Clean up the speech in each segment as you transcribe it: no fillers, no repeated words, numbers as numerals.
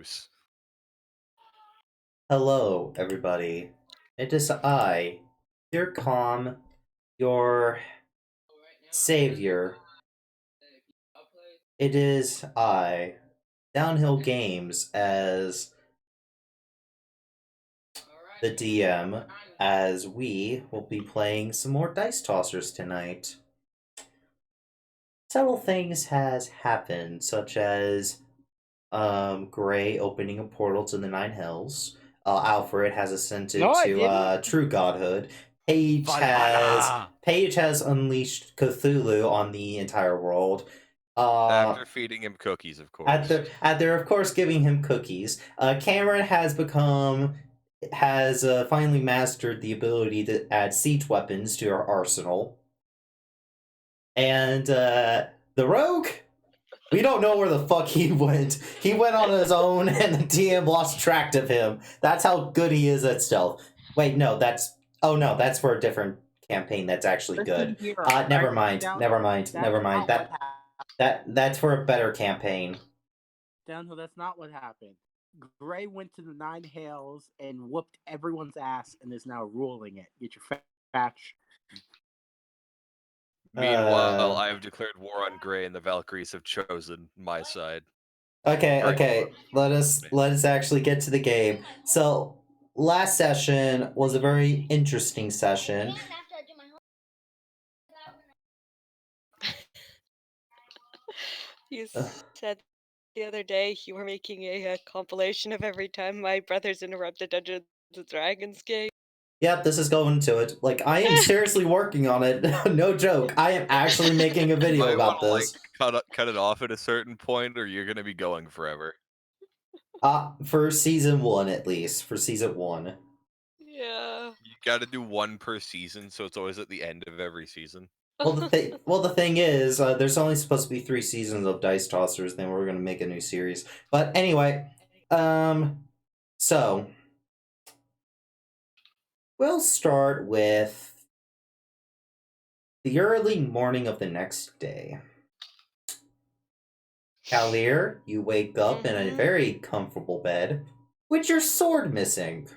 use. Hello, everybody. It is I, your calm, your savior. It is I, Downhill Games, as the DM, as we will be playing some more Dice Tossers tonight. Several things has happened, such as Gray opening a portal to the Nine Hells. Alfred has ascended No, I to didn't. true godhood. Paige Valhalla! has unleashed Cthulhu on the entire world. After feeding him cookies, of course. After of course giving him cookies. Cameron has finally mastered the ability to add siege weapons to our arsenal. And the rogue, we don't know where the fuck he went. He went on his own, and the DM lost track of him. That's how good he is at stealth. Wait, no, that's for a different campaign. That's actually good. Never mind. That's for a better campaign. Downhill, that's not what happened. Gray went to the Nine Hells and whooped everyone's ass and is now ruling it. Get your fatch. Meanwhile, I have declared war on Grey, and the Valkyries have chosen my side. Okay. Let us actually get to the game. So last session was a very interesting session. You said the other day you were making a compilation of every time my brothers interrupted Dungeons & Dragons game. Yep, this is going to it. Like, I am seriously working on it. No joke. I am actually making a video about this. Cut it off at a certain point, or you're gonna be going forever. For season 1 at least. For season 1. Yeah. You gotta do one per season, so it's always at the end of every season. Well, the thing is, there's only supposed to be 3 seasons of Dice Tossers, then we're gonna make a new series. But anyway, so we'll start with the early morning of the next day. Kalir, you wake up in a very comfortable bed with your sword missing.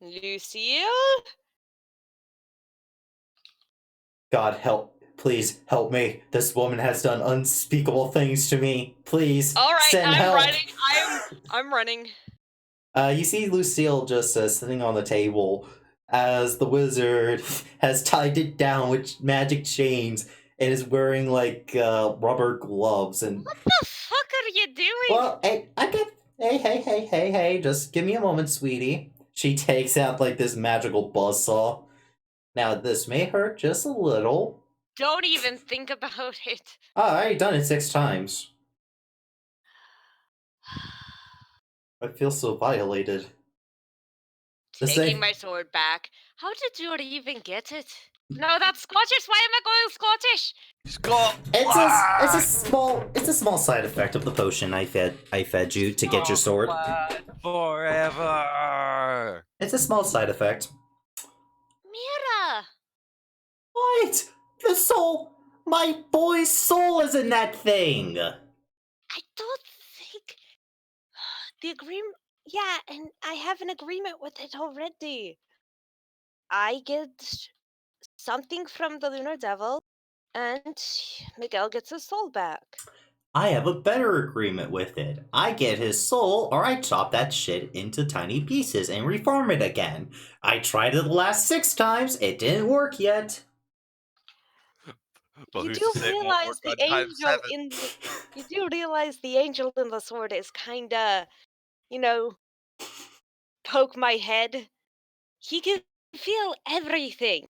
Lucille? God help. Please help me. This woman has done unspeakable things to me. Please send help. I'm running. You see Lucille just sitting on the table as the wizard has tied it down with magic chains and is wearing like rubber gloves. And what the fuck are you doing? Well, hey, just give me a moment, sweetie. She takes out like this magical buzzsaw. Now this may hurt just a little. Don't even think about it. Oh, I already done it 6 times. I feel so violated. Taking my sword back. How did you even get it? No, that's Scottish. Why am I going Scottish? It's a small side effect of the potion I fed you to get your sword. Forever. It's a small side effect. Mira. What? The soul. My boy's soul is in that thing. I don't think the agreement. Yeah, and I have an agreement with it already. I get something from the Lunar Devil, and Miguel gets his soul back. I have a better agreement with it. I get his soul, or I chop that shit into tiny pieces and reform it again. I tried it the last 6 times, it didn't work yet. Well, you do realize the angel in the sword is kinda, poke my head. He can feel everything.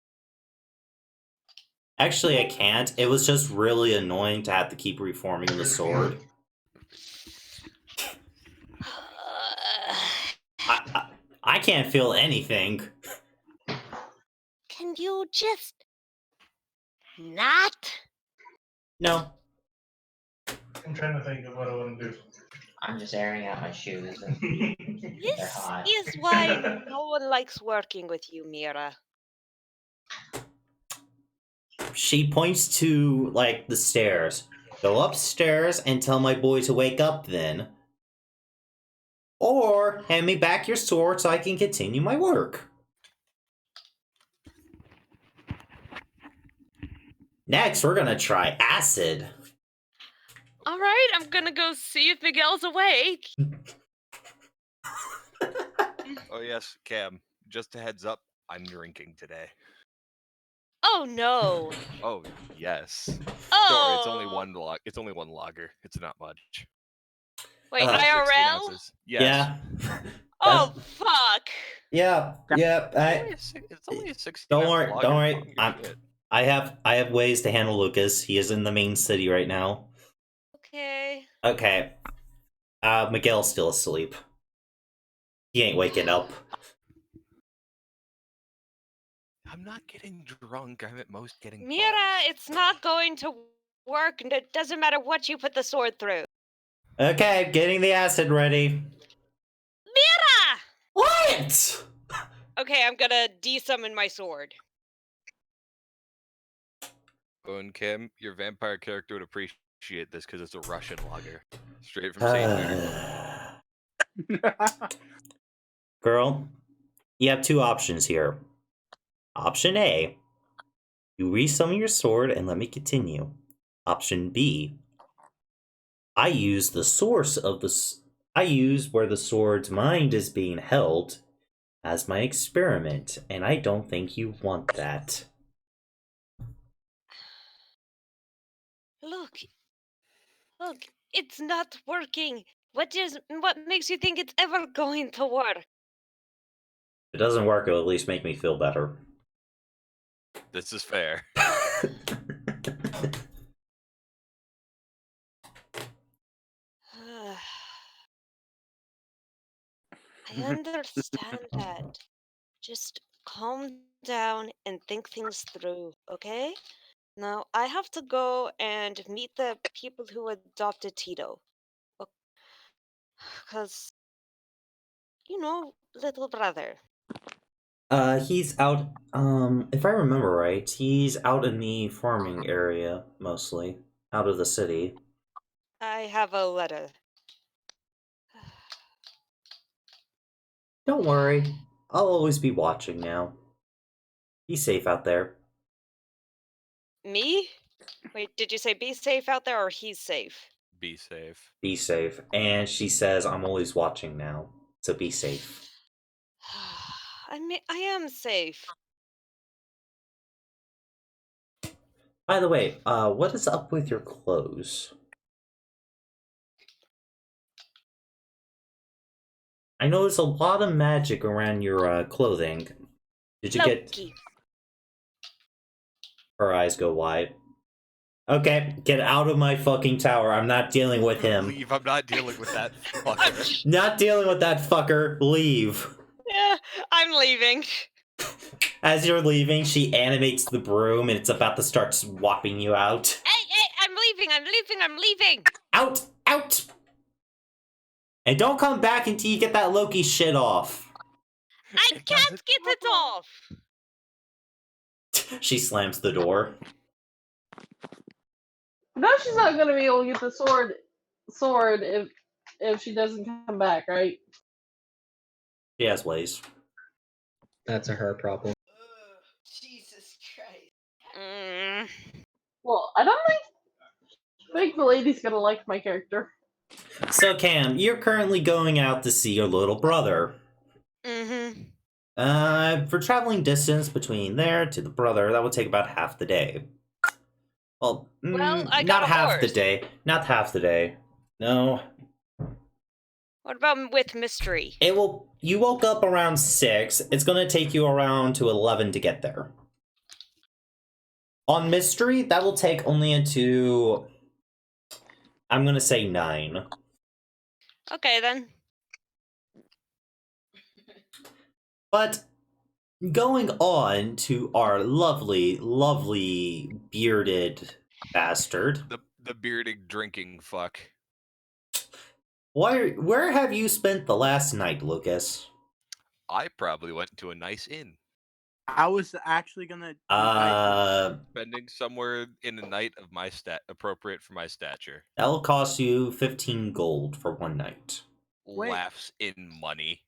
Actually, I can't. It was just really annoying to have to keep reforming the sword. I can't feel anything. Can you just not? No. I'm trying to think of what I want to do. I'm just airing out my shoes. This is why no one likes working with you, Mira. She points to, like, the stairs. Go upstairs and tell my boy to wake up then. Or hand me back your sword so I can continue my work. Next, we're gonna try acid. All right, I'm gonna go see if Miguel's awake. Oh yes, Cam. Just a heads up, I'm drinking today. Oh no. Oh yes. Oh. Sorry, it's only one It's only one lager. It's not much. Wait, 16 IRL? ounces. Yes. Yeah. Oh fuck. Yeah. It's only a 16 Don't ounce worry. lager. Don't I worry. don't give a shit. I have ways to handle Lucas. He is in the main city right now. Okay. Okay. Miguel's still asleep. He ain't waking up. I'm not getting drunk. I'm at most getting Mira, buzzed. it's not going to work, and it doesn't matter what you put the sword through. Okay, getting the acid ready. Mira! What? Okay, I'm gonna de-summon my sword. Oh, and Cam, your vampire character would appreciate this because it's a Russian lager, straight from St. Petersburg. Girl, you have two options here. Option A, you resummon your sword and let me continue. Option B, I use the source of I use where the sword's mind is being held as my experiment, and I don't think you want that. Look, it's not working. What makes you think it's ever going to work? If it doesn't work, it'll at least make me feel better. This is fair. I understand that. Just calm down and think things through, okay? Now, I have to go and meet the people who adopted Tito. Because, little brother. He's out, if I remember right, he's out in the farming area, mostly. Out of the city. I have a letter. Don't worry, I'll always be watching now. Be safe out there. Me? Wait, did you say be safe out there or he's safe? Be safe. Be safe. And she says, I'm always watching now, so be safe. I am safe. By the way, what is up with your clothes? I know there's a lot of magic around your clothing. Did you get... Her eyes go wide. Okay, get out of my fucking tower. I'm not dealing with him. Leave. I'm not dealing with that fucker. Not dealing with that fucker. Leave. Yeah, I'm leaving. As you're leaving, she animates the broom and it's about to start swapping you out. Hey, I'm leaving! Out! Out! And don't come back until you get that Loki shit off. I can't get it off! She slams the door. No, she's not gonna be able to get the sword if she doesn't come back, right? She has ways. That's a her problem. Jesus Christ. Well, I don't think the lady's gonna like my character. So Cam, you're currently going out to see your little brother. Mm-hmm. For traveling distance between there to the brother, that would take about half the day. Well, I got not half the day. Not half the day. No. What about with mystery? You woke up around 6. It's gonna take you around to 11 to get there. On mystery, that will take only into... I'm gonna say 9. Okay, then. But going on to our lovely, lovely bearded bastard. The bearded drinking fuck. Where have you spent the last night, Lucas? I probably went to a nice inn. I was actually gonna. Spending somewhere in a night of my appropriate for my stature. That'll cost you 15 gold for one night. Wait. Laughs in money.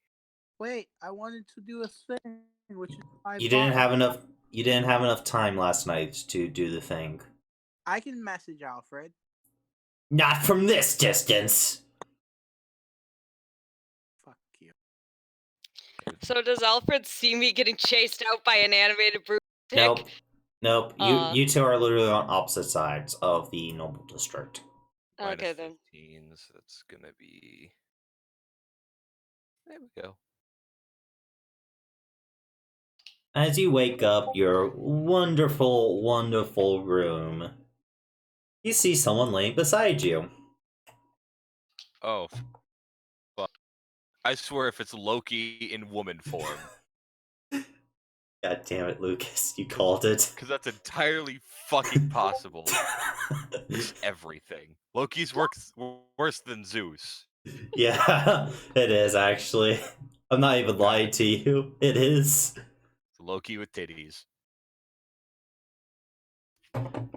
Wait, I wanted to do a thing, which is why I You didn't bought have it. enough. You didn't have enough time last night to do the thing. I can message Alfred. Not from this distance. Fuck you. So does Alfred see me getting chased out by an animated broomstick? Nope. Nope. You two are literally on opposite sides of the noble district. Okay then. -15, so that's gonna be. There we go. As you wake up your wonderful, wonderful room, you see someone laying beside you. Oh, fuck. I swear if it's Loki in woman form. God damn it, Lucas, you called it. Because that's entirely fucking possible. It's everything. Loki's worse than Zeus. Yeah, it is actually. I'm not even lying to you. It is. It's Loki with titties.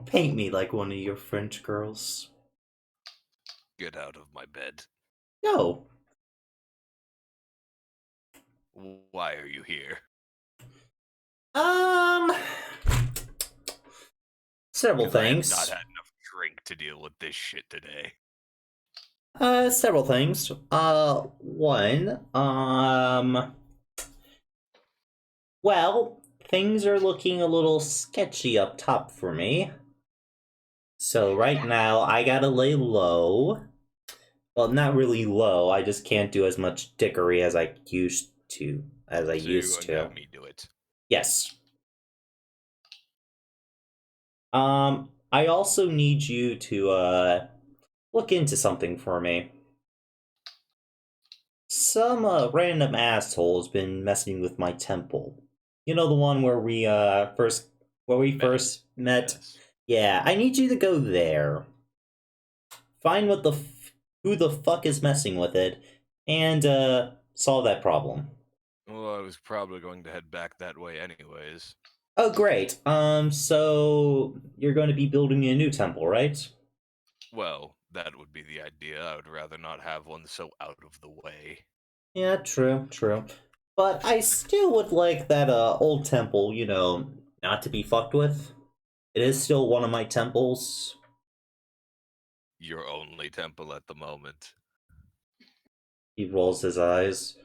Paint me like one of your French girls. Get out of my bed. No. Why are you here? Several 'Cause I have things. not had enough drink to deal with this shit today. Several things. One, well, things are looking a little sketchy up top for me. So right now, I gotta lay low. Well, not really low, I just can't do as much dickery as I used to. So you're going to have me do it. Yes. I also need you to, look into something for me. Some, random asshole's been messing with my temple. You know, the one where we, first met? Yes. Yeah, I need you to go there. Find who the fuck is messing with it, and, solve that problem. Well, I was probably going to head back that way anyways. Oh, great. So you're going to be building a new temple, right? Well, that would be the idea. I would rather not have one so out of the way. Yeah, true. But I still would like that, old temple, you know, not to be fucked with. It is still one of my temples. Your only temple at the moment. He rolls his eyes.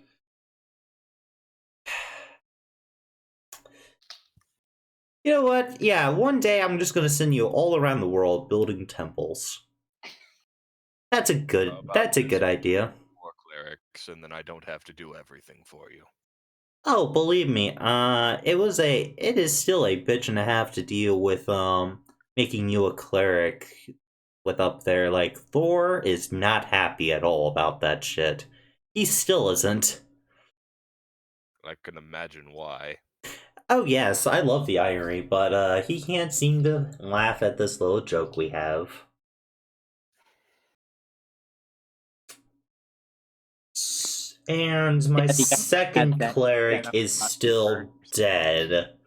You know what? Yeah, one day I'm just gonna send you all around the world building temples. That's a good idea. More clerics, and then I don't have to do everything for you. Oh, believe me, it is still a bitch and a half to deal with, making you a cleric with up there. Like, Thor is not happy at all about that shit. He still isn't. I can imagine why. Oh yes, I love the irony, but, he can't seem to laugh at this little joke we have. And my second cleric is still dead.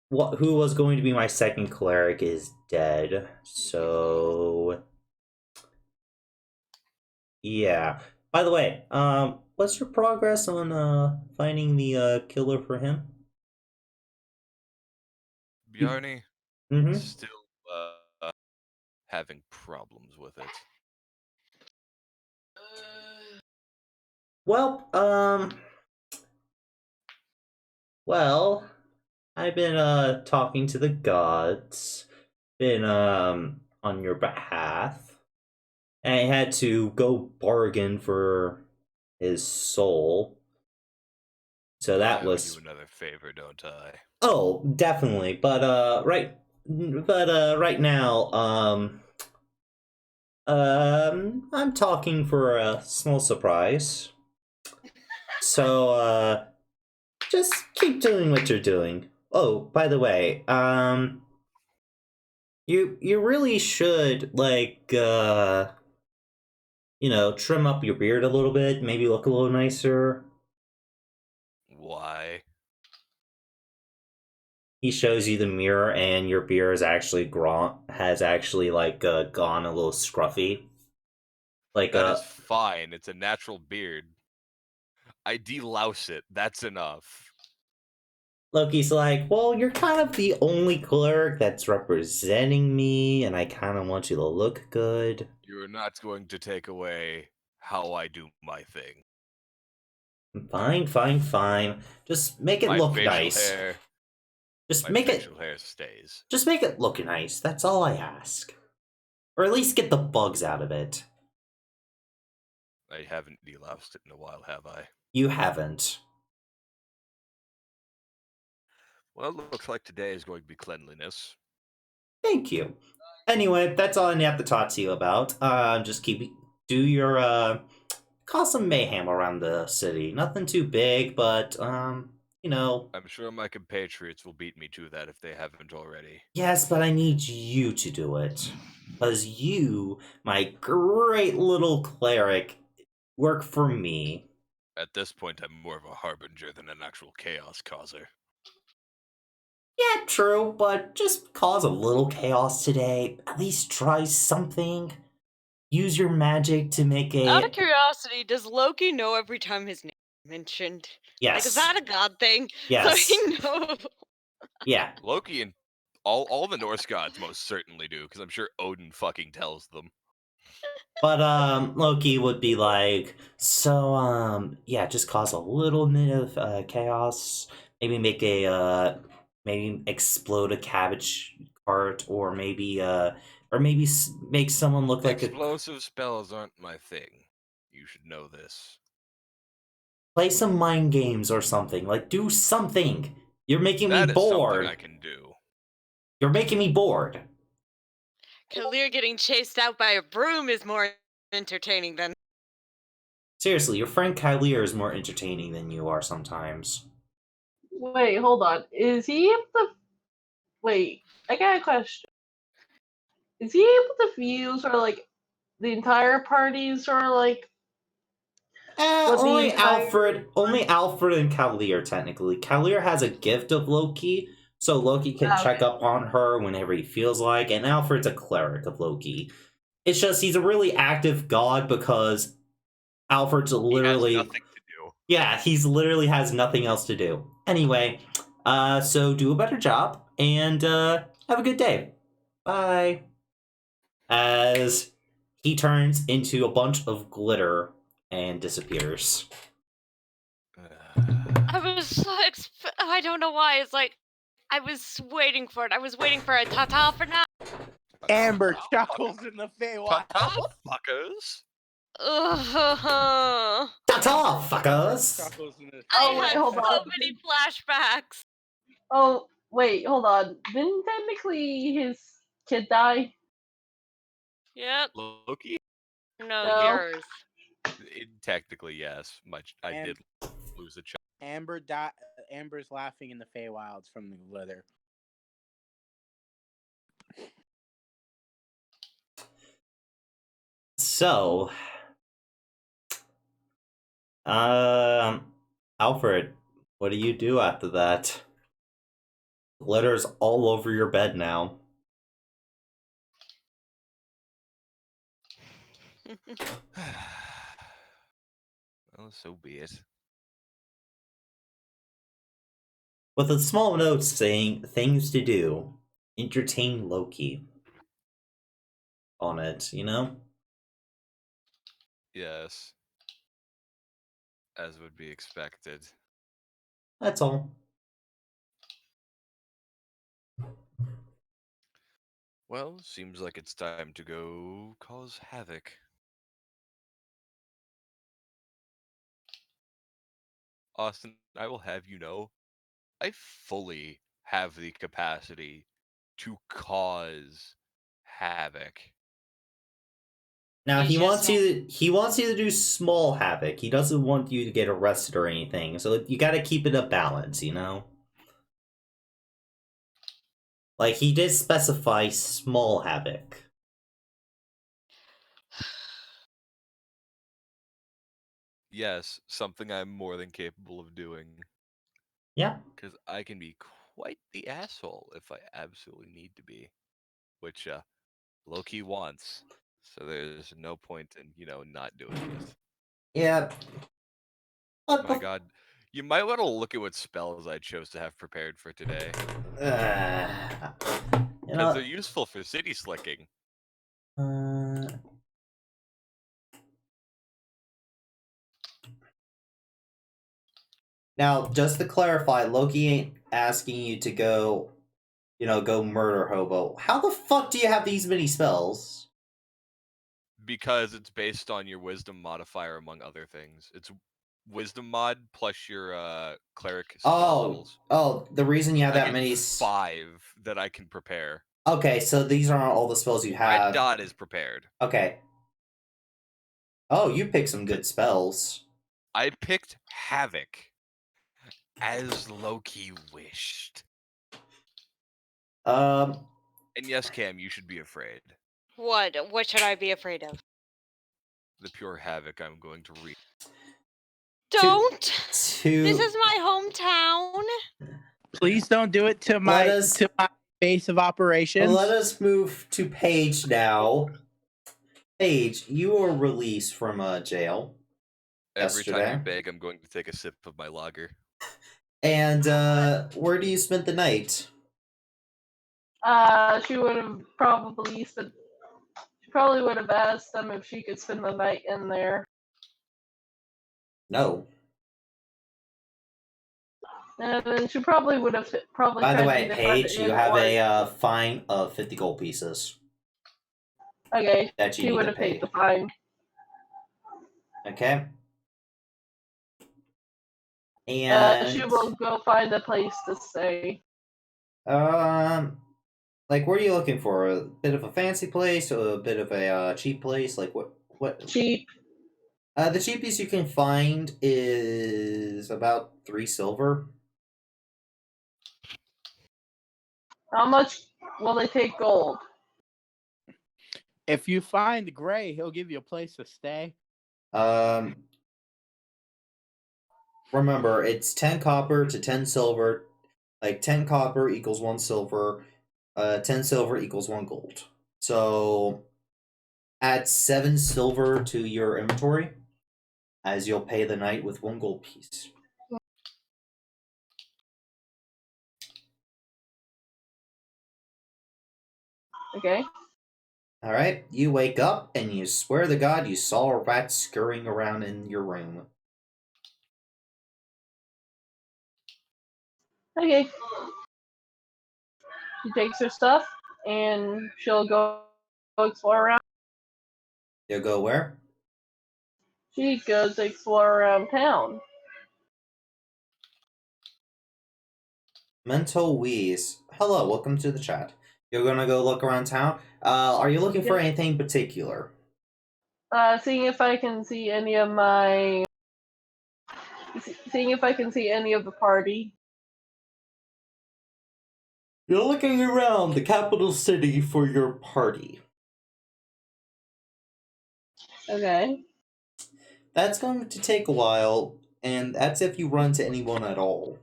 Who was going to be my second cleric is dead. So yeah. By the way, what's your progress on finding the killer for him? Bjarni, Mm-hmm. still having problems with it. Well, I've been talking to the gods, been on your behalf. And I had to go bargain for his soul. So that I owe was you another favor, don't I? Oh, definitely. But right now, I'm talking for a small surprise. So just keep doing what you're doing. Oh, by the way, you really should like you know, trim up your beard a little bit, maybe look a little nicer. Why? He shows you the mirror, and your beard is actually has actually like gone a little scruffy. Like That is fine. It's a natural beard. I delouse it. That's enough. Loki's like, well, you're kind of the only cleric that's representing me, and I kind of want you to look good. You're not going to take away how I do my thing. Fine, fine, fine. Just make it My look facial nice. hair. Just My make facial hair stays. Just make it look nice. That's all I ask. Or at least get the bugs out of it. I haven't deloused it in a while, have I? You haven't. Well, it looks like today is going to be cleanliness. Thank you. Anyway, that's all I have to talk to you about. Just do your cause some mayhem around the city. Nothing too big, but you know. I'm sure my compatriots will beat me to that if they haven't already. Yes, but I need you to do it. Because you, my great little cleric, work for me. At this point, I'm more of a harbinger than an actual chaos causer. Yeah, true, but just cause a little chaos today. At least try something. Use your magic to make Out of a... curiosity, does Loki know every time his name is mentioned? Like, is Yes. that a god thing? Yes. So he knows. Yeah. Loki and all the Norse gods most certainly do, because I'm sure Odin fucking tells them. But Loki would be like, so yeah, just cause a little bit of chaos. Maybe make maybe explode a cabbage cart, or maybe make someone look like Explosive spells aren't my thing. You should know this. play some mind games or something. Like, do something. You're making me That is something bored. I can do. You're making me bored. Kalir getting chased out by a broom is more entertaining than. Seriously, your friend Kylier is more entertaining than you are sometimes. Wait, hold on. Is he able to? Wait, I got a question. Is he able to view sort of like the entire party, sort of like? What the Only entire- Alfred and Cavalier technically. Cavalier has a gift of Loki, so Loki can Okay. check up on her whenever he feels like, and Alfred's a cleric of Loki. It's just he's a really active god because Alfred's literally He has nothing to do. yeah, he's literally has nothing else to do. Anyway, so do a better job and have a good day. Bye. As he turns into a bunch of glitter and disappears. I was so I don't know why. It's like I was waiting for it. I was waiting for a ta-ta for now. Amber chuckles in the Feywild. Ta-ta, fuckers. Ugh. Ta-ta, fuckers! Chuckles in the Oh, I wait, had hold so on. many flashbacks. Oh, wait, hold on. Didn't technically his kid die? Yep. Loki? No, No. yours. Technically, yes. I And- did lose a child. Amber's laughing in the Feywilds from the glitter. So, Alfred, what do you do after that? Glitter's all over your bed now. Well, so be it. With a small note saying things to do, entertain Loki on it, you know? Yes. As would be expected. That's all. Well, seems like it's time to go cause havoc. Austin, I will have you know, I fully have the capacity to cause havoc. Now You he just wants you to do small havoc. He doesn't want you to get arrested or anything. So you got to keep it a balance, you know? Like he did specify small havoc. Yes, something I'm more than capable of doing. Yeah. Because I can be quite the asshole if I absolutely need to be, which Loki wants. So there's no point in not doing this. Yeah. What My the? God, you might want to look at what spells I chose to have prepared for today, You because they're know. useful for city slicking. Now, just to clarify, Loki ain't asking you to go, go murder hobo. How the fuck do you have these many spells? Because it's based on your wisdom modifier, among other things. It's wisdom mod plus your cleric spell levels. Oh, the reason you have I that get many. 5 that I can prepare. Okay, so these aren't all the spells you Red have. dot is prepared. Okay. Oh, you picked some good spells. I picked Havoc, as Loki wished. Um, And yes, Cam, you should be afraid. What? What should I be afraid of? The pure havoc I'm going to read. Don't. to This is my hometown. Please don't do it to my base of operations. let us move to Paige now. Paige, you were released from jail Every time yesterday. you beg, I'm going to take a sip of my lager. And where do you spend the night? She would have probably spent. She probably would have asked them if she could spend the night in there. No. And then she probably would have probably. By the tried way, to find Paige, an you have or- a fine of 50 gold pieces. Okay, that you she need would to have paid pay. the fine. Okay. And She will go find a place to stay. like, what are you looking for? A bit of a fancy place or a bit of a cheap place? Like, what? Cheap. The cheapest you can find is about 3 silver. How much will they take gold? If you find Gray, he'll give you a place to stay. Remember, it's 10 copper to 10 silver. Like, 10 copper equals 1 silver. 10 silver equals 1 gold. So, add 7 silver to your inventory, as you'll pay the night with 1 gold piece. Okay. Alright, you wake up and you swear to God you saw a rat scurrying around in your room. Okay. She takes her stuff and she'll go explore around. You'll go where? She goes to explore around town. Mental Wheeze. Hello, welcome to the chat. You're gonna go look around town? Are you looking for anything particular? Seeing if I can see any of my. Seeing if I can see any of the party. You're looking around the capital city for your party. Okay. That's going to take a while, and that's if you run to anyone at all.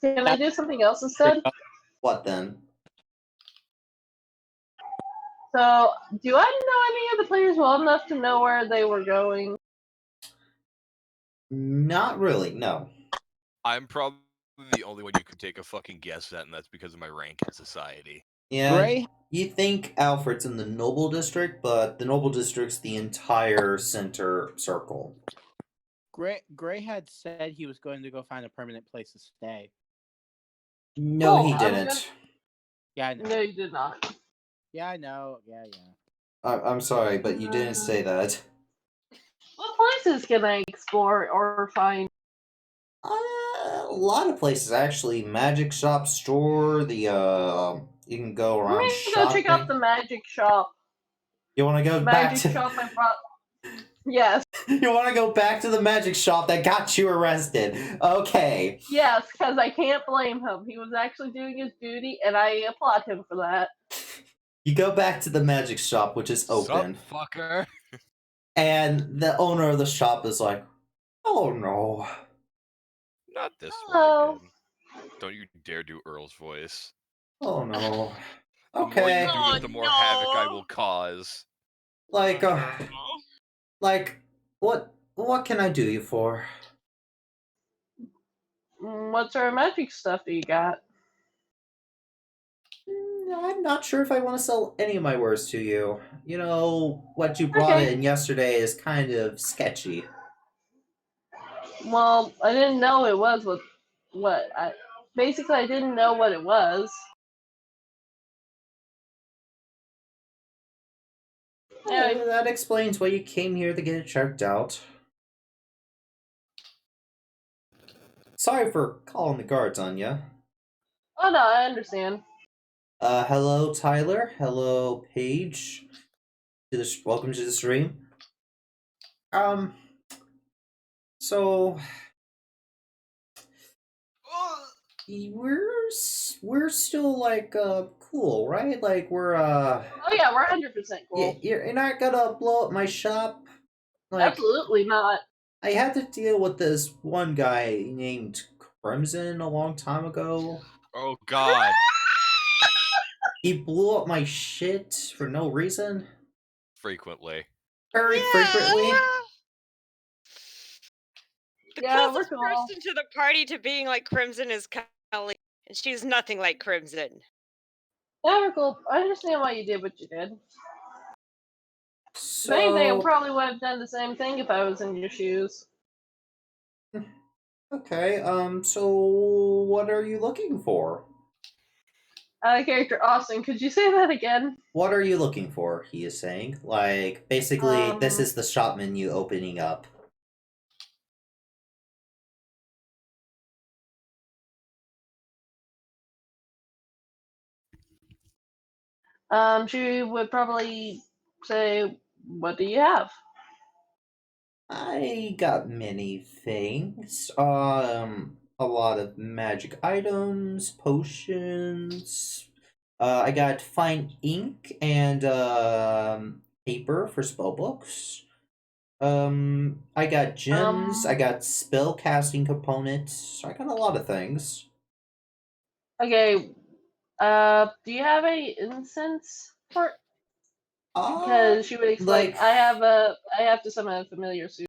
Can I do something else instead? What then? So, do I know any of the players well enough to know where they were going? Not really, no. I'm probably the only one you could take a fucking guess at, and that's because of my rank in society. Yeah, Gray? you think Alfred's in the Noble District, but the Noble District's the entire center circle. Gray had said he was going to go find a permanent place to stay. No, Oh, he I was didn't. Yeah, I know. No, you did not. Yeah, I know. Yeah. I'm sorry, but you didn't say that. What places can I explore or find? A lot of places, actually. Magic shop, store, the, you can go I'm around gonna shopping. go check out the magic shop. You want to go back Magic to... shop I brought. Yes. You want to go back to the magic shop that got you arrested. Okay. Yes, because I can't blame him. He was actually doing his duty, and I applaud him for that. You go back to the magic shop, which is open. Sup, fucker? And the owner of the shop is like, oh no. Not this Hello. one again. Don't you dare do Earl's voice. Oh no. The more you Okay. do it, the more havoc I will cause. Like, what can I do you for? What sort of magic stuff do you got? I'm not sure if I want to sell any of my wares to you. You know, what you brought Okay. in yesterday is kind of sketchy. Well, I didn't know it was what I basically I didn't know what it was. Anyway, That explains why you came here to get it checked out. Sorry for calling the guards on you. oh no, I understand. Hello, Tyler. Hello, Paige. Welcome to the stream. So we're still like cool, right? Like we're Oh yeah, we're 100% cool. you're not gonna blow up my shop. Like Absolutely not. I had to deal with this one guy named Crimson a long time ago. Oh god. He blew up my shit for no reason. Frequently. Very frequently. The Yeah, we're closest cool. person to the party to being like Crimson is Kelly, and she's nothing like Crimson. Yeah, we're cool. I understand why you did what you did. If anything, I So probably would have done the same thing if I was in your shoes. okay, so what are you looking for? Out of character, Austin, could you say that again? What are you looking for? He is saying. Like, basically, this is the shop menu opening up. She would probably say, "What do you have?" I got many things. A lot of magic items, potions. I got fine ink and paper for spell books. I got gems. I got spell casting components. I got a lot of things. Okay. Do you have any incense for? Because she would explain. Like, I have to summon a familiar suit.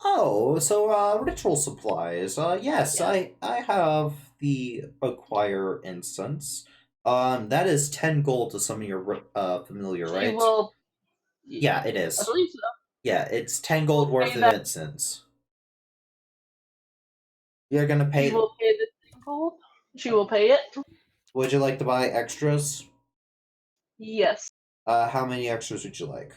oh, so ritual supplies. Yes, Yeah. I have the acquire instance. That is 10 gold to some of your familiar, She right? will. Yeah, it I is. believe so. Yeah, it's 10 gold We'll worth pay of that. instance. You're gonna She pay. will pay the 10 gold. She will pay it. Would you like to buy extras? Yes. How many extras would you like?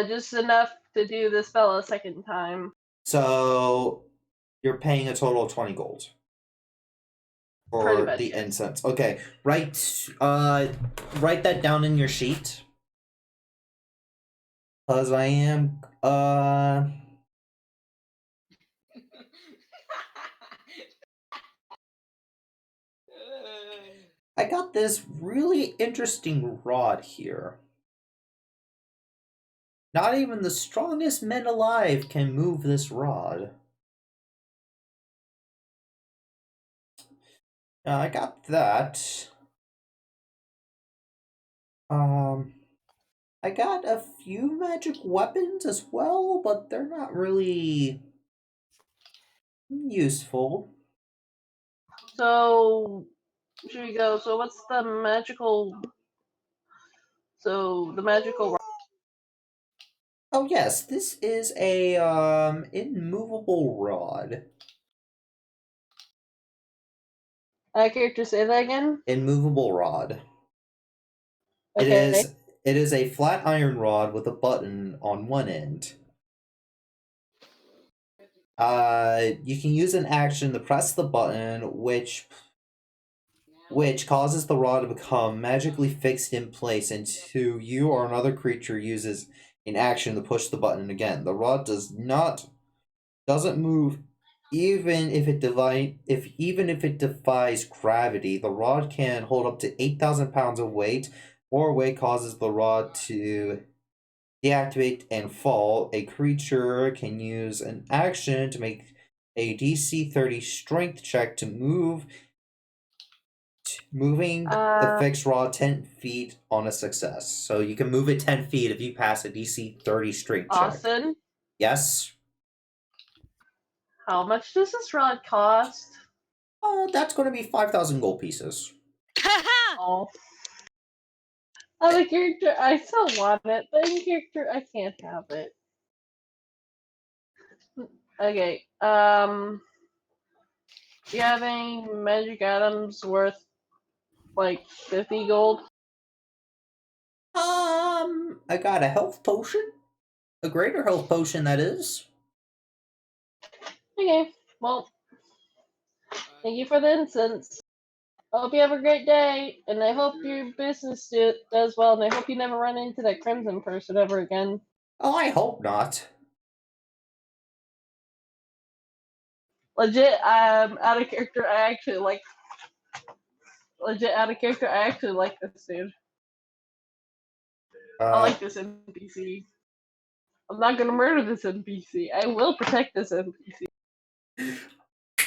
Just enough to do the spell a second time. So you're paying a total of 20 gold Pretty for much, the yes. incense. Okay, write that down in your sheet. Cause I am I got this really interesting rod here. Not even the strongest men alive can move this rod. I got that. I got a few magic weapons as well, but they're not really useful. So, should we go? So, what's the magical? So, the magical. Oh yes, this is a immovable rod. Character, say that again. Immovable rod. Okay. It is a flat iron rod with a button on one end. You can use an action to press the button, which causes the rod to become magically fixed in place until you or another creature uses an action to push the button again. The rod doesn't move even if it defies gravity. The rod can hold up to 8,000 pounds of weight. More weight causes the rod to deactivate and fall. A creature can use an action to make a DC 30 strength check to move Moving the Uh, fixed rod 10 feet on a success. So you can move it 10 feet if you pass a DC 30 strength check. Austin, Yes? how much does this rod cost? Oh, that's going to be 5,000 gold pieces. Oh. Other character, I still want it, but in character, I can't have it. Okay, do you have any magic items worth like 50 gold? I got a health potion. A greater health potion, that is. Okay, well, thank you for the incense. I hope you have a great day, and I hope your business does well, and I hope you never run into that crimson person ever again. Oh, I hope not. Legit, out of character, I actually like. Legit, out of character, I actually like this dude. I like this NPC. I'm not gonna murder this NPC. I will protect this NPC.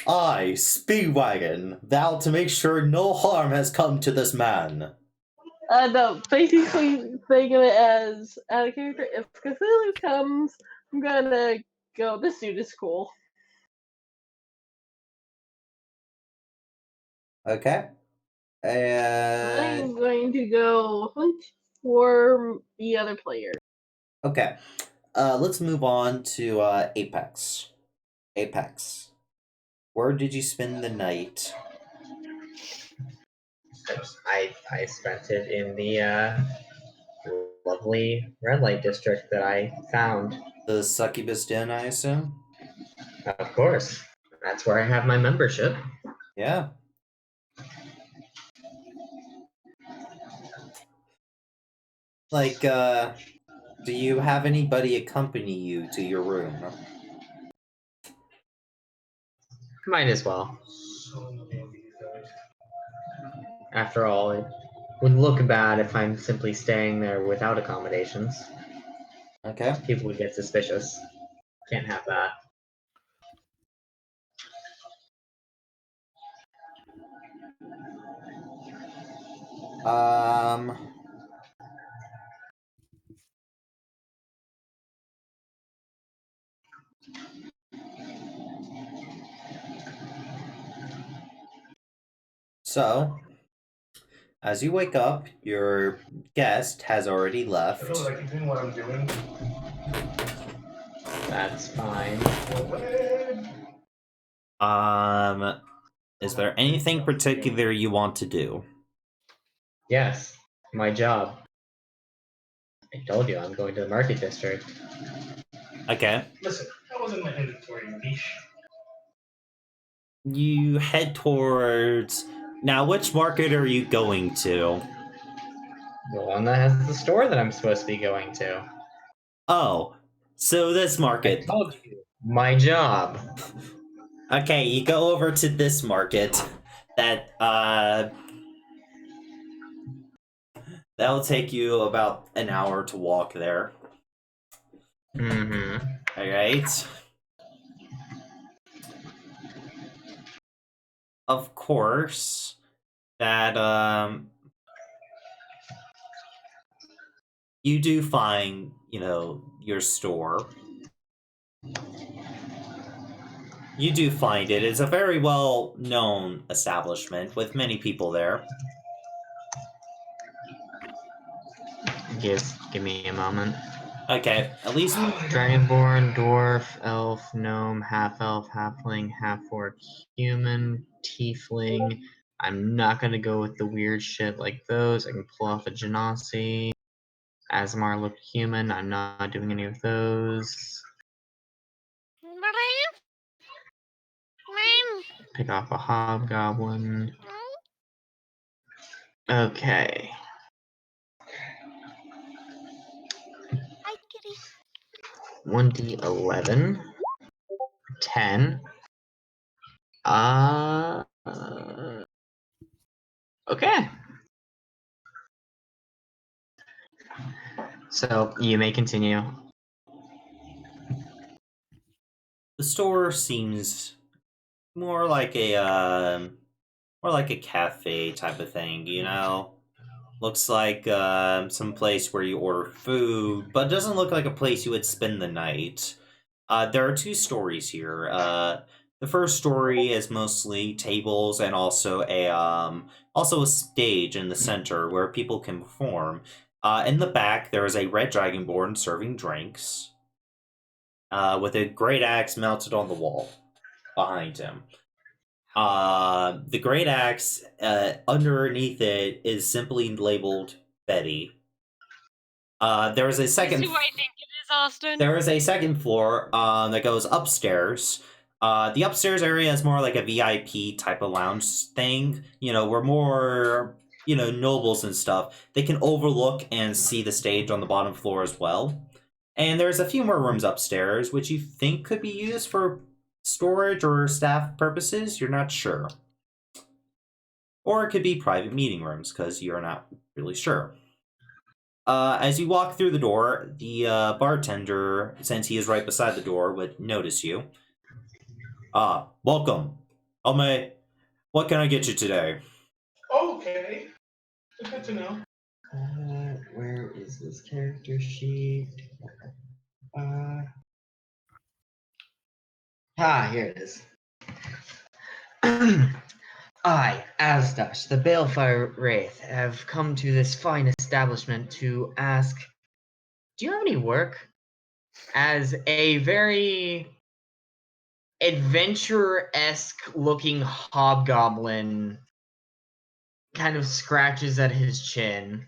I, Speedwagon, vow to make sure no harm has come to this man. No, basically think of it as out of character. If Cthulhu comes, I'm gonna go. This dude is cool. Okay. I'm going to go hunt for the other player. Okay. Let's move on to Apex. Apex. Where did you spend the night? I spent it in the lovely red light district that I found. The Succubus Den, I assume? Of course, that's where I have my membership. Yeah. Like, do you have anybody accompany you to your room? Might as well. After all, it would look bad if I'm simply staying there without accommodations. Okay. People would get suspicious. Can't have that. Um. So, as you wake up, your guest has already I left. feel like doing what I'm doing. That's fine. Is there anything particular you want to do? Yes, my job. I told you I'm going to the market district. Okay. Listen, that wasn't my inventory niche. You head towards. Now, which market are you going to? The one that has the store that I'm supposed to be going to. Oh, so this I market. told you. My job. Okay, you go over to this market. That'll take you about an hour to walk there. Mm-hmm. Alright. Of course, that, you do find, your store. You do find it. It's a very well-known establishment with many people there. Just give me a moment. Okay, at least Dragonborn, dwarf, elf, gnome, half-elf, halfling, half-orc, human, tiefling. I'm not gonna go with the weird shit like those. I can pull off a genasi. Asmar looked human. I'm not doing any of those. Pick off a hobgoblin. Okay. Hi, kitty. 1d11. 10. Okay. So you may continue. the store seems more like a more like a cafe type of thing, you know? Looks like some place where you order food, but doesn't look like a place you would spend the night. There are 2 stories here. The first story is mostly tables and also a stage in the center where people can perform. In the back, there is a red dragonborn serving drinks, with a great axe mounted on the wall behind him. The great axe, underneath it is simply labeled Betty. There is a second. Is who I think it is, Austin. There is a second floor that goes upstairs. The upstairs area is more like a VIP type of lounge thing. You know, where more nobles and stuff. They can overlook and see the stage on the bottom floor as well. And there's a few more rooms upstairs, which you think could be used for storage or staff purposes. You're not sure. Or it could be private meeting rooms, because you're not really sure. As you walk through the door, the bartender, since he is right beside the door, would notice you. Welcome. What can I get you today? Okay. Good to know. Where is this character sheet? Here it is. I, Asdash, the Balefire Wraith, have come to this fine establishment to ask, do you have any work? As a very adventurer-esque looking hobgoblin kind of scratches at his chin.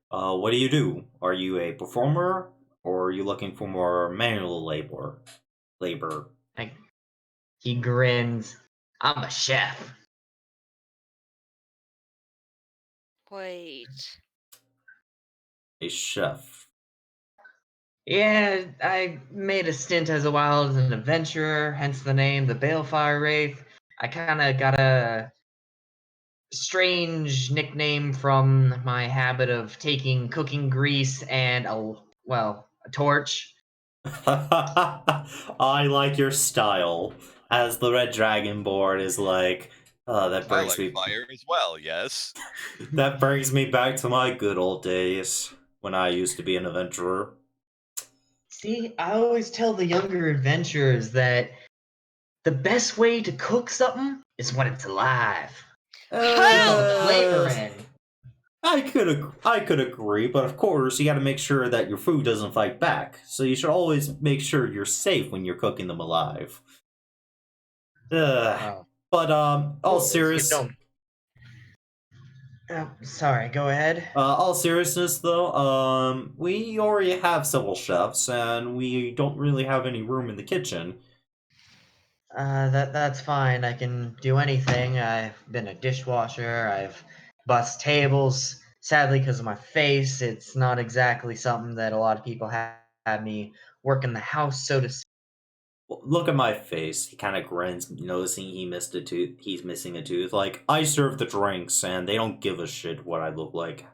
What do you do? Are you a performer, or are you looking for more manual labor? He grins. I'm a chef. Wait. A chef. Yeah, I made a stint as a while as an adventurer, hence the name, the Balefire Wraith. I kind of got a strange nickname from my habit of taking cooking grease and a torch. I like your style. As the red dragonborn is like, that I brings like me fire as well, yes. that brings me back to my good old days when I used to be an adventurer. See, I always tell the younger adventurers that the best way to cook something is when it's alive. Put the flavor in. I could agree, but of course you got to make sure that your food doesn't fight back. So you should always make sure you're safe when you're cooking them alive. But all serious. Sorry, go ahead. All seriousness though, we already have several chefs, and we don't really have any room in the kitchen. That's fine. I can do anything. I've been a dishwasher. I've bussed tables. Sadly, because of my face, it's not exactly something that a lot of people have me work in the house, so to speak. Look at my face. He kind of grins, noticing he missed a tooth. He's missing a tooth. Like, I serve the drinks, and they don't give a shit what I look like.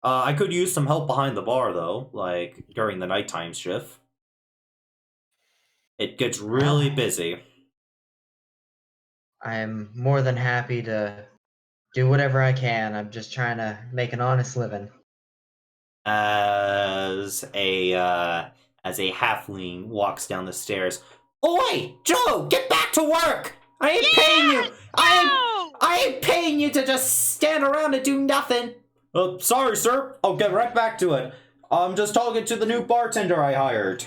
I could use some help behind the bar, though, like during the nighttime shift. It gets really busy. I'm more than happy to do whatever I can. I'm just trying to make an honest living. As a halfling walks down the stairs. Oi, Joe, get back to work! I ain't paying you. I ain't paying you to just stand around and do nothing. Sorry, sir. I'll get right back to it. I'm just talking to the new bartender I hired.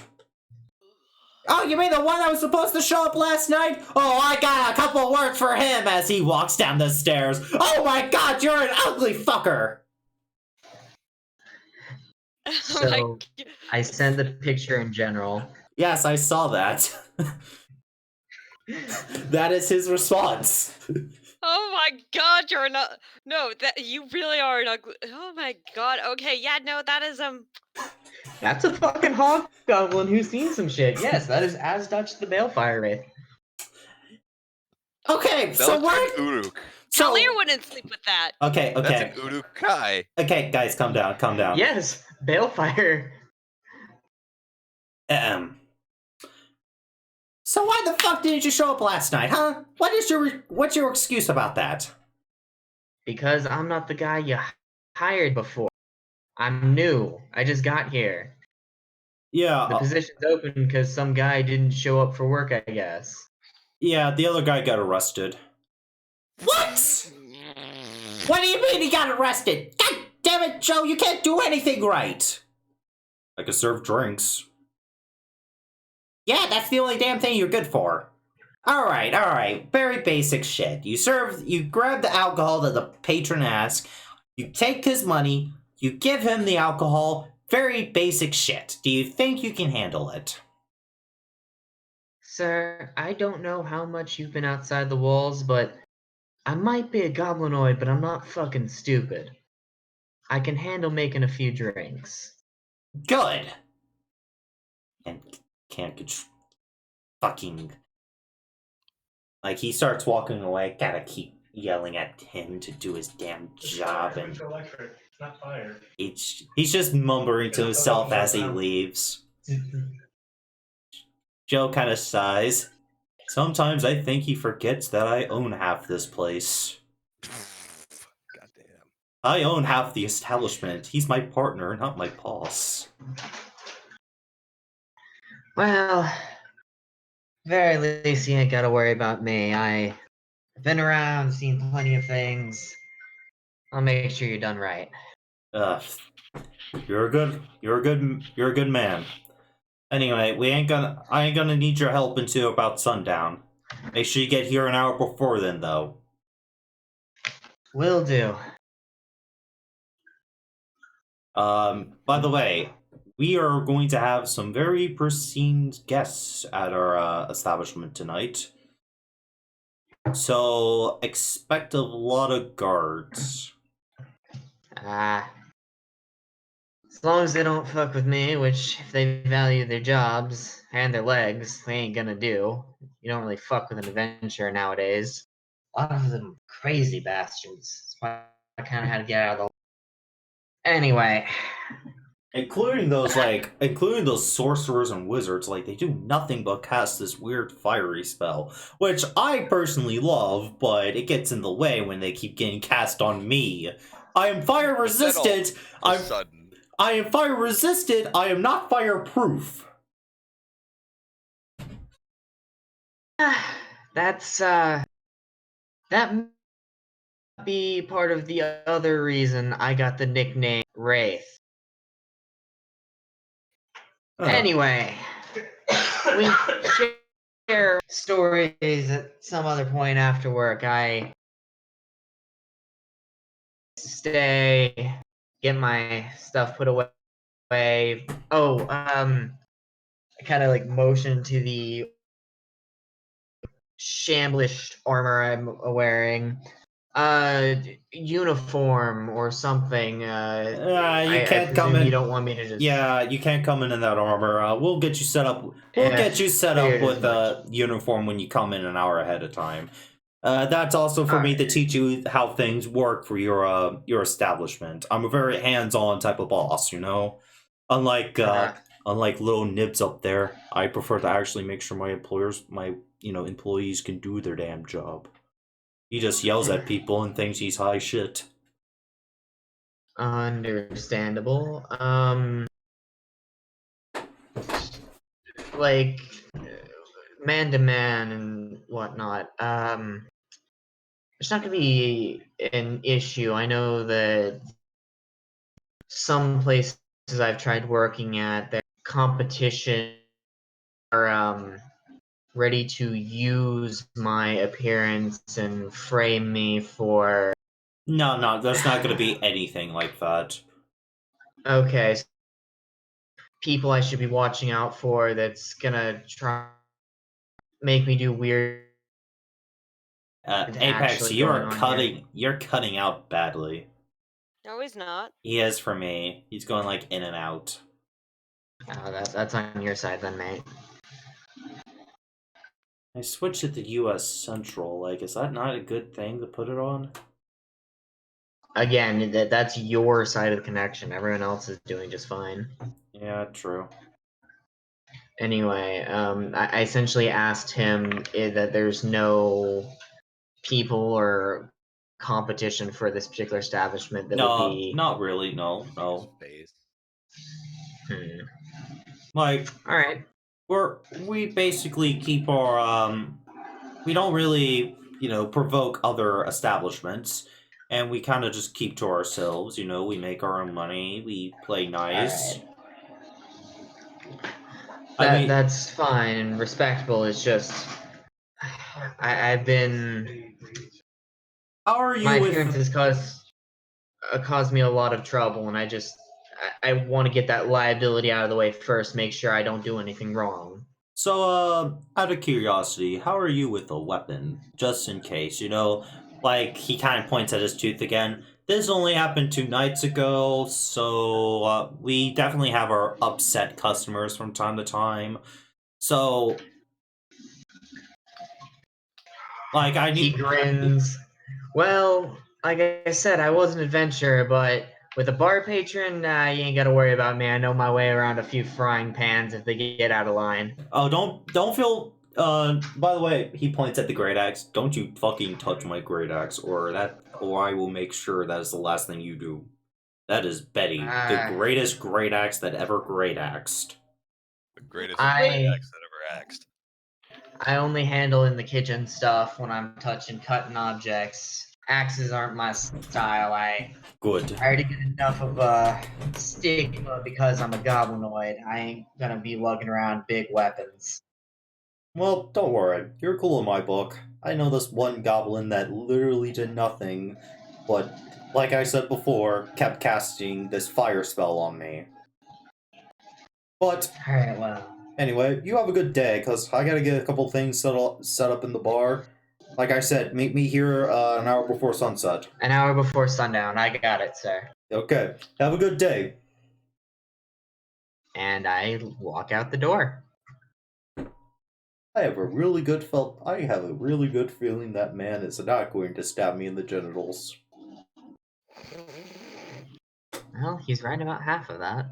Oh, you mean the one that was supposed to show up last night? Oh, I got a couple words for him as he walks down the stairs. Oh my god, you're an ugly fucker! So, I send the picture in general. Yes, I saw that. That is his response. Oh my god, you're not. No, that you really are an ugly. Oh my god. Okay, yeah, no, that is That's a fucking hobgoblin who's seen some shit. Yes, that is Asdutch the Balefire Wraith. Okay, so That's what? an Uruk. Kalir wouldn't sleep with that. Okay. That's an Urukai. Okay, guys, calm down. Yes, Balefire. So why the fuck didn't you show up last night, huh? What's your excuse about that? Because I'm not the guy you hired before. I'm new. I just got here. Yeah, The position's open because some guy didn't show up for work, I guess. yeah, the other guy got arrested. What? What do you mean he got arrested? God damn it, Joe, you can't do anything right! I could serve drinks. Yeah, that's the only damn thing you're good for. Alright. Very basic shit. You grab the alcohol that the patron asks, you take his money, you give him the alcohol. Very basic shit. Do you think you can handle it? Sir, I don't know how much you've been outside the walls, but I might be a goblinoid, but I'm not fucking stupid. I can handle making a few drinks. Good. And can't fucking... Like, he starts walking away, gotta keep yelling at him to do his damn job, and electric. It's not fire. he's just mumbling to himself as he leaves. Joe kind of sighs. Sometimes I think he forgets that I own half this place. Goddamn. I own half the establishment. He's my partner, not my boss. Well, very least you ain't gotta worry about me. I've been around, seen plenty of things. I'll make sure you're done right. You're a good man. Anyway, I ain't gonna need your help until about sundown. Make sure you get here an hour before then, though. Will do. By the way, we are going to have some very pristine guests at our establishment tonight. So expect a lot of guards. As long as they don't fuck with me, which if they value their jobs and their legs, they ain't gonna do. You don't really fuck with an adventurer nowadays. A lot of them crazy bastards. That's why I kinda had to get out of the... Anyway. Including those sorcerers and wizards, like, they do nothing but cast this weird fiery spell, which I personally love, but it gets in the way when they keep getting cast on me. I am fire resistant. I am fire resistant. I am not fireproof. That's that might be part of the other reason I got the nickname Wraith. Anyway, we share stories at some other point after work. I stay, get my stuff put away. Oh, I kind of like motion to the shamblish armor I'm wearing. Uniform or something. You I can't come presume in. you don't want me to just... Yeah, you can't come in that armor. We'll get you set up. We'll get you set up figured as with a uniform when you come in an hour ahead of time. That's also for me to teach you how things work for your establishment. I'm a very hands-on type of boss, you know. Unlike little nibs up there, I prefer to actually make sure my employees can do their damn job. He just yells at people and thinks he's high shit. Understandable. Like man to man and whatnot. It's not gonna be an issue. I know that some places I've tried working at, their competition are ready to use my appearance and frame me for... No, there's not gonna be anything like that. Okay, so people I should be watching out for that's gonna try make me do weird... Apex, you're cutting out badly. No, he's not. He is for me. He's going like in and out. Oh, that's on your side then, mate. I switched it to US Central. Like, is that not a good thing to put it on? Again, that's your side of the connection. Everyone else is doing just fine. Yeah, true. Anyway, I essentially asked him that there's no people or competition for this particular establishment that would No, be. not really. No, His no. face. Like, All right. we basically keep our we don't really, provoke other establishments, and we kind of just keep to ourselves. We make our own money. We play nice. Alright. I mean, That's fine and respectable. It's just I've been how are you my with? appearance has caused me a lot of trouble, and I want to get that liability out of the way first. Make sure I don't do anything wrong. So, out of curiosity, how are you with a weapon? Just in case, like he kind of points at his tooth again. This only happened 2 nights ago, so we definitely have our upset customers from time to time. So, like, I He need. grins. Well, like I said, I was an adventurer, but with a bar patron, nah, you ain't gotta worry about me. I know my way around a few frying pans if they get out of line. Oh, don't feel. By the way, he points at the great axe. Don't you fucking touch my great axe, or I will make sure that is the last thing you do. That is Betty, the Uh, greatest great axe that ever great axed. The greatest great I axe that ever axed. I only handle in the kitchen stuff when I'm touching cutting objects. Axes aren't my style. I Good. already get enough of a stigma because I'm a goblinoid. I ain't gonna be lugging around big weapons. Well, don't worry. You're cool in my book. I know this one goblin that literally did nothing, but like I said before, kept casting this fire spell on me. But Alright, well. anyway, you have a good day, because I gotta get a couple things set up in the bar. Like I said, meet me here an hour before sunset. An hour before sundown. I got it, sir. Okay, have a good day. And I walk out the door. I have a really good feeling that man is not going to stab me in the genitals. Well, he's right about half of that.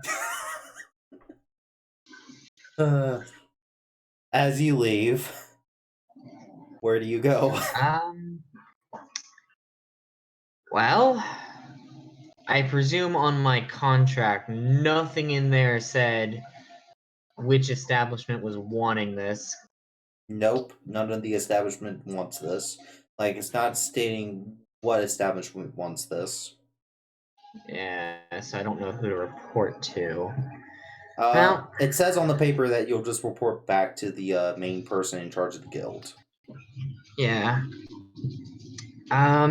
As you leave, where do you go? Well, I presume on my contract, nothing in there said which establishment was wanting this. Nope, none of the establishment wants this. Like, it's not stating what establishment wants this. Yeah, so I don't know who to report to. It says on the paper that you'll just report back to the main person in charge of the guild. Yeah. I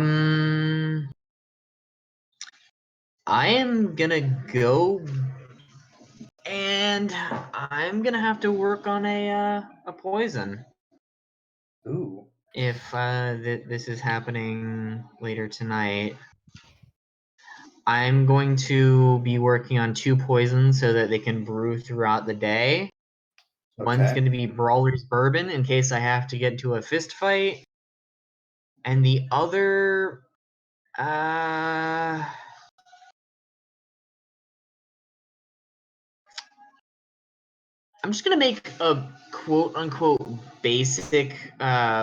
am gonna go, and I'm gonna have to work on a poison. Ooh. If this is happening later tonight, I'm going to be working on 2 poisons so that they can brew throughout the day. One's Okay. going to be Brawler's Bourbon in case I have to get into a fist fight, and the other, I'm just gonna make a quote-unquote basic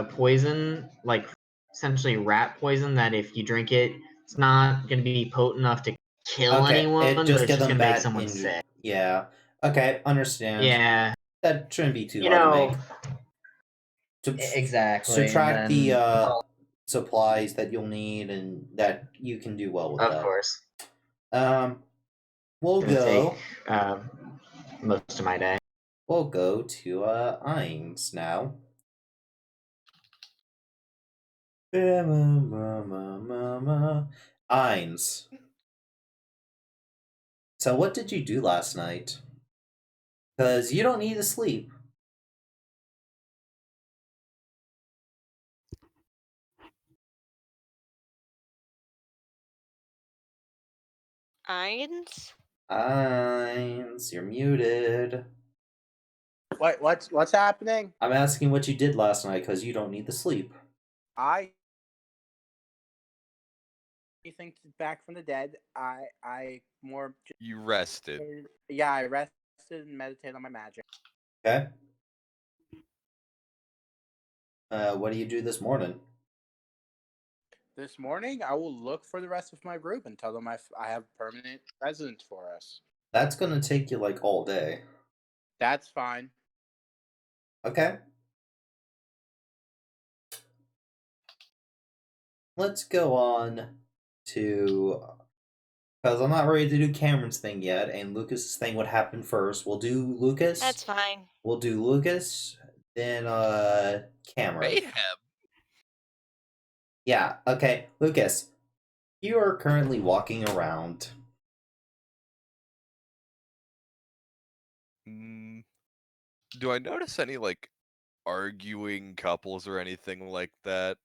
poison, like essentially rat poison, that if you drink it, it's not gonna be potent enough to kill Okay, anyone, it but just it's get just them gonna make bad someone injury. sick. Yeah. Okay, understand. Yeah, That shouldn't be too you hard to know, make. exactly. Subtract And the then, supplies that you'll need, and that you can do well with of that. course, We'll gonna go. take most of my day. We'll go to Ainz now. Ainz. So what did you do last night? Because you don't need to sleep. Eins? Ainz, you're muted. What's happening? I'm asking what you did last night because you don't need to sleep. I think back from the dead. I more. You rested. Yeah, I rested and meditated on my magic. Okay. What do you do this morning? This morning, I will look for the rest of my group and tell them I have permanent residence for us. That's gonna take you like all day. That's fine. Okay. Let's go on to, because I'm not ready to do Cameron's thing yet, and Lucas's thing would happen first. We'll do Lucas. That's fine. We'll do Lucas, then Cameron. Mayhem. Yeah. Okay, Lucas. You are currently walking around. Do I notice any like arguing couples or anything like that?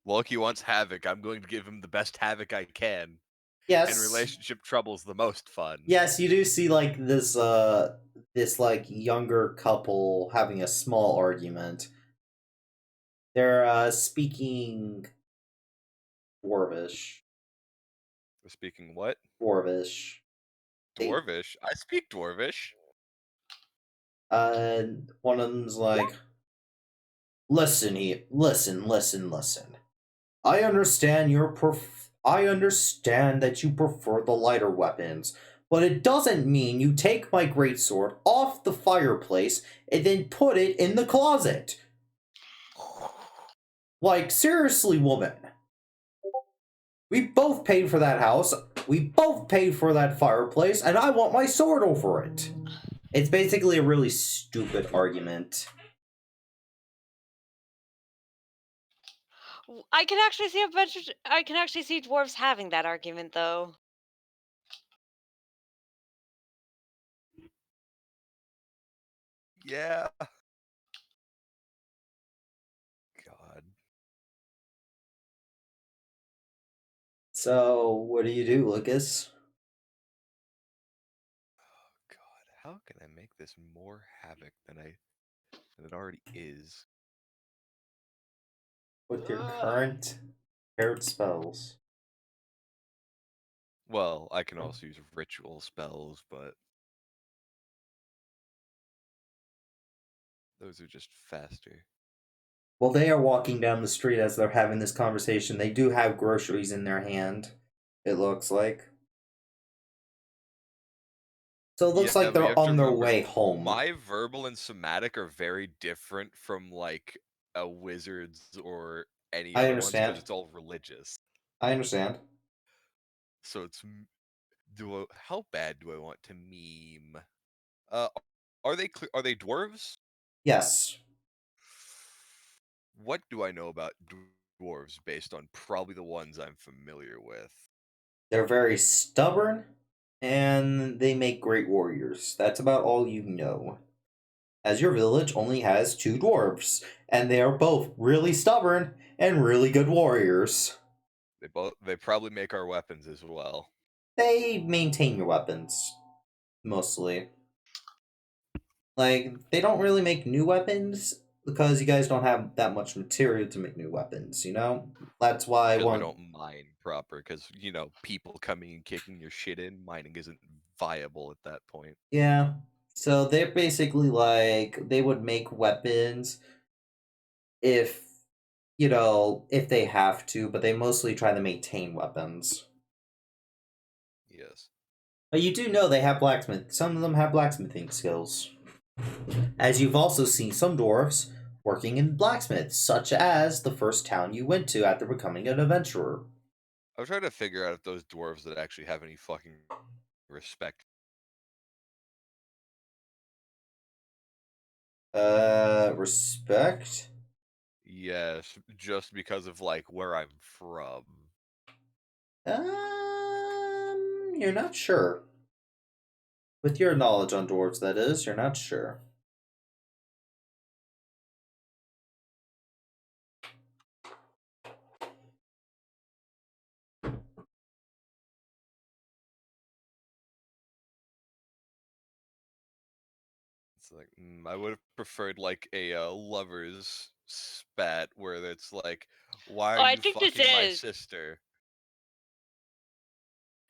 Loki wants Havoc. I'm going to give him the best Havoc I can. Yes. And relationship trouble's the most fun. Yes, you do see like this like younger couple having a small argument. They're speaking Dwarvish. We're speaking what? Dwarvish. Dwarvish? I speak Dwarvish. One of them's like, listen, listen. I understand I understand that you prefer the lighter weapons, but it doesn't mean you take my greatsword off the fireplace and then put it in the closet. Like, seriously, woman. We both paid for that house, we both paid for that fireplace, and I want my sword over it. It's basically a really stupid argument. I can actually see I can actually see dwarves having that argument, though. Yeah. God. So, what do you do, Lucas? Oh God. How can I make this more Havoc than it already is? With your current paired spells. Well, I can also use ritual spells, but those are just faster. Well, they are walking down the street as they're having this conversation. They do have groceries in their hand, it looks like. So it looks Yeah, like but you they're have to on their remember, way home. My verbal and somatic are very different from like a wizard's or any I other ones because understand. it's all religious. I understand. So it's how bad do I want to meme? Are they dwarves? Yes. What do I know about dwarves based on probably the ones I'm familiar with? They're very stubborn, and they make great warriors. That's about all you know. As your village only has 2 dwarves, and they are both really stubborn and really good warriors. They probably make our weapons as well. They maintain your weapons, mostly. Like, they don't really make new weapons because you guys don't have that much material to make new weapons, you know? That's why Because we one. don't mine proper, because, people coming and kicking your shit in, mining isn't viable at that point. Yeah. So they're basically like, they would make weapons if, if they have to, but they mostly try to maintain weapons. Yes. But you do know they have blacksmith. Some of them have blacksmithing skills. As you've also seen some dwarves working in blacksmiths, such as the first town you went to after becoming an adventurer. I was trying to figure out if those dwarves that actually have any fucking respect. Respect? Yes, just because of like where I'm from. You're not sure. With your knowledge on dwarves, that is, you're not sure. It's like I would have preferred like a lover's spat where it's like, why are I you think this fucking my is. sister?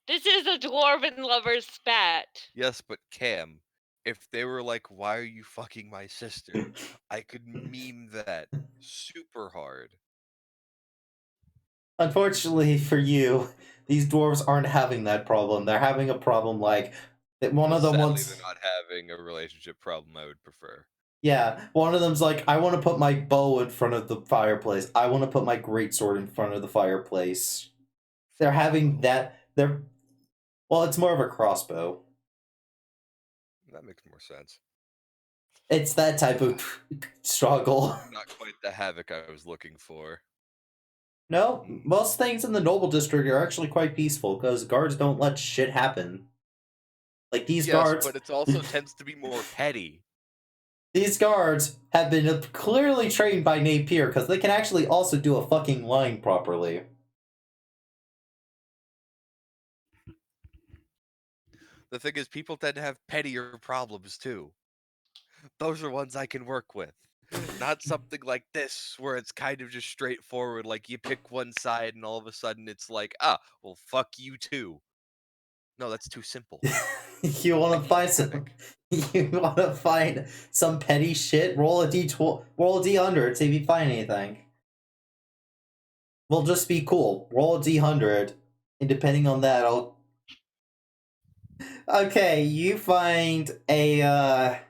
This is a dwarven lover's spat. Yes, but Cam, if they were like, "Why are you fucking my sister?" I could meme that super hard. Unfortunately for you, these dwarves aren't having that problem. They're having a problem like that one of them Sadly, wants. they're not having a relationship problem I would prefer. Yeah, one of them's like, I want to put my bow in front of the fireplace. I want to put my greatsword in front of the fireplace. They're having Oh, that. They're well, it's more of a crossbow. that makes more sense. It's that type of struggle. Not quite the havoc I was looking for. No, Hmm. most things in the noble district are actually quite peaceful because guards don't let shit happen. Like these Yes, guards, but it also tends to be more petty. these guards have been clearly trained by Napier because they can actually also do a fucking line properly. The thing is, people tend to have pettier problems too. Those are ones I can work with. Not something like this, where it's kind of just straightforward, like you pick one side and all of a sudden it's like, well, fuck you too. No, that's too simple. You I want to hate find some? havoc. You want to find some petty shit? Roll a d12, roll a d100, see if you find anything. We'll just be cool. Roll a d100, and depending on that, I'll. Okay, you find a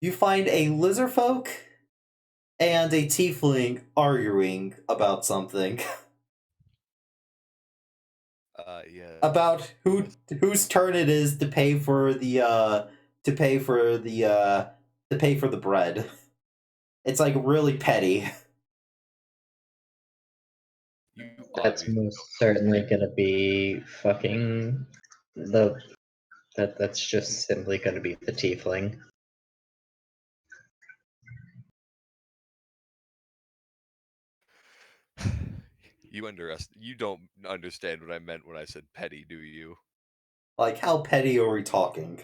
you find a lizard folk and a tiefling arguing about something. Yeah. About whose turn it is to pay for the to pay for the bread. It's like really petty. You That's obviously most don't know certainly gonna be fucking the that's just simply gonna be the tiefling. You don't understand what I meant when I said petty, do you? Like how petty are we talking?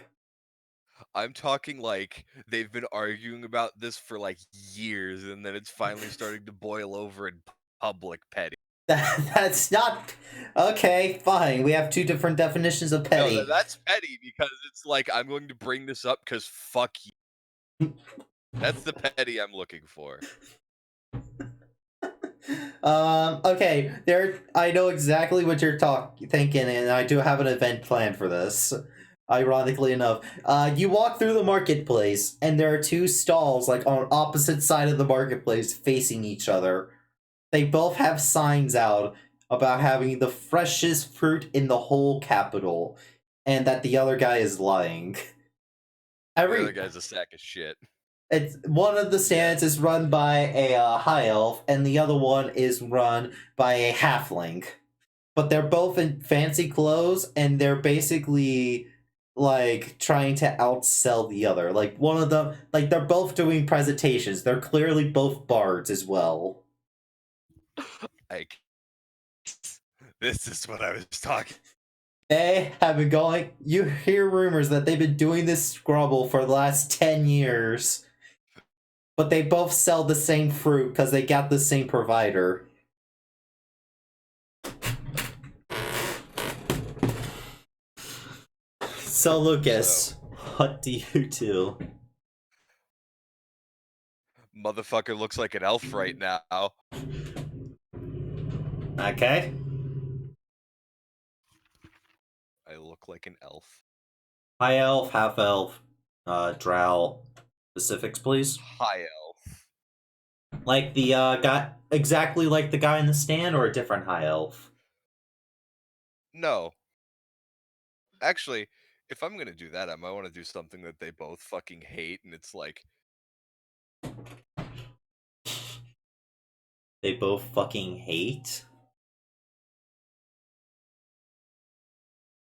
I'm talking like they've been arguing about this for like years, and then it's finally starting to boil over in public petty. That's not okay. Fine, we have two different definitions of No, petty. that's petty because it's like I'm going to bring this up because fuck you. That's the petty I'm looking for. Okay, there. I know exactly what you're thinking, and I do have an event planned for this. Ironically enough, you walk through the marketplace, and there are two stalls, like on opposite side of the marketplace, facing each other. They both have signs out about having the freshest fruit in the whole capital, and that the other guy is lying. The other Every guy's a sack of shit. It's one of the stands is run by a high elf, and the other one is run by a halfling. But they're both in fancy clothes, and they're basically like trying to outsell the other. Like one of them, like they're both doing presentations. They're clearly both bards as well. Like, this is what I was talking. They have been going. You hear rumors that they've been doing this Scrabble for the last 10 years. But they both sell the same fruit because they got the same provider. So, Lucas, what do you do? Motherfucker looks like an elf right now. Okay. I look like an elf. High elf, half elf, drow. Specifics, please. High elf. Like the guy, exactly like the guy in the stand, or a different high elf? No. Actually, if I'm gonna do that, I might want to do something that they both fucking hate, and it's like, They both fucking hate?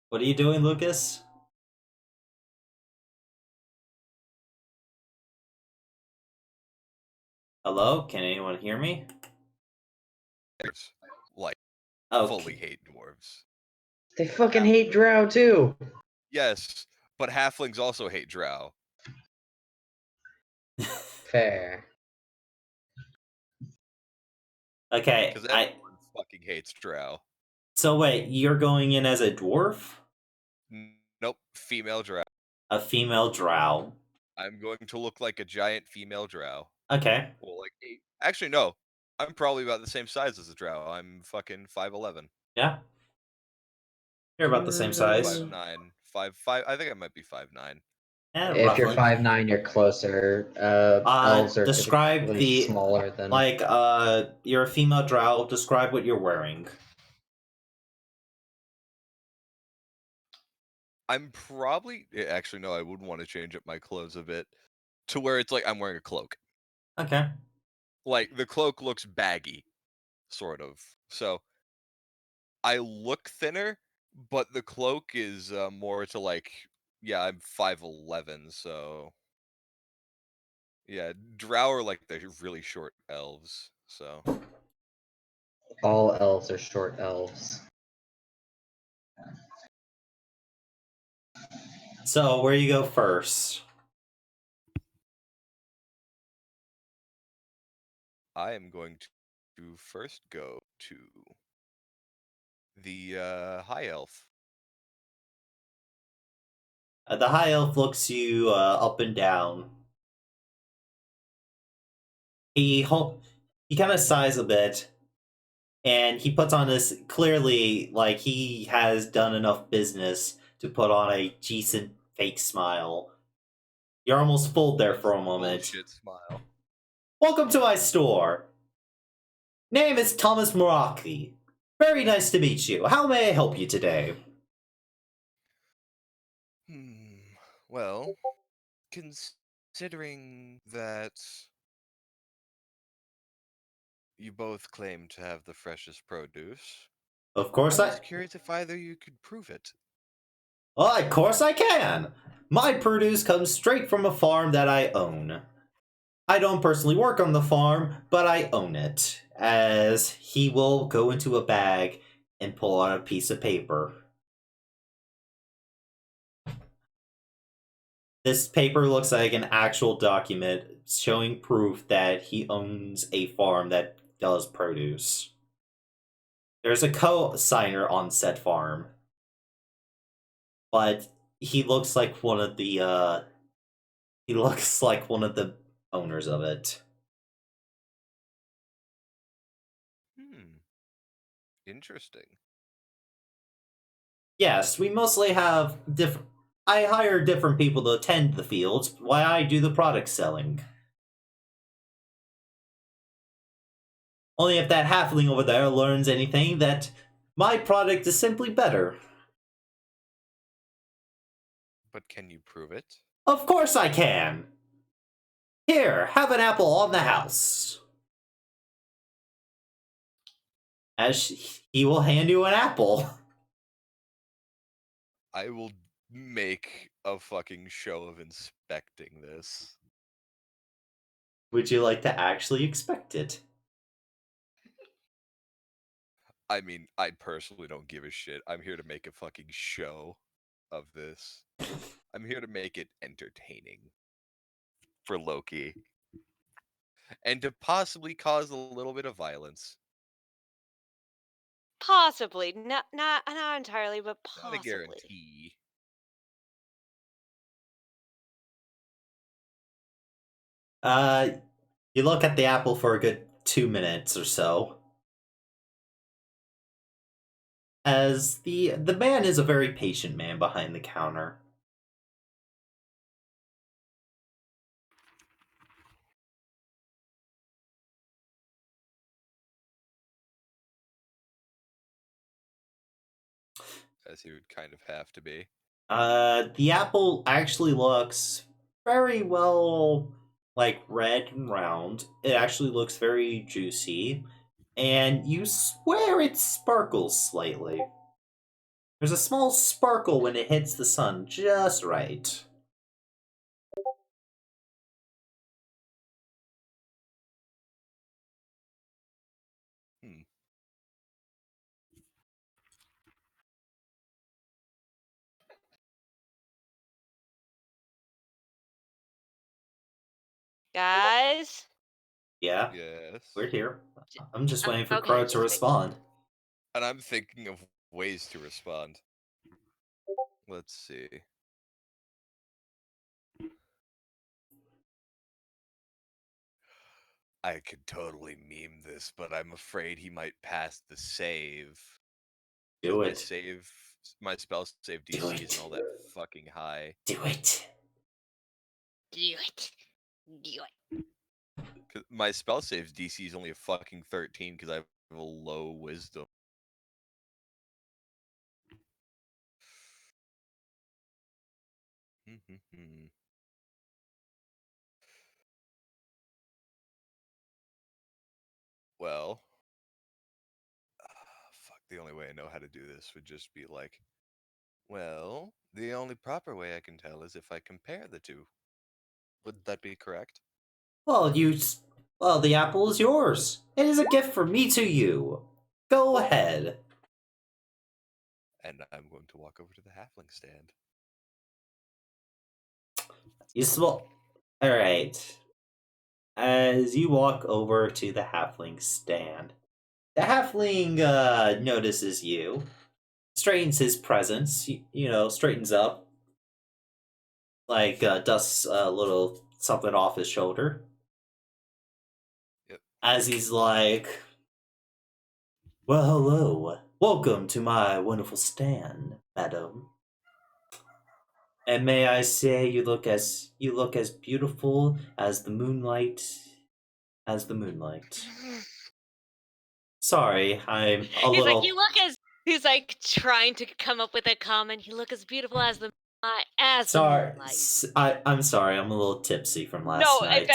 What are you doing, Lucas? Hello? Can anyone hear me? like Okay. fully hate dwarves. They fucking hate drow too. Yes, but halflings also hate drow. Fair. Okay, Because everyone fucking hates drow. So wait, you're going in as a dwarf? Nope, female drow. A female drow. I'm going to look like a giant female drow. Okay. Well, like actually, no. I'm probably about the same size as a drow. I'm fucking 5'11". Yeah. You're about the same Or size. 5'9". 5'5". I think I might be 5'9". If you're Roughly. 5'9", you're closer. Elves are Describe typically the smaller than. you're a female drow. Describe what you're wearing. I'm probably actually no. I would want to change up my clothes a bit to where it's like I'm wearing a cloak. Okay. Like the cloak looks baggy, sort of. So I look thinner, but the cloak is more to like, yeah, I'm 5'11", so yeah, drow are like the really short elves. So All elves are short elves. So where you go first? I am going to first go to the high elf. The high elf looks you up and down. He kind of sighs a bit, and he puts on this clearly like he has done enough business to put on a decent fake smile. You're almost fooled there for a moment. Bullshit smile. Welcome to my store. Name is Thomas Moraki. Very nice to meet you. How may I help you today? Well, considering that you both claim to have the freshest produce, Of I course was curious if either you could prove it. Well, of course I can. My produce comes straight from a farm that I own. I don't personally work on the farm, but I own it. As he will go into a bag and pull out a piece of paper. This paper looks like an actual document showing proof that he owns a farm that does produce. There's a co-signer on said farm. But he looks like one of the owners of it. Interesting. Yes, we mostly have different. I hire different people to attend the fields while I do the product selling. Only if that halfling over there learns anything that my product is simply better. But can you prove it? Of course I can! Here, have an apple on the house. As he will hand you an apple. I will make a fucking show of inspecting this. Would you like to actually expect it? I mean, I personally don't give a shit. I'm here to make a fucking show of this. I'm here to make it entertaining for Loki. And to possibly cause a little bit of violence. Possibly. Not entirely, but Not a possibly. guarantee. You look at the apple for a good 2 minutes or so. As the man is a very patient man behind the counter. As he would kind of have to be. The apple actually looks very well, like red and round. It actually looks very juicy, and you swear it sparkles slightly. There's a small sparkle when it hits the sun, just right. Guys? Yeah, Yes. we're here. I'm just waiting for Okay, Crow to just making- respond. And I'm thinking of ways to respond. Let's see. I could totally meme this, but I'm afraid he might pass the save. Do My it. my spell save Do DC it. isn't all that fucking high. Do it. Do it. Do it. 'Cause my spell saves DC is only a fucking 13 because I have a low wisdom. Well, fuck. The only way I know how to do this would just be like, well, the only proper way I can tell is if I compare the two. Would that be correct? Well, well, the apple is yours. It is a gift from me to you. Go ahead. And I'm going to walk over to the halfling stand. You smell. Alright. As you walk over to the halfling stand, the halfling notices you, straightens his presence, straightens up, like dusts a little something off his shoulder. Yep. As he's like, well, hello. Welcome to my wonderful stand, madam. And may I say you look as beautiful as the moonlight Sorry, I'm a He's like, little you look as. He's like trying to come up with a comment. You look as beautiful as the sorry. moonlight. I'm sorry, I'm a little tipsy from last No, night. if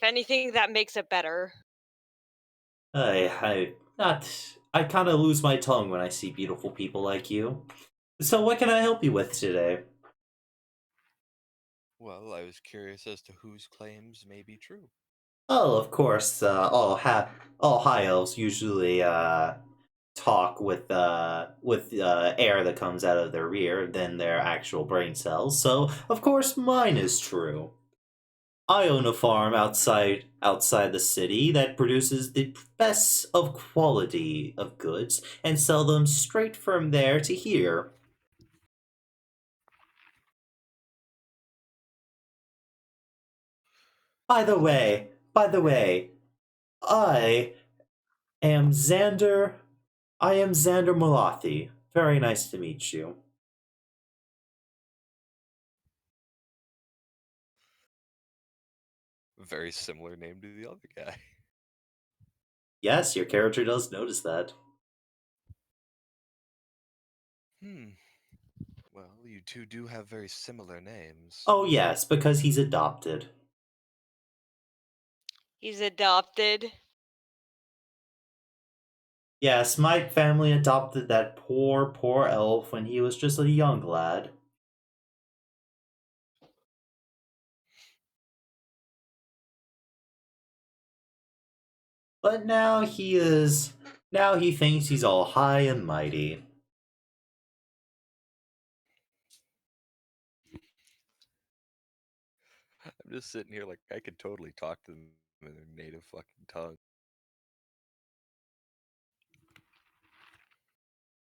anything, that makes it better. I kind of lose my tongue when I see beautiful people like you. So what can I help you with today? Well, I was curious as to whose claims may be true. Oh, of course, all high elves usually talk with air that comes out of their rear than their actual brain cells. So, of course, mine is true. I own a farm outside the city that produces the best of quality of goods and sell them straight from there to here. By the way, I am Xander. I am Xander Malathi. Very nice to meet you. Very similar name to the other guy. Yes, your character does notice that. Well, you two do have very similar names. Oh yes, because he's adopted. He's adopted. Yes, my family adopted that poor elf when he was just a young lad. But now he thinks he's all high and mighty. I'm just sitting here like I could totally talk to them in their native fucking tongue.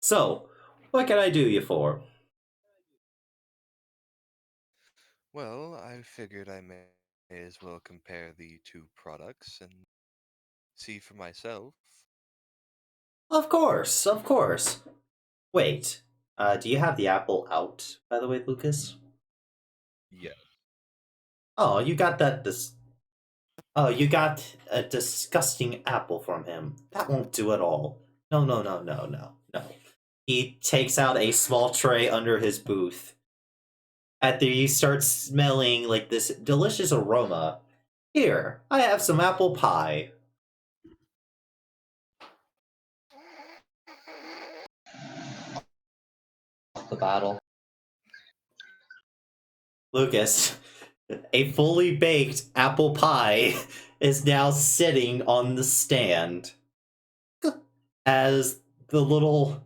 So, what can I do you for? Well, I figured I may as well compare the two products and see for myself. Of course, of course. Wait, do you have the apple out, by the way, Lucas? Yeah. Oh, you got Oh, you got a disgusting apple from him. That won't do at all. No, no, no, no, no, no. He takes out a small tray under his booth. After you start smelling like this delicious aroma. Here, I have some apple pie. The battle. Lucas, a fully baked apple pie is now sitting on the stand as the little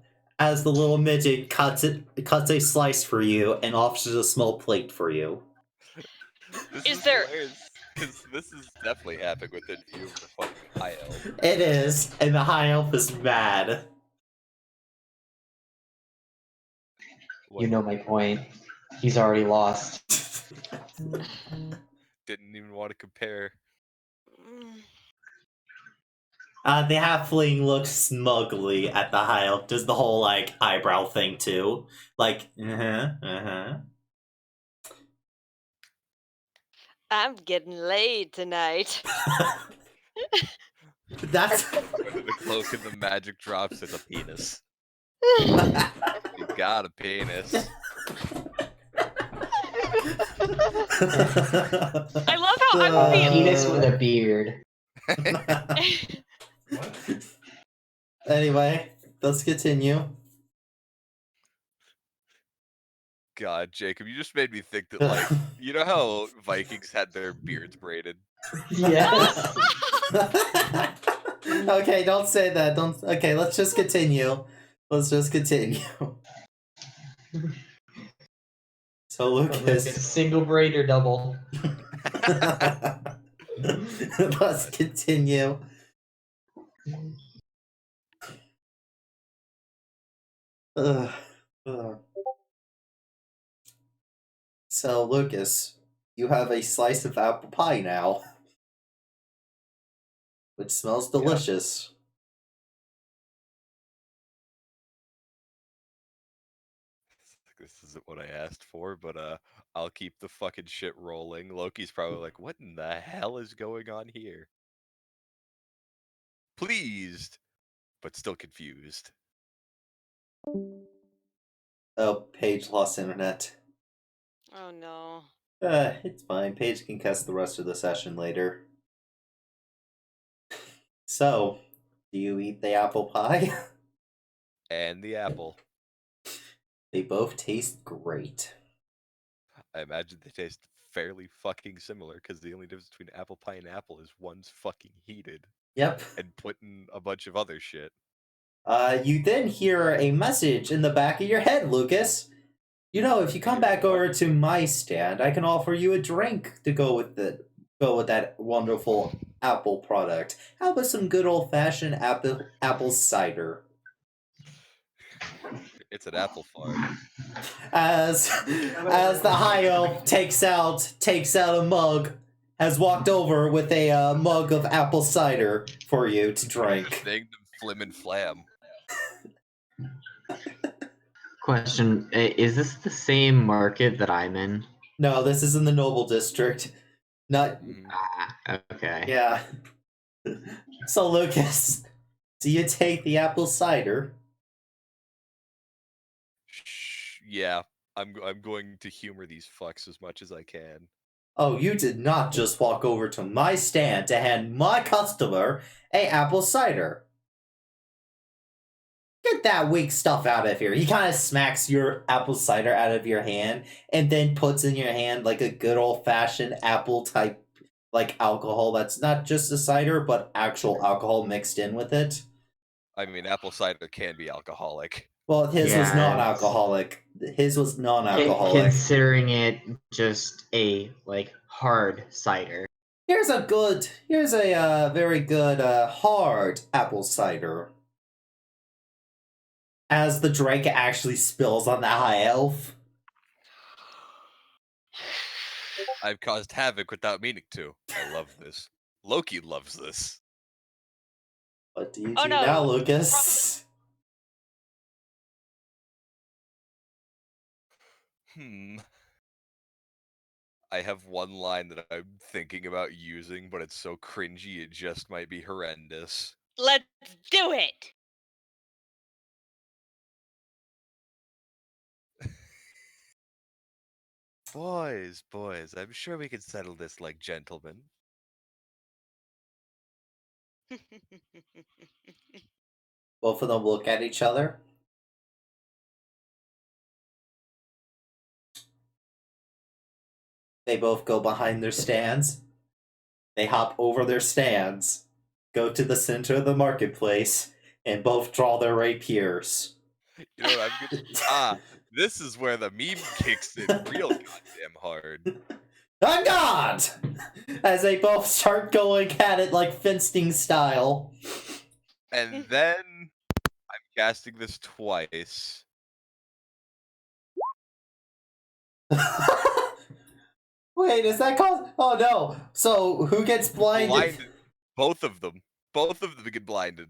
midget cuts a slice for you and offers a small plate for you. This Is is there- hilarious because this is definitely happening within view of the fucking high elf. It is, and the high elf is mad. You know my point. He's already lost. Didn't even want to compare. Mm. The halfling looks smugly at the high elf, does the whole like eyebrow thing too. Like, I'm getting laid tonight. That's Under the cloak and the magic drops, it's a penis. You got a penis. I love how I'm the Penis with a beard. Anyway, let's continue. God, Jacob, you just made me think that, like, you know how Vikings had their beards braided? Yes. Okay, don't say that. Don't. Okay, let's just continue. Let's just continue. So It's Lucas, single braid or double. let's continue. Ugh. Ugh. So Lucas, you have a slice of apple pie now, which smells delicious. This isn't what I asked for, but I'll keep the fucking shit rolling. Loki's probably like, what in the hell is going on here? Pleased, but still confused. Oh, Paige lost internet. Oh no. It's fine. Paige can catch the rest of the session later. So, do you eat the apple pie? And the apple. They both taste great. I imagine they taste fairly fucking similar, because the only difference between apple pie and apple is one's fucking heated Yep. and put in a bunch of other shit. You then hear a message in the back of your head, Lucas. You know, if you come back over to my stand, I can offer you a drink to go with that wonderful apple product. How about some good old fashioned apple cider? It's an apple fart. As the high elf takes out a mug, has walked over with a mug of apple cider for you to drink. Just named them Flim and Flam. Question: Is this the same market that I'm in? No, this is in the Noble District. Not Okay. yeah. So Lucas, do you take the apple cider? Yeah, I'm going to humor these fucks as much as I can. Oh, you did not just walk over to my stand to hand my customer a apple cider. Get that weak stuff out of here. He kind of smacks your apple cider out of your hand and then puts in your hand like a good old fashioned apple type like alcohol that's not just a cider but actual alcohol mixed in with it. I mean, apple cider can be alcoholic. Well, his was Yeah, non-alcoholic. His was non-alcoholic. Considering it just a hard cider. Here's a very good hard apple cider. As the drink actually spills on the high elf. I've caused havoc without meaning to. I love this. Loki loves this. What do you Oh, do no. now, Lucas? I have one line that I'm thinking about using, but it's so cringy it just might be horrendous. Let's do it. Boys, I'm sure we can settle this like gentlemen. Both of them look at each other. They both go behind their stands. They hop over their stands, go to the center of the marketplace, and both draw their rapiers. You know what I'm gonna this is where the meme kicks in real goddamn hard. On God! As they both start going at it like fencing style. And then I'm casting this twice. Wait, is that called? Oh no! So who gets blinded? Blinded. Both of them. Both of them get blinded.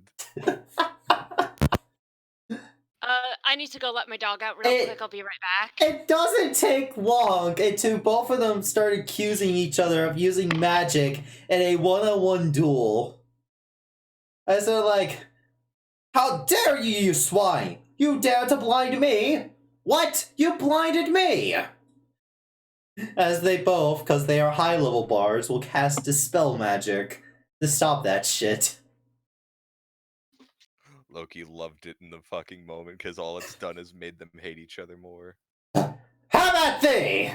I need to go let my dog out real quick. I'll be right back. It doesn't take long until both of them start accusing each other of using magic in a one-on-one duel. As they're like, "How dare you, you swine! You dare to blind me? What? You blinded me!" As they both, because they are high-level bards, will cast Dispel Magic to stop that shit. Loki loved it in the fucking moment because all it's done is made them hate each other more. How about they?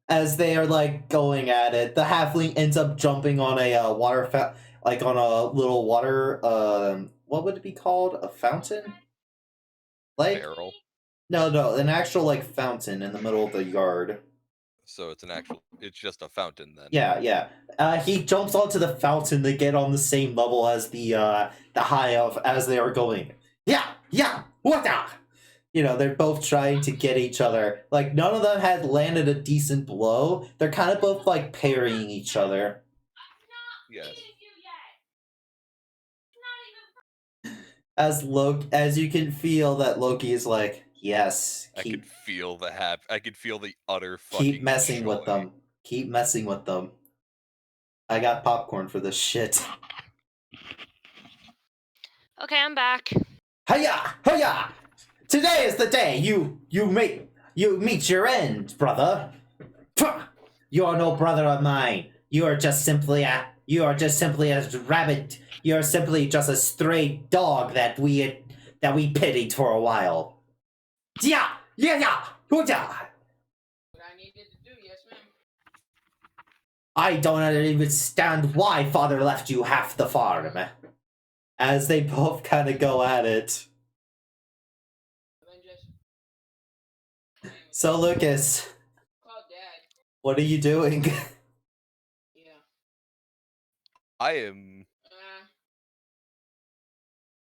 As they are like going at it, the halfling ends up jumping on a water like on a little water. What would it be called? A fountain? Like Barrel. no, an actual like fountain in the middle of the yard. So it's an actual. It's just a fountain then. Yeah. He jumps onto the fountain to get on the same level as the high of as they are going. Yeah, what the? You know, they're both trying to get each other. Like, none of them had landed a decent blow. They're kind of both, like, parrying each other. Yes. As you can feel that Loki is like, yes, I could feel the I could feel the utter fucking keep messing joy. with them. Keep messing with them. I got popcorn for this shit. Okay, I'm back. Hiya! Today is the day you meet your end, brother. You are no brother of mine. You are just simply a rabbit. You are simply just a stray dog that we pitied for a while. Yeah. What I needed to do, yes, ma'am. I don't understand why father left you half the farm. As they both kind of go at it. So Lucas, Call Dad. what are you doing? Yeah. I am.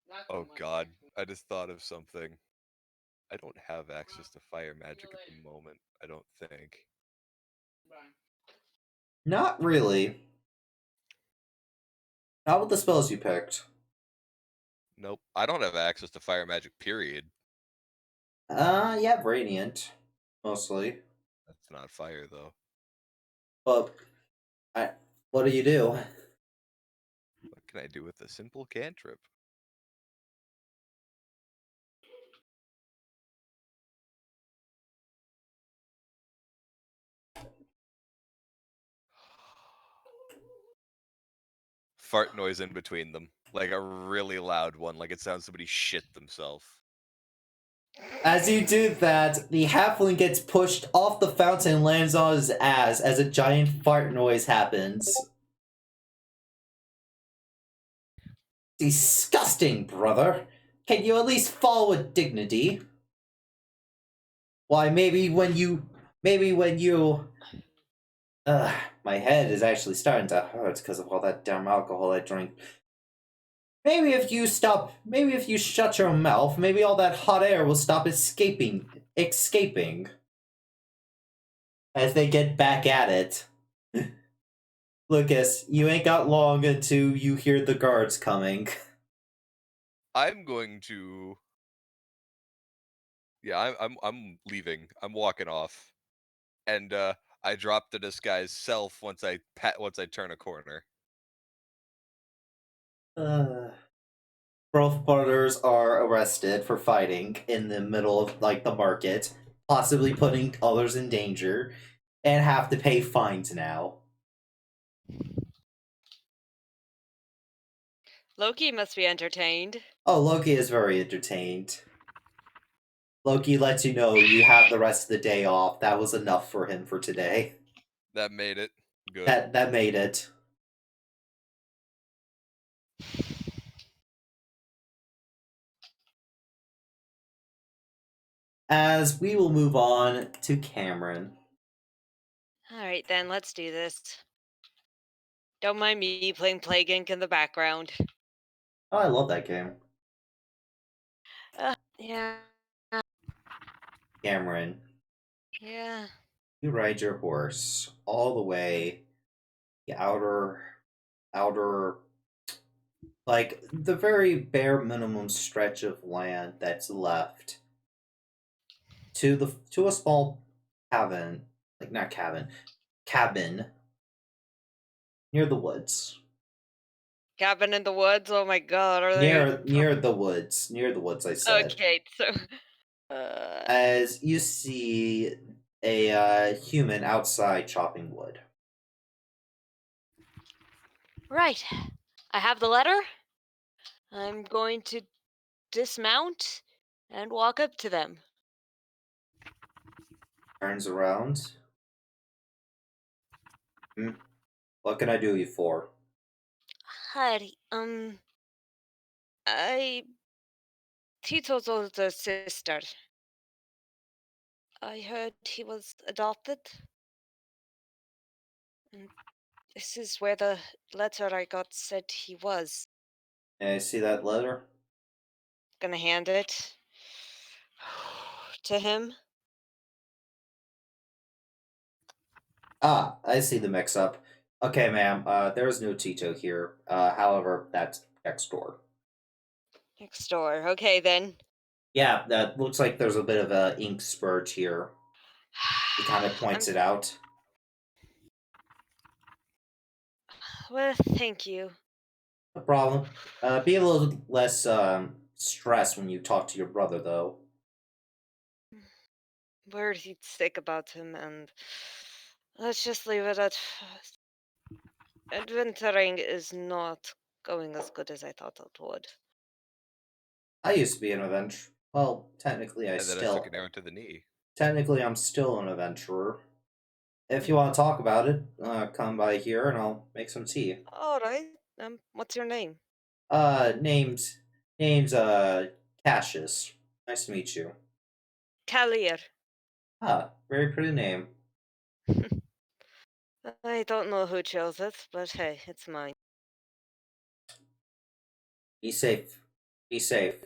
Not Oh too much, god, actually. I just thought of something. I don't have access to fire magic at the moment. I don't think. Bye. Not really. Not with the spells you picked. Nope. I don't have access to fire magic. Period. You have Radiant, mostly. That's not fire though. But, what do you do? What can I do with a simple cantrip? Fart noise in between them, like a really loud one, like it sounds somebody shit themselves. As you do that, the halfling gets pushed off the fountain and lands on his ass as a giant fart noise happens. Disgusting, brother. Can you at least fall with dignity? Why, maybe when you... my head is actually starting to hurt because of all that damn alcohol I drink. Maybe if you shut your mouth, maybe all that hot air will stop escaping. As they get back at it. Lucas, you ain't got long until you hear the guards coming. I'm going to. Yeah, I'm leaving. I'm walking off, and I drop the disguise self once I turn a corner. Both brothers are arrested for fighting in the middle of like the market, possibly putting others in danger, and have to pay fines now. Loki must be entertained. Oh, Loki is very entertained. Loki lets you know you have the rest of the day off. That was enough for him for today. That made it good. That made it. As we will move on to Cameron. Alright then, let's do this. Don't mind me playing Plague Inc. in the background. Oh, I love that game. Yeah. Cameron. Yeah. You ride your horse all the way the outer, like the very bare minimum stretch of land that's left to a small cabin, like not cabin near the woods. Cabin in the woods. Oh my god, are Near the woods, I said. Okay, so As you see a human outside chopping wood. right. I have the letter. I'm going to dismount and walk up to them. Turns around. What can I do you for? Hi, I Tito's older sister. I heard he was adopted. And this is where the letter I got said he was. May I see that letter? Gonna hand it to him. Ah, I see the mix-up. Okay, ma'am. There's no Tito here. However, that's next door. Next door. Okay, then. Yeah, that looks like there's a bit of a ink spurge here. He kind of points it out. Well, thank you. No problem. Be a little less stressed when you talk to your brother, though. Word he's sick about him, and let's just leave it at adventuring is not going as good as I thought it would. I used to be an adventurer. Well, technically, And then I took an arrow to the knee. Technically, I'm still an adventurer. If you want to talk about it, come by here and I'll make some tea. All right. What's your name? Name's Cassius. Nice to meet you. Calier. Ah, very pretty name. I don't know who chose it, but hey, it's mine. Be safe. Be safe.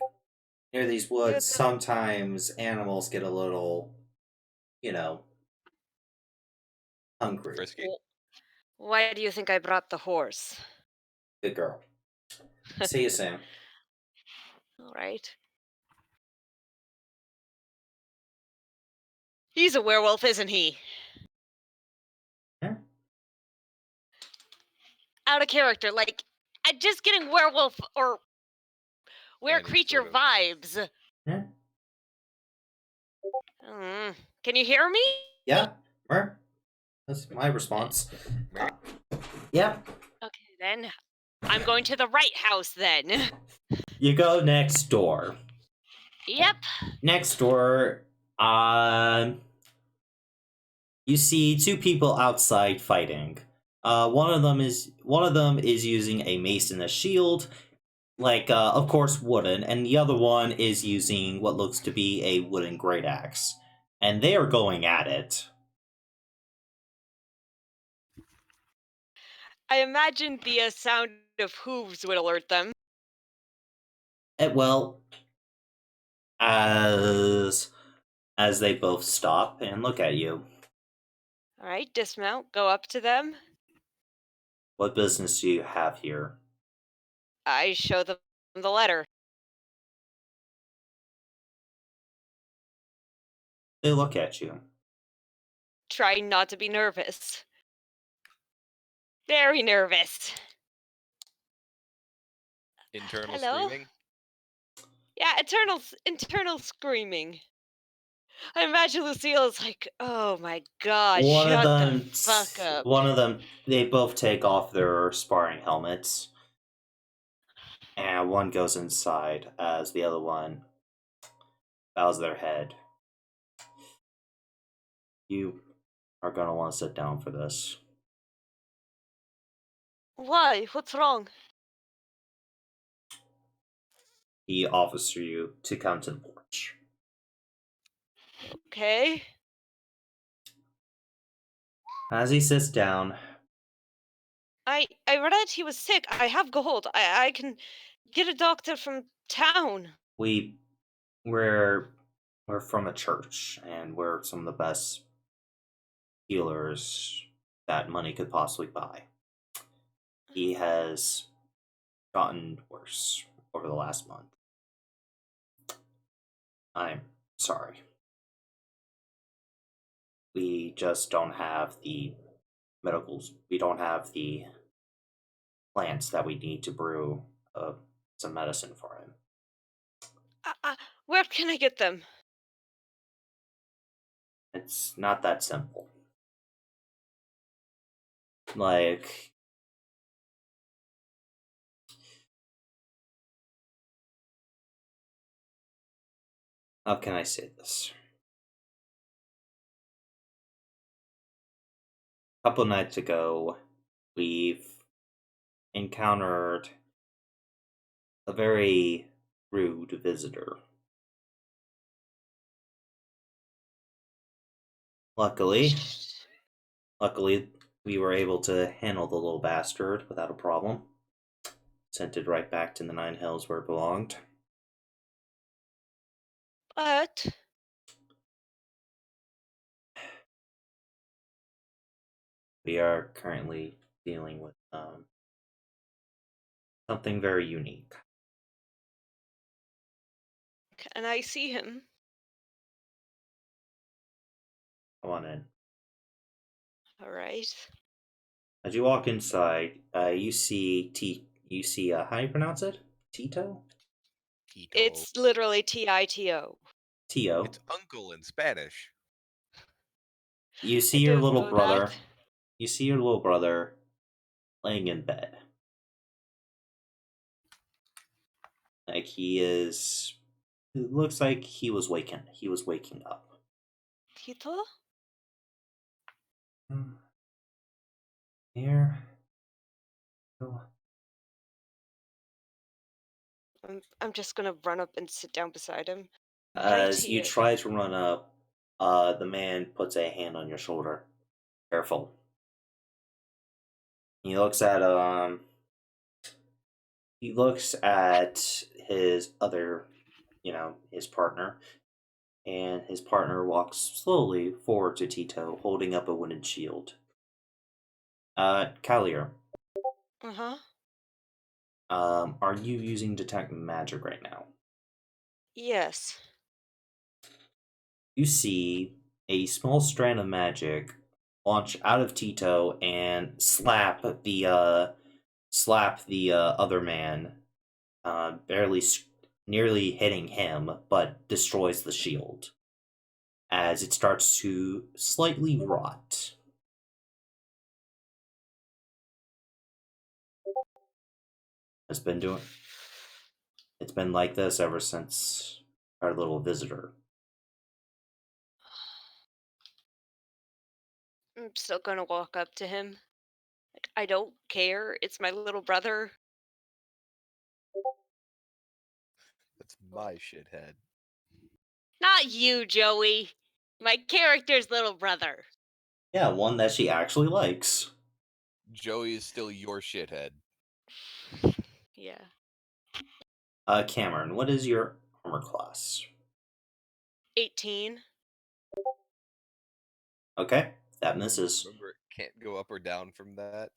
Near these woods, too. sometimes animals get a little, hungry. Frisky. Why do you think I brought the horse? Good girl. See you soon. All right. He's a werewolf, isn't he? Yeah. Out of character, like I'm just getting werewolf or were creature sort of. vibes. Yeah. Can you hear me? Yeah. That's my response. Mer? Yeah. Okay, then. I'm going to the right house then. You go next door. Yep. Next door, you see two people outside fighting. One of them is using a mace and a shield, of course wooden, and the other one is using what looks to be a wooden great axe, and they are going at it. I imagine the sound of hooves would alert them. Well, as they both stop and look at you. All right, dismount, go up to them. What business do you have here? I show them the letter. They look at you. Try not to be nervous. Very nervous. Internal Hello? screaming? Yeah, internal screaming. I imagine Lucille's like, oh my god, shut the fuck up. One of them, they both take off their sparring helmets. And one goes inside as the other one bows their head. You are going to want to sit down for this. Why? What's wrong? He offers you to come to the porch. Okay. As he sits down, I read he was sick. I have gold. I can get a doctor from town. we're from a church, and we're some of the best healers that money could possibly buy. He has gotten worse over the last month. I'm sorry. We just don't have the medicals. We don't have the plants that we need to brew some medicine for him. Where can I get them? It's not that simple. Like, how can I say this? A couple nights ago, we've encountered a very rude visitor. Luckily, we were able to handle the little bastard without a problem. Sent it right back to the Nine Hills where it belonged. But We are currently dealing with something very unique. can I see him? Come on in. All right. As you walk inside, you see how do you pronounce it? Tito? Tito. It's literally Tito. Tio. It's uncle in Spanish. You see I your don't little know brother. that. You see your little brother laying in bed. Like he is. It looks like he was waking. He was waking up. Tito? Here. Oh. I'm just gonna run up and sit down beside him. As Right you here. try to run up, the man puts a hand on your shoulder. Careful. He looks at his other, his partner, and his partner walks slowly forward to Tito, holding up a wooden shield. Callier, Uh-huh. are you using detect magic right now? Yes. You see a small strand of magic launch out of Tito and slap the other man, nearly hitting him, but destroys the shield as it starts to slightly rot. It's been like this ever since our little visitor. I'm still gonna walk up to him. Like, I don't care. It's my little brother. That's my shithead. Not you, Joey. My character's little brother. Yeah, one that she actually likes. Joey is still your shithead. Yeah. Cameron, what is your armor class? 18. Okay, that misses. Remember, it can't go up or down from that.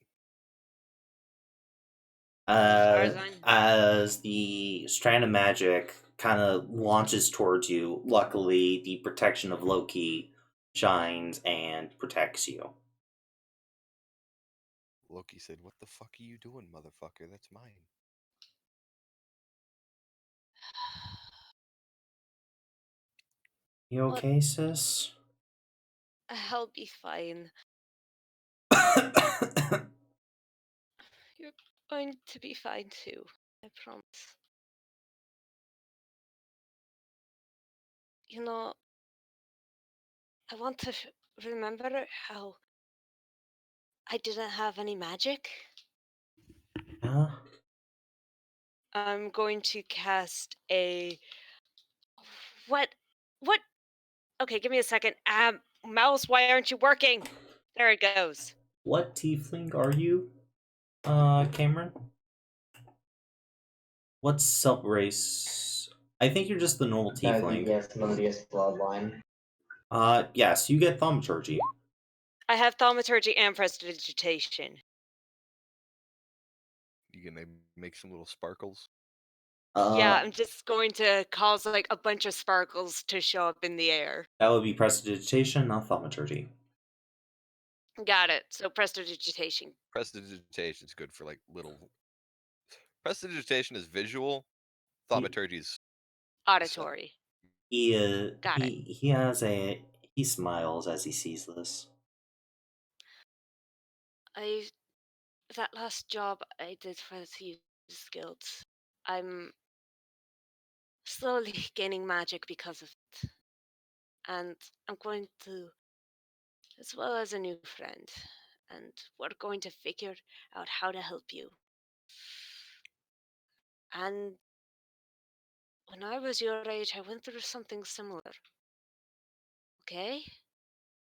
far as I know. As the strand of magic kind of launches towards you, luckily the protection of Loki shines and protects you. Loki said, "What the fuck are you doing, motherfucker? That's mine." You What? okay, sis? I'll be fine. You're going to be fine too. I promise. You know, I want to remember how I didn't have any magic. Huh? I'm going to cast a. What? What? Okay, give me a second. Mouse, why aren't you working? There it goes. What tiefling are you, Cameron? What sub race? I think you're just the normal tiefling. Yes, Melodious Bloodline. Yes, you get thaumaturgy. I have thaumaturgy and prestidigitation. You gonna make some little sparkles? Yeah, I'm just going to cause like a bunch of sparkles to show up in the air. That would be prestidigitation, not thaumaturgy. Got it. So prestidigitation. Prestidigitation is good for like little. Prestidigitation is visual. Thaumaturgy is Auditory. Got it. He smiles as he sees this. That last job I did for the Thieves Guild, I'm slowly gaining magic because of it. And I'm going to, as well as a new friend, and we're going to figure out how to help you. And when I was your age, I went through something similar. Okay?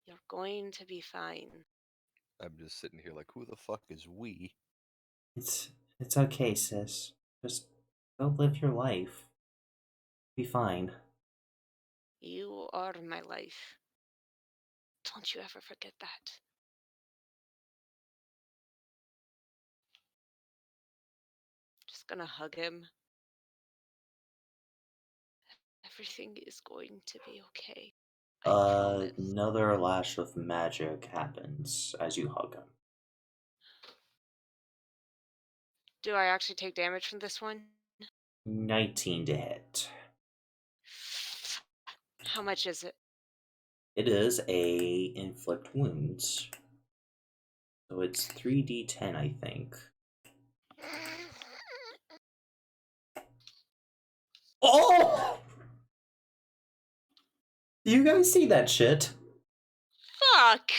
You're going to be fine. I'm just sitting here like, who the fuck is we? It's okay, sis. Just go live your life. Be fine. You are my life. Don't you ever forget that. Just gonna hug him. Everything is going to be okay. I promise. Another lash of magic happens as you hug him. Do I actually take damage from this one? 19 to hit. How much is it? It is a inflict wounds. So it's 3d10, I think. Oh! Do you guys see that shit? Fuck!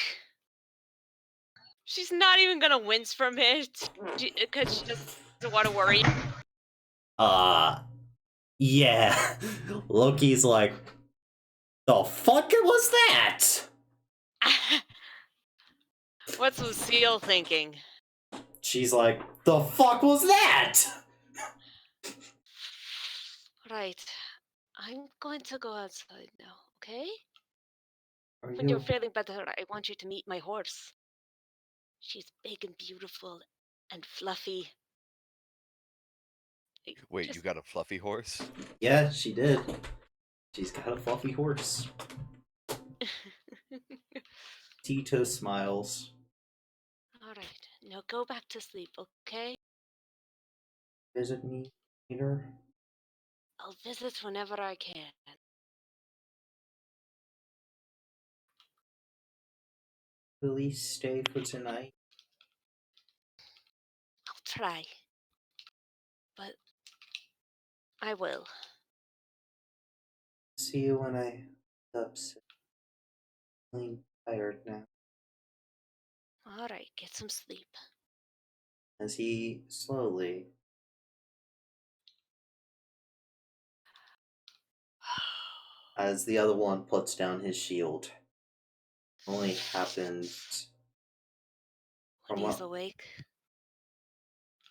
She's not even gonna wince from it because she doesn't want to worry. Yeah. Loki's like, the fuck was that? What's Lucille thinking? She's like, the fuck was that? Right. I'm going to go outside now, okay? Are When you're you feeling better, I want you to meet my horse. She's big and beautiful and fluffy. Wait, you got a fluffy horse? Yeah, she did. She's got a fluffy horse. Tito smiles. Alright, now go back to sleep, okay? Visit me later. I'll visit whenever I can. Please stay for tonight. I'll try. But I will. See you when I upset. Feeling tired now. Alright, get some sleep. As he slowly, as the other one puts down his shield, only happens When from he's what awake.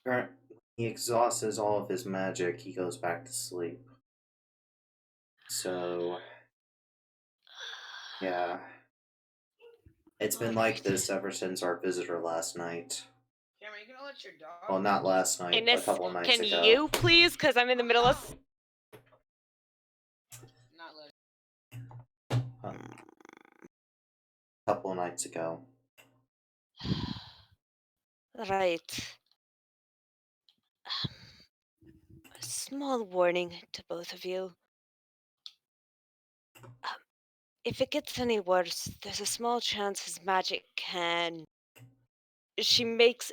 when he exhausts all of his magic, he goes back to sleep. So, yeah. It's been like this ever since our visitor last night. Cameron, you gonna let your dog? Well, not last night, but a Ines, couple of nights can ago. you please? Because I'm in the middle of. Not let. A couple of nights ago. Right. A small warning to both of you. If it gets any worse, there's a small chance his magic can. She makes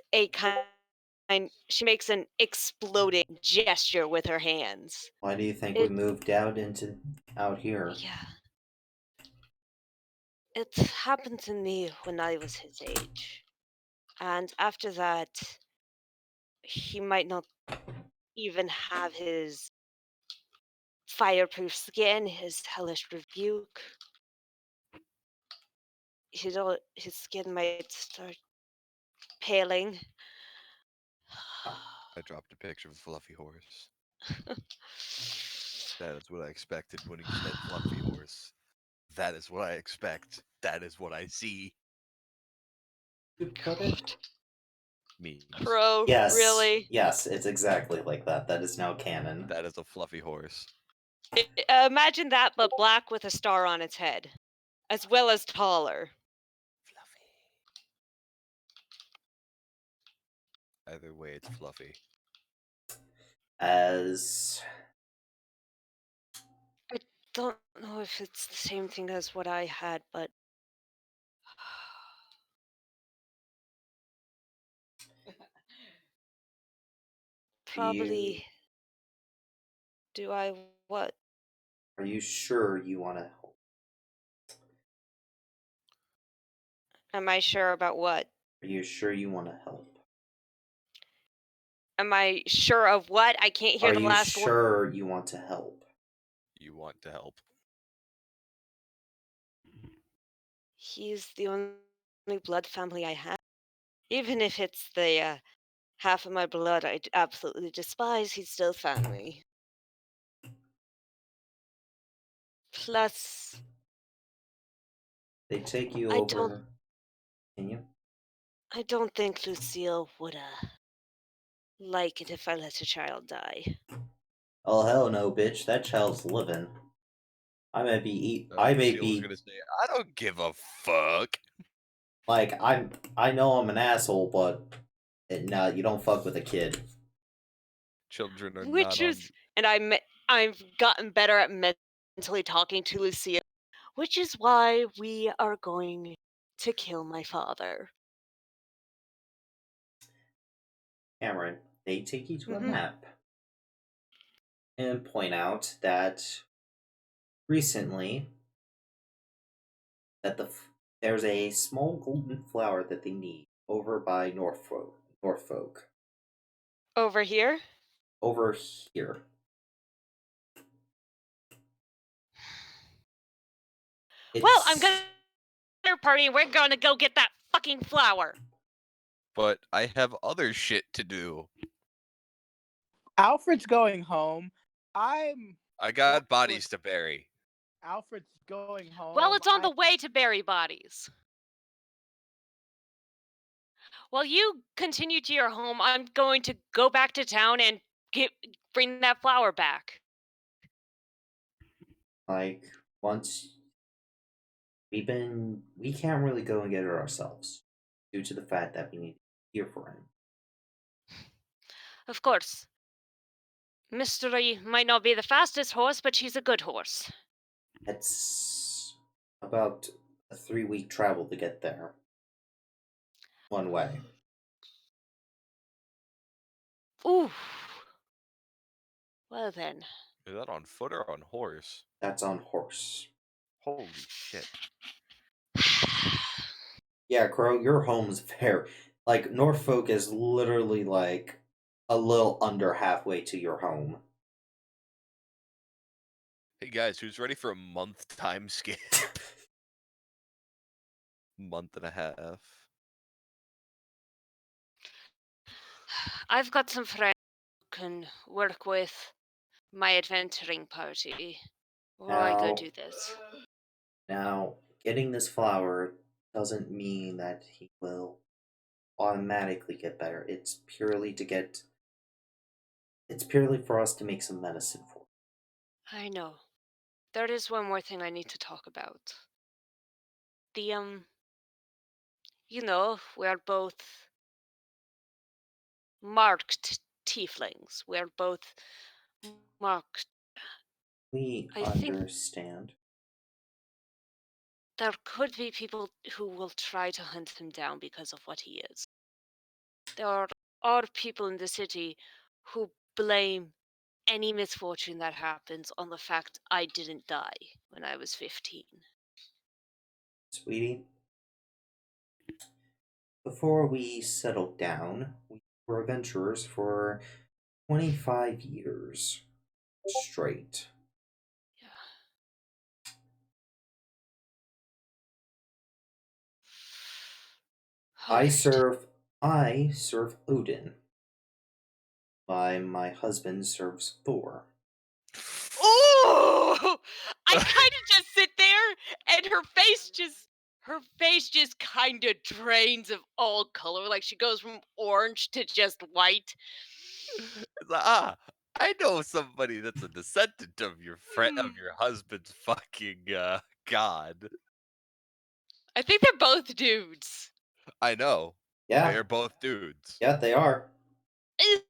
an exploding gesture with her hands. Why do you think we moved out here? Yeah. It happened to me when I was his age. And after that, he might not even have his fireproof skin, his hellish rebuke. His skin might start paling. I dropped a picture of a fluffy horse. That is what I expected when you said fluffy horse. That is what I expect. That is what I see. to put it? Memes. Crow, Yes. really? Yes, it's exactly like that. That is now canon. That is a fluffy horse. Imagine that, but black with a star on its head, as well as taller. Fluffy. Either way, it's fluffy. As I don't know if it's the same thing as what I had, but probably. Do I what? are you sure you want to help? Am I sure about what? Are you sure you want to help? Am I sure of what? I can't hear Are the you last word. sure you want to help? You want to help. He's the only blood family I have. Even if it's the half of my blood I absolutely despise, he's still family. Plus, They take you I over. don't- Can you? I don't think Lucille would like it if I let a child die. Oh hell no, bitch! That child's living. I may be. I may Lucille was be. gonna say, I don't give a fuck. Like I know I'm an asshole, but no, you don't fuck with a kid. Children are Which not on. is, and I've gotten better at mentally talking to Lucille, which is why we are going to kill my father. Cameron, they take you to a Mhm. map and point out that recently that there's a small golden flower that they need over by Norfolk. Over here? Over here. Well, I'm It's gonna dinner party and we're gonna go get that fucking flower. But I have other shit to do. Alfred's going home. I got bodies to bury. Alfred's going home. Well, it's on the way to bury bodies. While you continue to your home, I'm going to go back to town and bring that flower back. like once we can't really go and get it ourselves due to the fact that we need to hear for him. Of course. Mystery might not be the fastest horse, but she's a good horse. It's about a 3-week travel to get there. One way. Ooh. Well then. Is that on foot or on horse? That's on horse. Holy shit. Yeah, Crow, your home's fair. Like, Norfolk is literally like a little under halfway to your home. Hey guys, who's ready for a month time skip? Month and a half. I've got some friends who can work with my adventuring party while I go do this. Now, getting this flower doesn't mean that he will automatically get better. It's purely for us to make some medicine for. I know. There is one more thing I need to talk about. The, we're both marked tieflings. We're both marked. We I think understand. there could be people who will try to hunt him down because of what he is. There are people in the city who blame any misfortune that happens on the fact I didn't die when I was 15. Sweetie, before we settled down, we were adventurers for 25 years straight. Yeah. I Alright. serve Odin. My husband serves Thor. Ooh! I kind of just sit there and her face just her face just kind of drains of all color. Like she goes from orange to just white. It's like, I know somebody that's a descendant of your friend of your husband's fucking god. I think they're both dudes. I know. Yeah, They're both dudes. yeah, they are.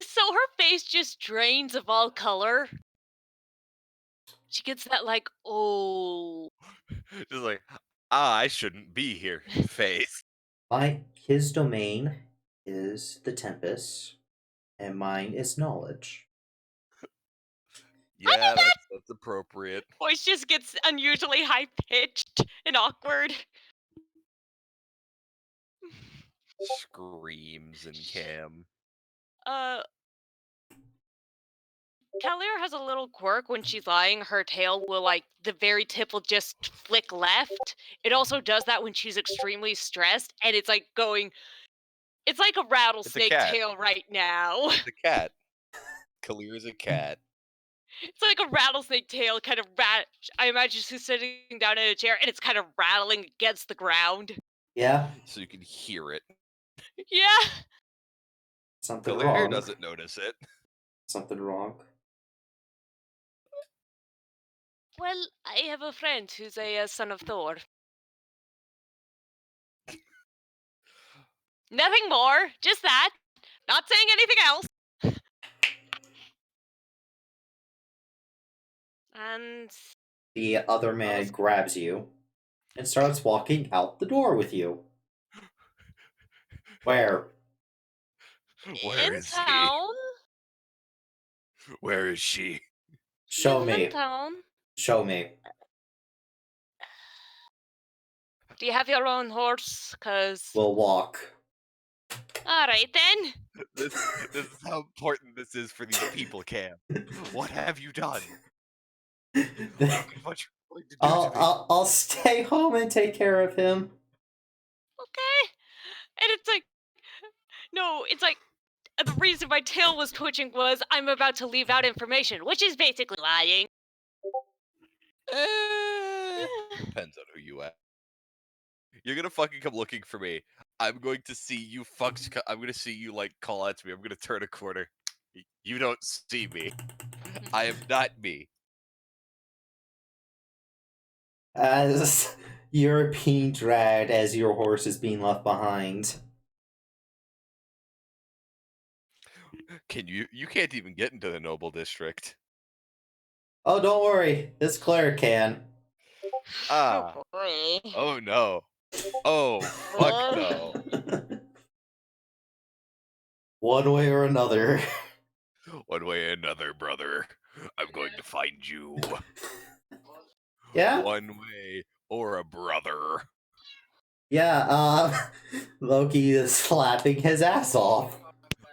So her face just drains of all color. She gets that like, oh. Just like, I shouldn't be here face. His domain is the Tempest, and mine is knowledge. Yeah, that's appropriate. Voice just gets unusually high pitched and awkward. Screams and Cam. Cavalier has a little quirk when she's lying. Her tail will, like, the very tip will just flick left. It also does that when she's extremely stressed, and it's like going. It's like a rattlesnake cat. tail right now. The cat. Kalir is a cat. It's like a rattlesnake tail, kind of I imagine she's sitting down in a chair, and it's kind of rattling against the ground. Yeah, So you can hear it. Yeah. something Kalir wrong. doesn't notice it. Something wrong. Well, I have a friend who's a son of Thor. Nothing more, just that. Not saying anything else. And The other man grabs you and starts walking out the door with you. Where? Where in is town. he? Where is she? Show Lives in me. town. Show me. Do you have your own horse? Cause We'll walk. all right then. This is how important this is for these people, Cam. What have you done? Look at what you're going to do to me. I'll stay home and take care of him. Okay. And it's like, no, it's like the reason my tail was twitching was I'm about to leave out information, which is basically lying. Depends on who you ask. You're gonna fucking come looking for me. I'm going to see you fucks. I'm gonna see you like call out to me. I'm gonna turn a corner. You don't see me. I am not me. As you're being dragged as your horse is being left behind. Can you? You can't even get into the noble district. Oh, don't worry. This cleric can. Ah. boy. Oh no. Oh fuck no. One way or another. One way or another, brother. I'm going to find you. Yeah? One way or a brother. Yeah, Loki is slapping his ass off.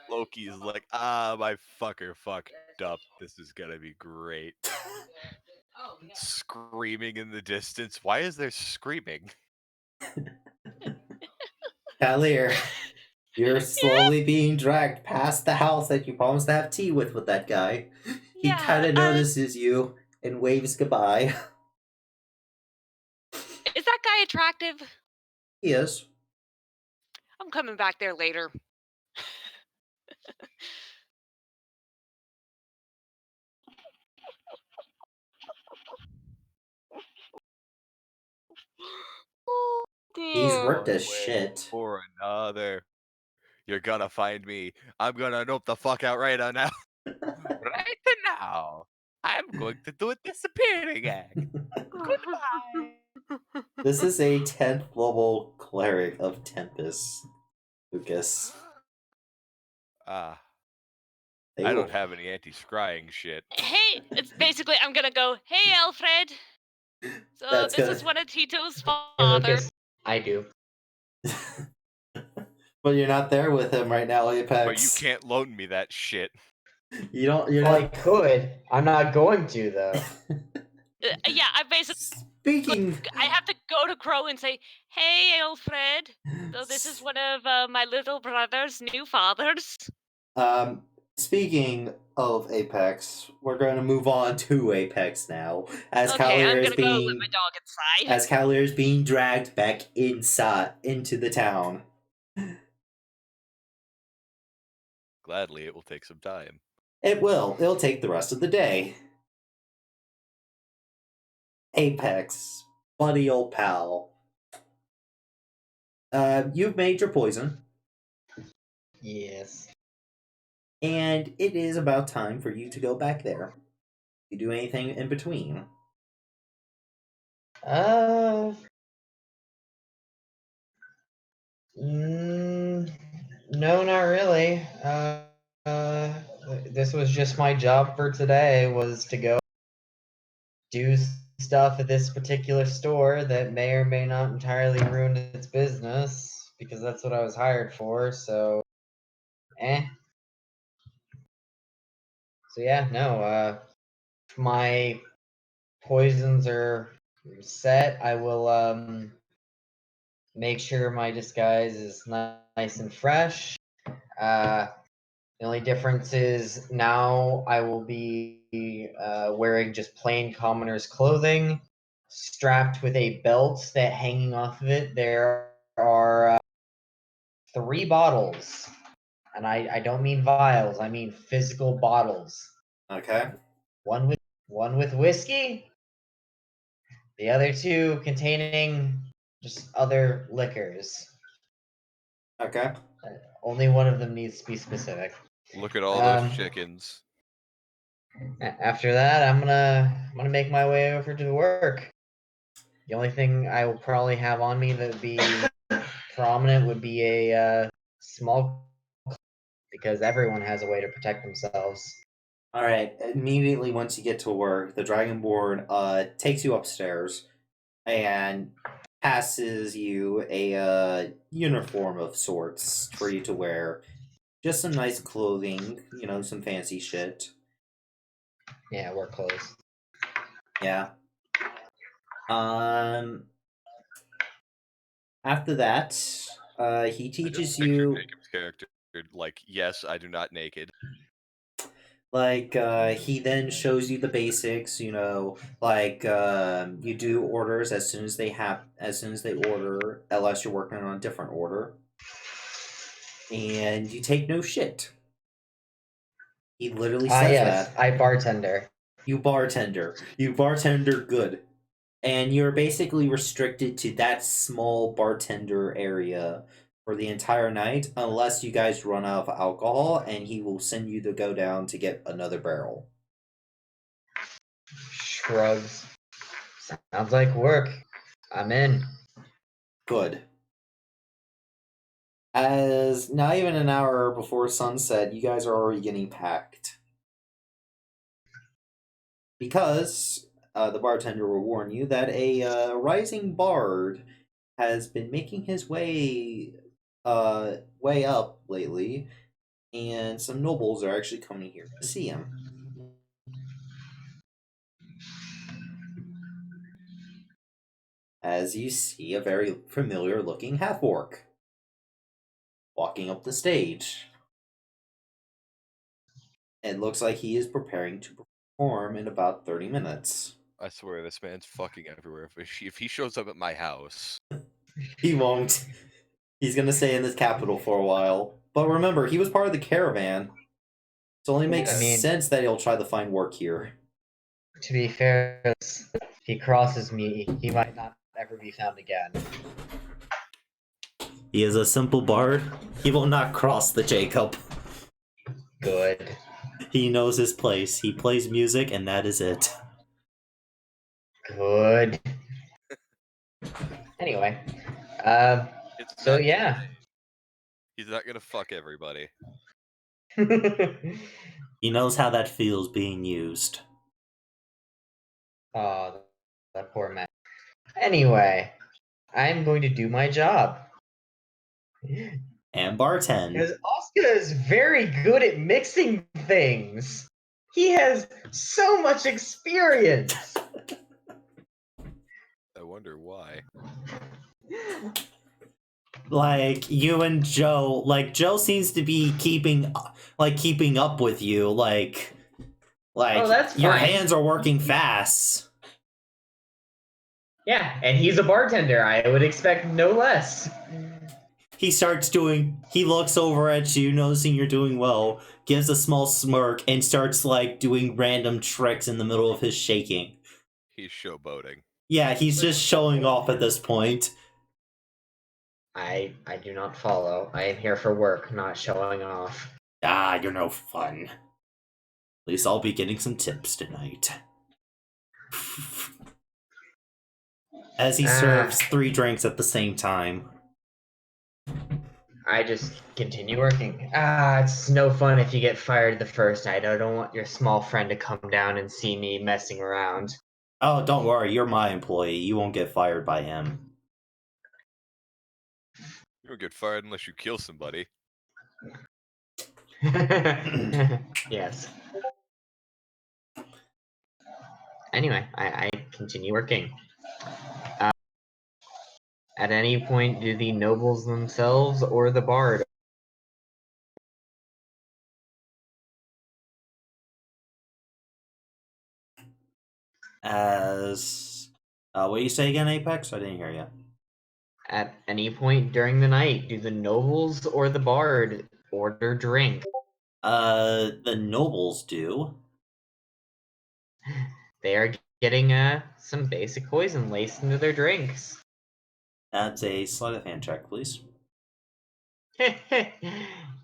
Loki is like, my fucker fucked up. This is gonna be great. Screaming in the distance. Why is there screaming? Kalir, you're slowly being dragged past the house that you promised to have tea with that guy. He Yeah, kind of notices you and waves goodbye. Is that guy attractive? He is. I'm coming back there later. Oh, He's dear. ripped as One way shit. or another. You're gonna find me. I'm gonna nope the fuck out right now. Right now. I'm going to do a disappearing act. Goodbye. This is a 10th level cleric of Tempest, Lucas. I They don't will- have any anti-scrying shit. Hey, it's basically I'm gonna go, hey Alfred. So That's this good. is one of Tito's Hey, father. Lucas, I do. But you're not there with him right now, Apex. But you can't loan me that shit. You don't. You're Well, I not. could. I'm not going to though. Yeah, I basically Speaking. I have to go to Crow and say, hey Alfred. So this is one of my little brother's new fathers. Speaking of Apex, we're going to move on to Apex now, as Okay, I'm Cavalier is gonna go let being my dog inside. as Cavalier is being dragged back inside into the town. Gladly, it will take some time. It will. It'll take the rest of the day. Apex, buddy old pal. You've made your poison, Yes. and it is about time for you to go back there. You do anything in between? No, not really. Uh, this was just my job for today, was to go do stuff at this particular store that may or may not entirely ruin its business, because that's what I was hired for, so eh. So yeah, no, my poisons are set. I will make sure my disguise is nice and fresh. The only difference is now I will be wearing just plain commoner's clothing, strapped with a belt that hanging off of it. There are 3 bottles, and I don't mean vials. I mean physical bottles. Okay. One with whiskey, the other 2 containing just other liquors. Okay. Only one of them needs to be specific. Look at all those Um, chickens. After that, I'm gonna make my way over to work. The only thing I will probably have on me that would be prominent would be a small, because everyone has a way to protect themselves. All right. Immediately once you get to work, the Dragonborn takes you upstairs and passes you a uniform of sorts for you to wear. Just some nice clothing, some fancy shit. Yeah, work clothes. Yeah. Um. After that, he I just teaches pictured you Jacob's character like, yes, I do not naked. he then shows you the basics. You do orders as soon as they order, unless you're working on a different order, and you take no shit. He literally says Yes, that. I bartender. You bartender good. And you're basically restricted to that small bartender area for the entire night unless you guys run out of alcohol, and he will send you to go down to get another barrel. Shrugs. Sounds like work. I'm in. Good. As not even an hour before sunset, you guys are already getting packed. Because the bartender will warn you that a rising bard has been making his way up lately, and some nobles are actually coming here to see him. As you see a very familiar looking half orc walking up the stage. It looks like he is preparing to perform in about 30 minutes. I swear, this man's fucking everywhere. If he shows up at my house, He won't. He's gonna stay in this capital for a while. But remember, he was part of the caravan. So it only makes I mean, sense that he'll try to find work here. to be fair, if he crosses me, he might not ever be found again. He is a simple bard. He will not cross the Jacob. Good. He knows his place. He plays music, and that is it. Good. Anyway, it's so not yeah. today. He's not gonna fuck everybody. He knows how that feels being used. Oh, that poor man. Anyway, I'm going to do my job. And bartend. Because Oscar is very good at mixing things. He has so much experience. I wonder why. like you and Joe, like Joe seems to be keeping up with you, like Oh, that's your fine. hands are working fast. Yeah, and he's a bartender. I would expect no less. He looks over at you, noticing you're doing well, gives a small smirk, and starts like doing random tricks in the middle of his shaking. He's showboating. Yeah, he's just showing off at this point. I do not follow. I am here for work, not showing off. Ah, you're no fun. At least I'll be getting some tips tonight. As he serves 3 drinks at the same time. I just continue working. It's no fun if you get fired the first night. I don't want your small friend to come down and see me messing around. Oh, don't worry, you're my employee. You won't get fired by him. You don't get fired unless you kill somebody. Yes. Anyway, I continue working. At any point, do the nobles themselves or the bard? What do you say again, Apex? I didn't hear you. At any point during the night, do the nobles or the bard order drink? The nobles do. They are getting some basic poison laced into their drinks. That's a sleight of hand check, please.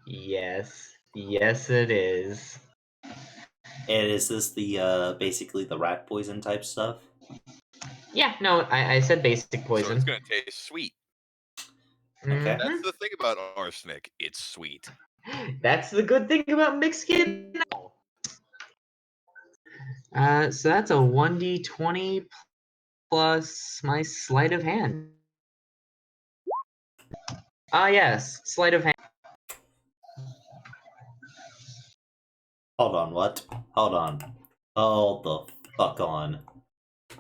Yes, it is. And is this the basically the rat poison type stuff? Yeah, no, I said basic So poison. it's gonna taste sweet. Okay. That's the thing about arsenic. It's sweet. That's the good thing about Mexican. So that's a 1d20 plus my sleight of hand. Yes, sleight of hand. Hold on, what? Hold on. Hold the fuck on.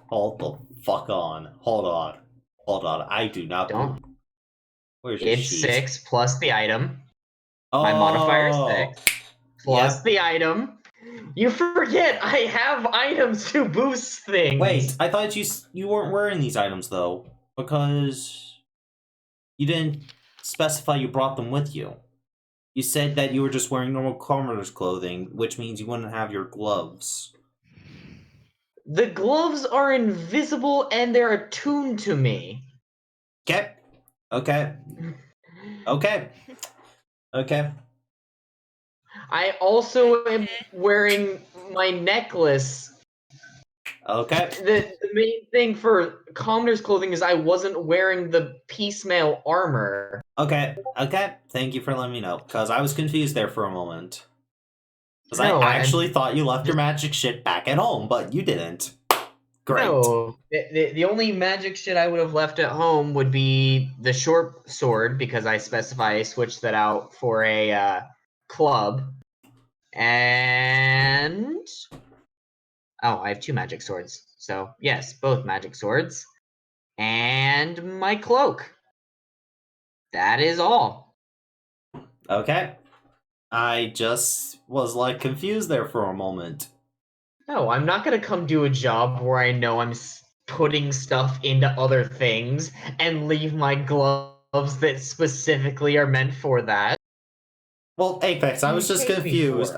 Hold the fuck on. Hold on. Hold on. I do not. Don't. Where's your It's sheet? 6 plus the item. Oh, My modifier is 6 plus yep. the item. You forget I have items to boost things. Wait, I thought you weren't wearing these items though, because you didn't specify you brought them with you. You said that you were just wearing normal commoner's clothing, which means you wouldn't have your gloves. The gloves are invisible and they're attuned to me. Okay. Okay. Okay. Okay. I also am wearing my necklace. Okay. The main thing for commoner's clothing is I wasn't wearing the piecemeal armor. Okay. Okay. Thank you for letting me know, because I was confused there for a moment. Because No, I actually thought you left your magic shit back at home, but you didn't. Great. No, the only magic shit I would have left at home would be the short sword, because I specify I switched that out for a club. And I have 2 magic swords. So yes, both magic swords. And my cloak. That is all. Okay. I just was like confused there for a moment. No, I'm not gonna come do a job where I know I'm putting stuff into other things and leave my gloves that specifically are meant for that. Well, Apex, I was just confused.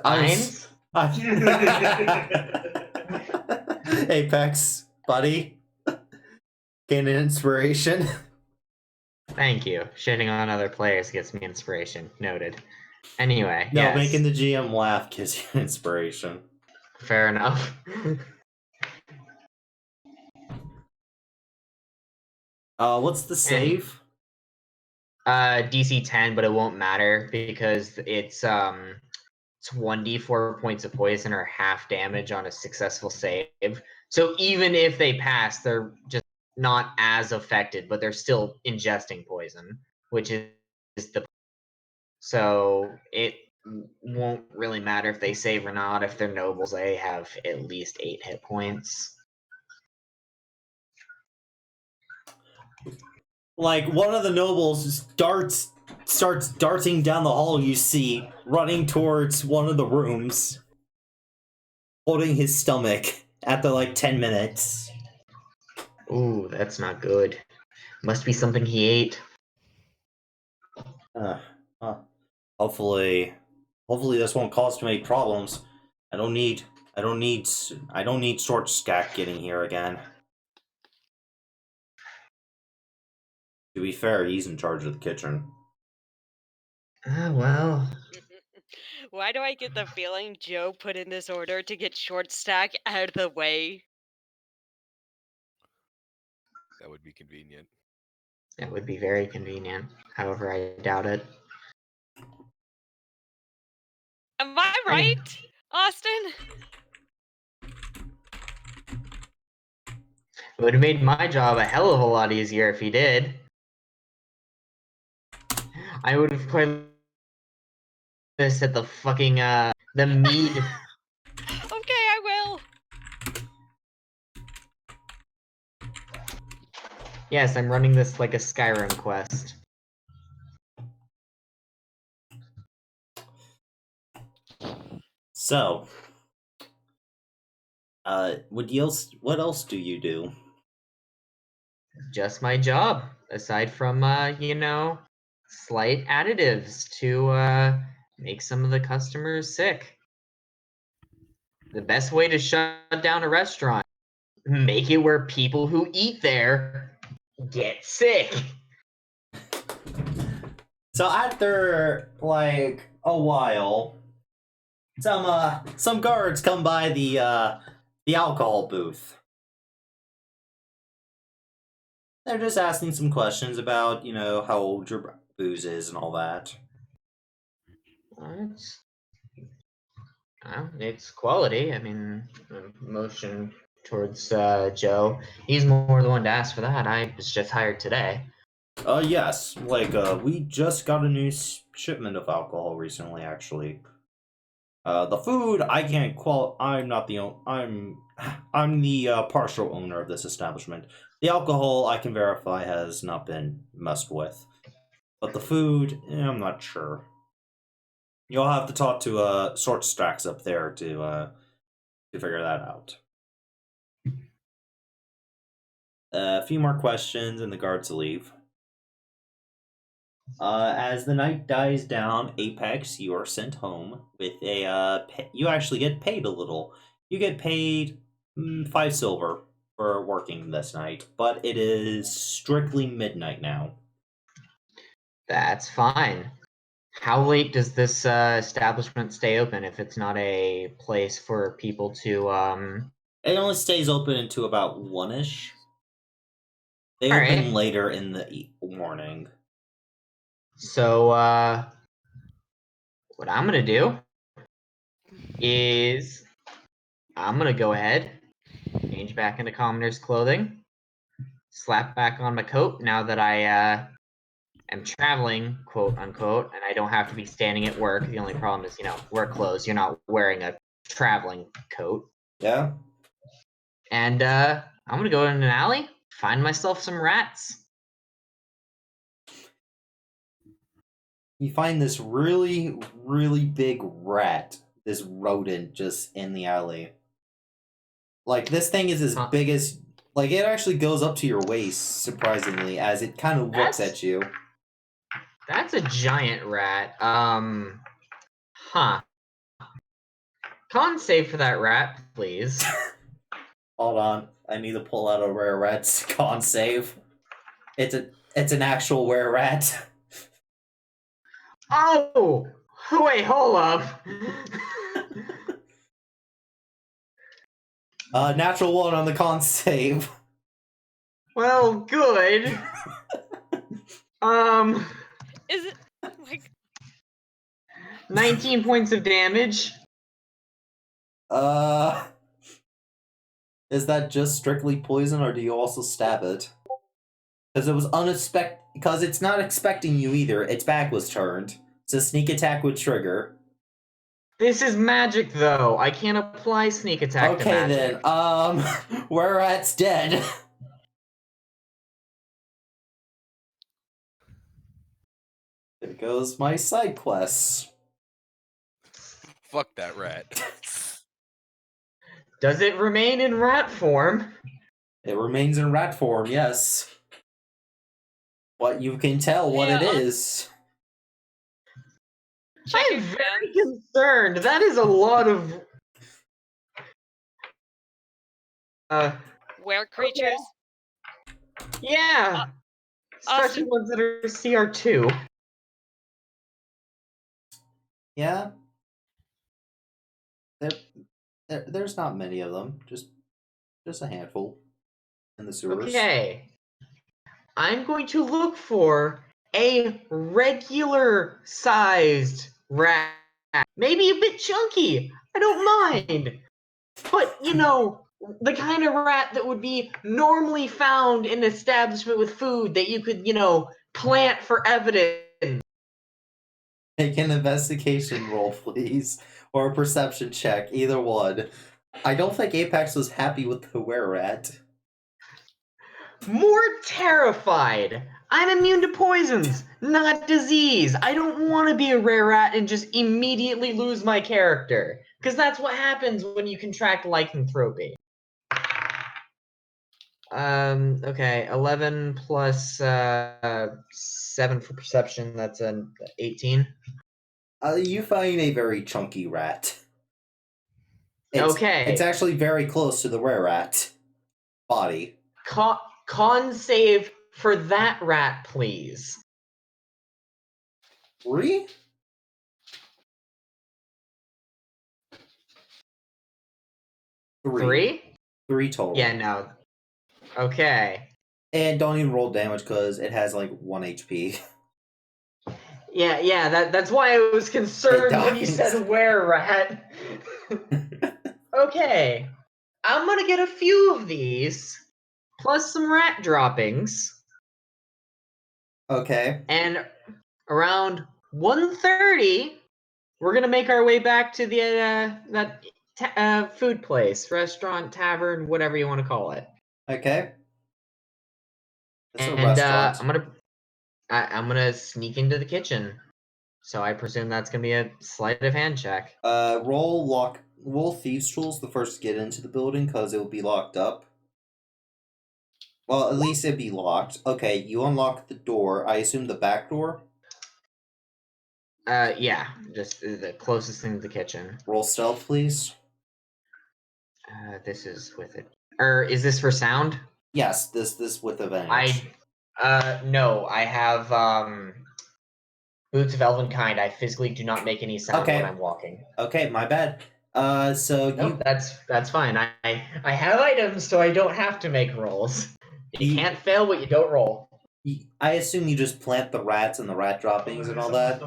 Apex, buddy. Gain an inspiration. Thank you. Shitting on other players gets me inspiration. Noted. Anyway, No, yes. making the GM laugh gives you inspiration. Fair enough. What's the save? DC 10, but it won't matter because it's 1d4 points of poison or half damage on a successful save. So even if they pass, they're just not as affected, but they're still ingesting poison, which is the. So it won't really matter if they save or not. If they're nobles, they have at least 8 hit points. like one of the nobles starts darting down the hall. You see, running towards one of the rooms, holding his stomach at the 10 minutes. Ooh, that's not good. Must be something he ate. Hopefully this won't cause too many problems. I don't need Short Stack getting here again. To be fair, he's in charge of the kitchen. Ah, well. Why do I get the feeling Joe put in this order to get Short Stack out of the way? That would be convenient. That would be very convenient. However, I doubt it. Am I right, Austin? It would have made my job a hell of a lot easier if he did. I would have put this at the fucking, the mead. Okay, I will. Yes, I'm running this like a Skyrim quest. So, what else do you do? Just my job, aside from, slight additives to, make some of the customers sick. The best way to shut down a restaurant, make it where people who eat there get sick. So after a while, some guards come by the alcohol booth. They're just asking some questions about, how old your booze is and all that. It's quality. I mean, motion towards Joe. He's more the one to ask for that. I was just hired today. Yes. We just got a new shipment of alcohol recently, actually. The food, I can't I'm not the I'm the partial owner of this establishment. The alcohol, I can verify, has not been messed with. But the food, I'm not sure. You'll have to talk to Short Stacks up there to figure that out. A few more questions and the guards leave. As the night dies down, Apex, you are sent home with a you actually get paid a little. You get paid 5 silver for working this night, but it is strictly midnight now. That's fine. How late does this establishment stay open if it's not a place for people to It only stays open until about 1ish. They All open right. later in the morning. So what I'm gonna do is I'm gonna go ahead, change back into commoner's clothing, slap back on my coat now that I am traveling, quote unquote, and I don't have to be standing at work. The only problem is, work clothes. You're not wearing a traveling coat. Yeah. And I'm gonna go in an alley, find myself some rats. You find this really, really big rat, this rodent, just in the alley. This thing is as big as... it actually goes up to your waist, surprisingly, as it kind of looks at you. That's a giant rat. Huh. Con save for that rat, please. Hold on. I need to pull out a rare rat's con save. It's an actual rare rat. Oh! Wait, hold up. Natural 1 on the con save. Well, good. Is it like 19 points of damage. Is that just strictly poison, or do you also stab it? Because it was unexpected. Because it's not expecting you either. Its back was turned. So sneak attack would trigger. This is magic, though. I can't apply sneak attack to magic. Okay, then. Where rat's dead. goes my side quests. Fuck that rat. Does it remain in rat form? It remains in rat form, yes. But you can tell what it Yeah. is. Check I'm your very friends. concerned. That is a lot of. Were creatures. Yeah. Especially Austin. ones that are CR2. Yeah. There's not many of them. Just a handful in the sewers. Okay. I'm going to look for a regular sized rat. Maybe a bit chunky. I don't mind. But, you know, the kind of rat that would be normally found in an establishment with food that you could, you know, plant for evidence. Make an investigation roll, please. Or a perception check, either one. I don't think Apex was happy with the were-rat. More terrified. I'm immune to poisons, not disease. I don't want to be a rare rat and just immediately lose my character. Because that's what happens when you contract lycanthropy. Okay, 11 plus 7 for perception, that's an 18. You find a very chunky rat. Okay. It's actually very close to the were-rat body. Con save for that rat, please. 3? 3? 3 total. Yeah, no. Okay. And don't even roll damage because it has like 1 HP. Yeah, that's why I was concerned when you dies. said were-rat. Okay. I'm gonna get a few of these, plus some rat droppings, Okay. and around 1:30, we're gonna make our way back to the that food place, restaurant, tavern, whatever you want to call it. Okay. It's a And restaurant. I'm gonna sneak into the kitchen. So I presume that's gonna be a sleight of hand check. Roll thieves tools the first to get into the building because it will be locked up. Well, at least it'd be locked. Okay, you unlock the door. I assume the back door. Yeah, just the closest thing to the kitchen. Roll stealth, please. This is with it. Or is this for sound? Yes, this with advantage. No, I have Boots of Elvenkind. I physically do not make any sound Okay. when I'm walking. Okay, my bad. So Nope, that's fine. I have items, so I don't have to make rolls. You can't fail what you don't roll. I assume you just plant the rats and the rat droppings and all that.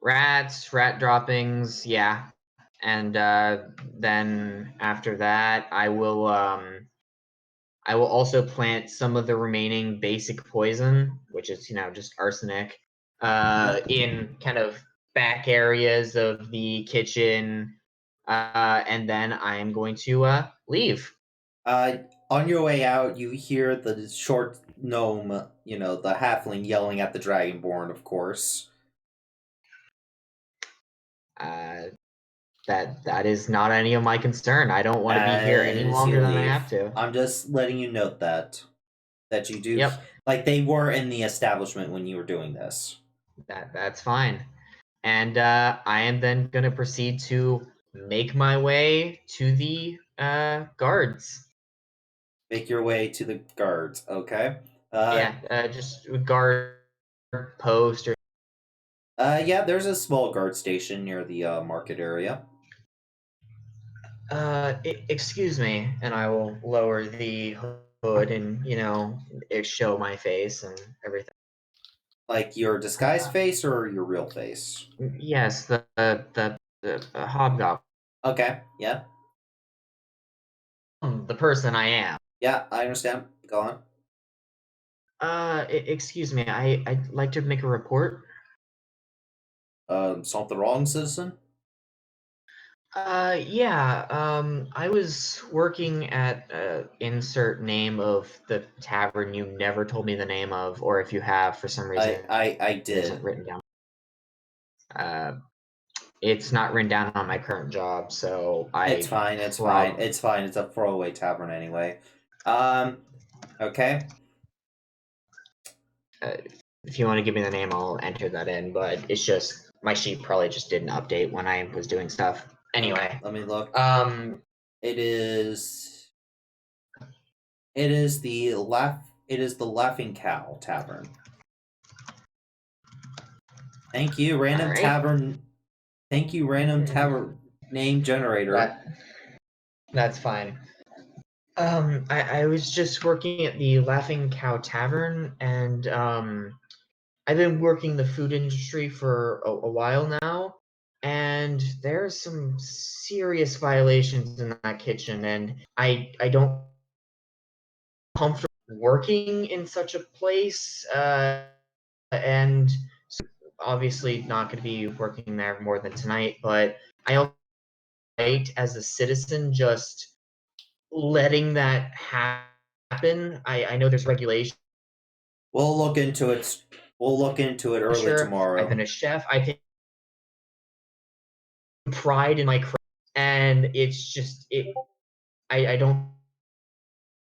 Rats, rat droppings, yeah. And then after that, I will also plant some of the remaining basic poison, which is just arsenic, in kind of back areas of the kitchen, and then I'm going to leave. On your way out, you hear the short gnome, the halfling, yelling at the dragonborn, of course. That is not any of my concern. I don't want to be here any longer than I have to. I'm just letting you note that you do. Yep. Like they were in the establishment when you were doing this. That's fine. And I am then going to proceed to make my way to the guards. Make your way to the guards, okay? Just guard post or. Yeah, there's a small guard station near the market area. Excuse me, and I will lower the hood and show my face and everything. Like your disguise face or your real face? Yes, the hobgoblin. Okay, yeah. The person I am. Yeah, I understand. Go on. Excuse me, I'd like to make a report. Something wrong, citizen? I was working at insert name of the tavern you never told me the name of, or if you have for some reason I it isn't did. written down. It's not written down on my current job, so It's fine. It's fine. It's fine. It's a throwaway tavern anyway. Okay. If you want to give me the name, I'll enter that in. But it's just my sheet probably just didn't update when I was doing stuff. Anyway, let me look. It is the Laughing Cow Tavern. Thank you, random tavern. Thank you, random tavern name generator. That's fine. I was just working at the Laughing Cow Tavern, and I've been working the food industry for a while now, and there's some serious violations in that kitchen, and I don't comfortable working in such a place, and so obviously not going to be working there more than tonight. But I also as a citizen just letting that happen. I know there's regulation. We'll look into it. We'll look into it early tomorrow. I've been a chef. I take pride in my craft, and it's just I don't.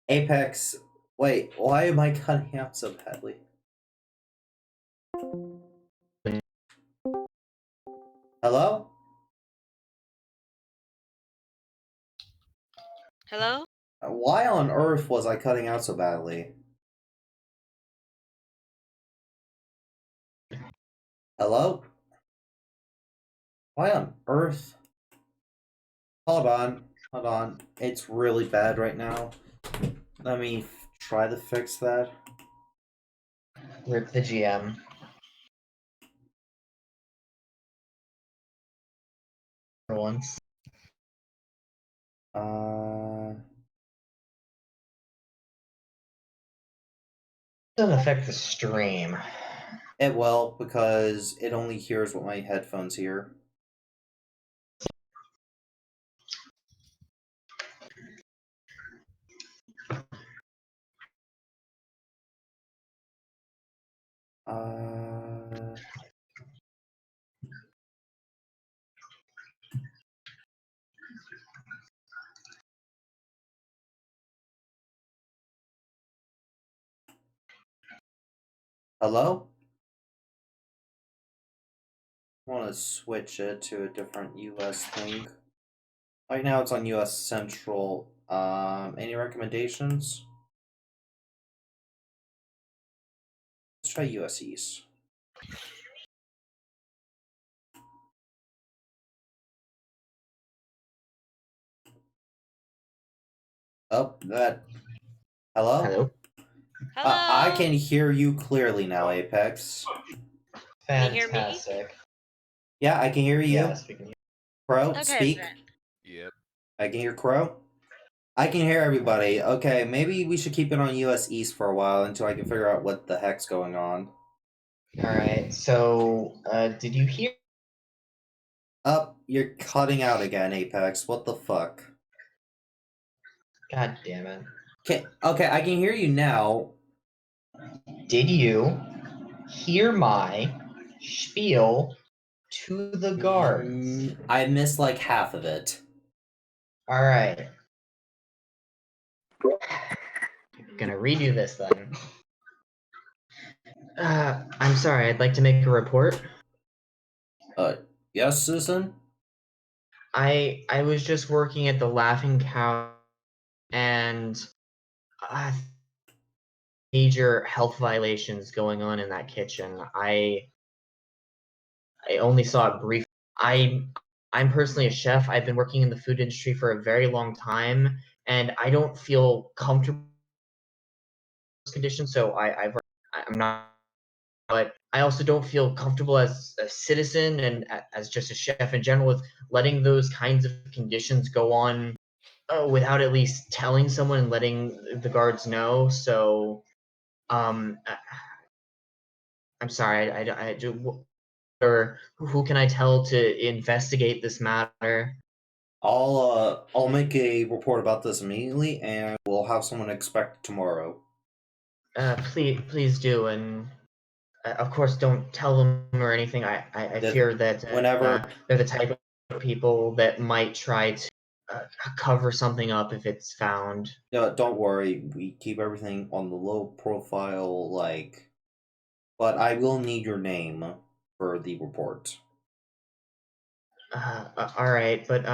Apex. Wait, why am I cutting out so badly? Hello? Hello? Why on earth was I cutting out so badly? Hello? Why on earth? Hold on. It's really bad right now. Let me try to fix that. Rip the GM. For once. Doesn't affect the stream. It will, because it only hears what my headphones hear. Hello? I want to switch it to a different US thing. Right now it's on US Central. Any recommendations? Let's try US East. Oh, that. Hello? Hello? Hello? I can hear you clearly now, Apex. Can you hear me? Fantastic. Yeah, I can hear you. Yes, we can hear. Crow, Okay, speak. then. Yep. I can hear Crow. I can hear everybody. Okay, maybe we should keep it on US East for a while until I can figure out what the heck's going on. Alright, so, did you hear? You're cutting out again, Apex. What the fuck? God damn it. Okay, I can hear you now. Did you hear my spiel to the guards? I missed like half of it. Alright. Gonna redo this then. I'm sorry, I'd like to make a report. Yes, Susan? I was just working at the Laughing Cow, and major health violations going on in that kitchen. I only saw it briefly. I'm personally a chef. I've been working in the food industry for a very long time, and I don't feel comfortable in those conditions. So I'm not. But I also don't feel comfortable as a citizen and as just a chef in general with letting those kinds of conditions go on without at least telling someone and letting the guards know. So, I'm sorry. I do. Or who can I tell to investigate this matter? I'll make a report about this immediately, and we'll have someone expect tomorrow. Please do, and of course, don't tell them or anything. I That fear that whenever they're the type of people that might try to cover something up if it's found. No, don't worry. We keep everything on the low profile, but I will need your name for the report All right, but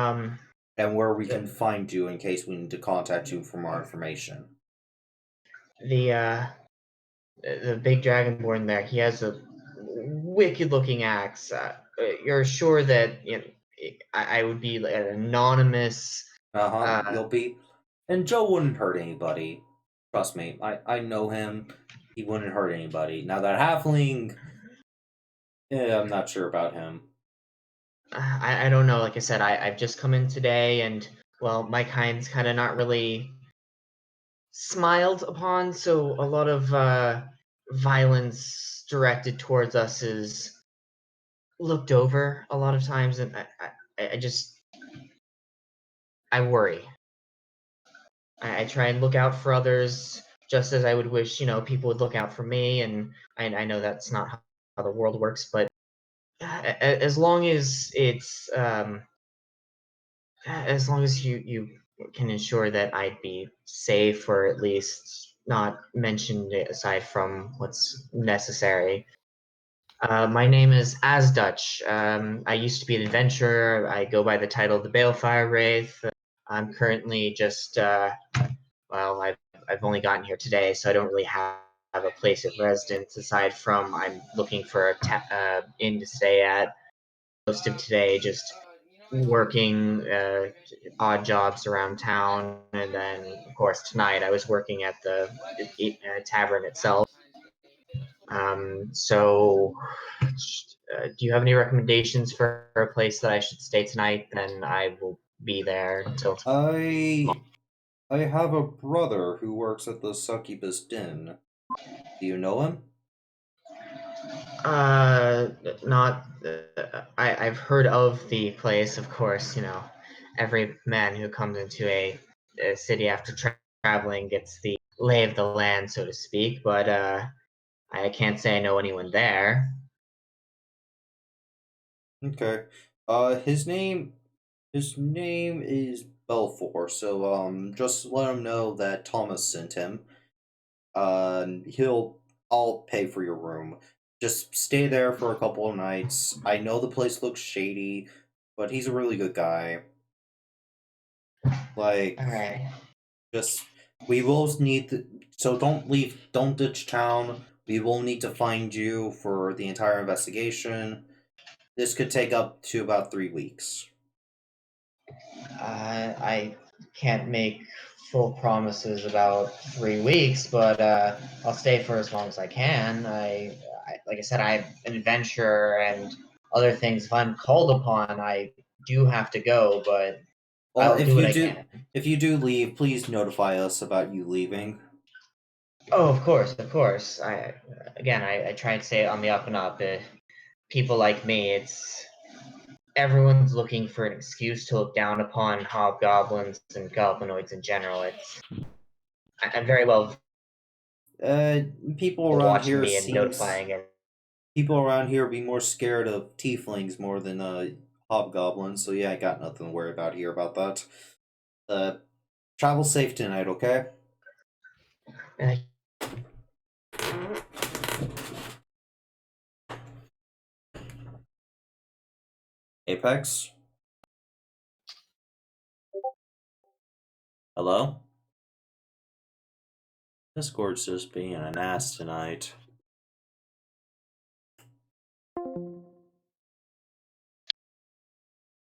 and where we can find you in case we need to contact you for more information. the big dragonborn there, he has a wicked-looking axe. You're sure that I would be like an anonymous? You'll be, and Joe wouldn't hurt anybody. Trust me, I know him. He wouldn't hurt anybody. Now that halfling, I'm not sure about him. I don't know. Like I said, I've just come in today, and well, my kind's kind of not really smiled upon, so a lot of violence directed towards us is looked over a lot of times, and I just I worry. I try and look out for others just as I would wish, people would look out for me, and I know that's not how the world works, but as long as it's as long as you can ensure that I'd be safe or at least not mentioned aside from what's necessary. My name is Asdutch. I used to be an adventurer. I go by the title of the Balefire Wraith. I'm currently just well, I've only gotten here today, so I don't really have a place of residence aside from I'm looking for a inn to stay at. Most of today, just working odd jobs around town, and then of course tonight I was working at the tavern itself. So, do you have any recommendations for a place that I should stay tonight? Then I will be there until. I have a brother who works at the Succubus Den. Do you know him? Not. I've heard of the place, of course. Every man who comes into a city after traveling gets the lay of the land, so to speak. But I can't say I know anyone there. Okay. His name is Belfour. So just let him know that Thomas sent him. I'll pay for your room. Just stay there for a couple of nights. I know the place looks shady, but he's a really good guy. Like, All right. just we will so don't leave, don't ditch town. We will need to find you for the entire investigation. This could take up to about 3 weeks. I can't make full promises about 3 weeks, but I'll stay for as long as I can. Like I said, I'm an adventurer and other things. If I'm called upon, I do have to go, but Well, I'll do what I can. if you do leave, please notify us about you leaving. Oh, of course, of course. I try and stay on the up and up. People like me, everyone's looking for an excuse to look down upon hobgoblins and goblinoids in general. I'm very well People around watching here me and seems notifying it. people around here be more scared of tieflings more than hobgoblins. So yeah, I got nothing to worry about here about that. Travel safe tonight, okay? Uh, Apex? Hello? Discord's just being an ass tonight.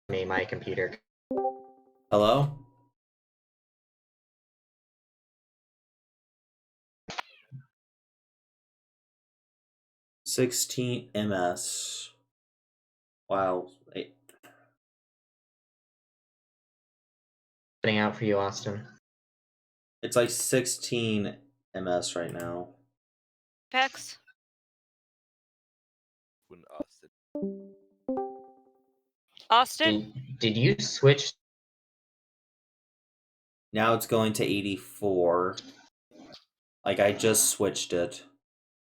my computer. Hello? $16 MS. Wow. Putting out for you, Austin. It's like 16 MS right now. Pex. When Austin. Austin. Did you switch? Now it's going to 84. Like, I just switched it.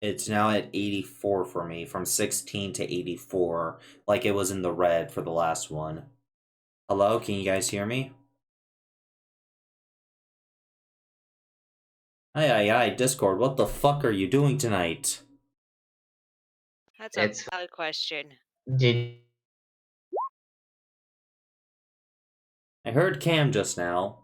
It's now at 84 for me, from 16 to 84, like it was in the red for the last one. Hello, can you guys hear me? Aye, Discord, what the fuck are you doing tonight? That's It's a valid question. Did I heard Cam just now.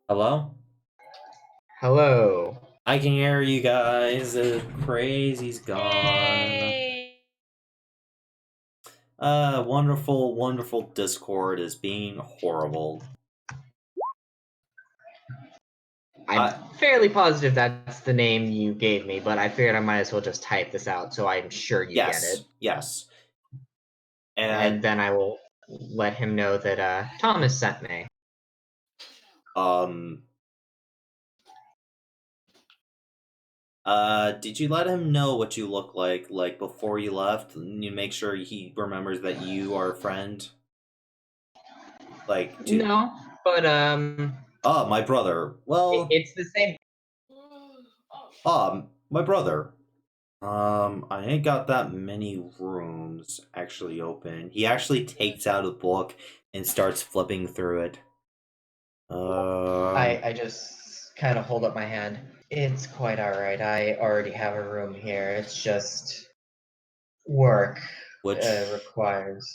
Hello? hello? I can hear you guys. Crazy's gone. Yay! Wonderful Discord is being horrible. I'm fairly positive that's the name you gave me, but I figured I might as well just type this out so I'm sure you get it. Yes. And then I will let him know that Thomas sent me. Did you let him know what you look like before you left? You make sure he remembers that you are a friend? No, but Oh, my brother. Well, it's the same. my brother. I ain't got that many rooms actually open. He actually takes out a book and starts flipping through it. I just kind of hold up my hand. It's quite alright. I already have a room here. It's just work Which requires.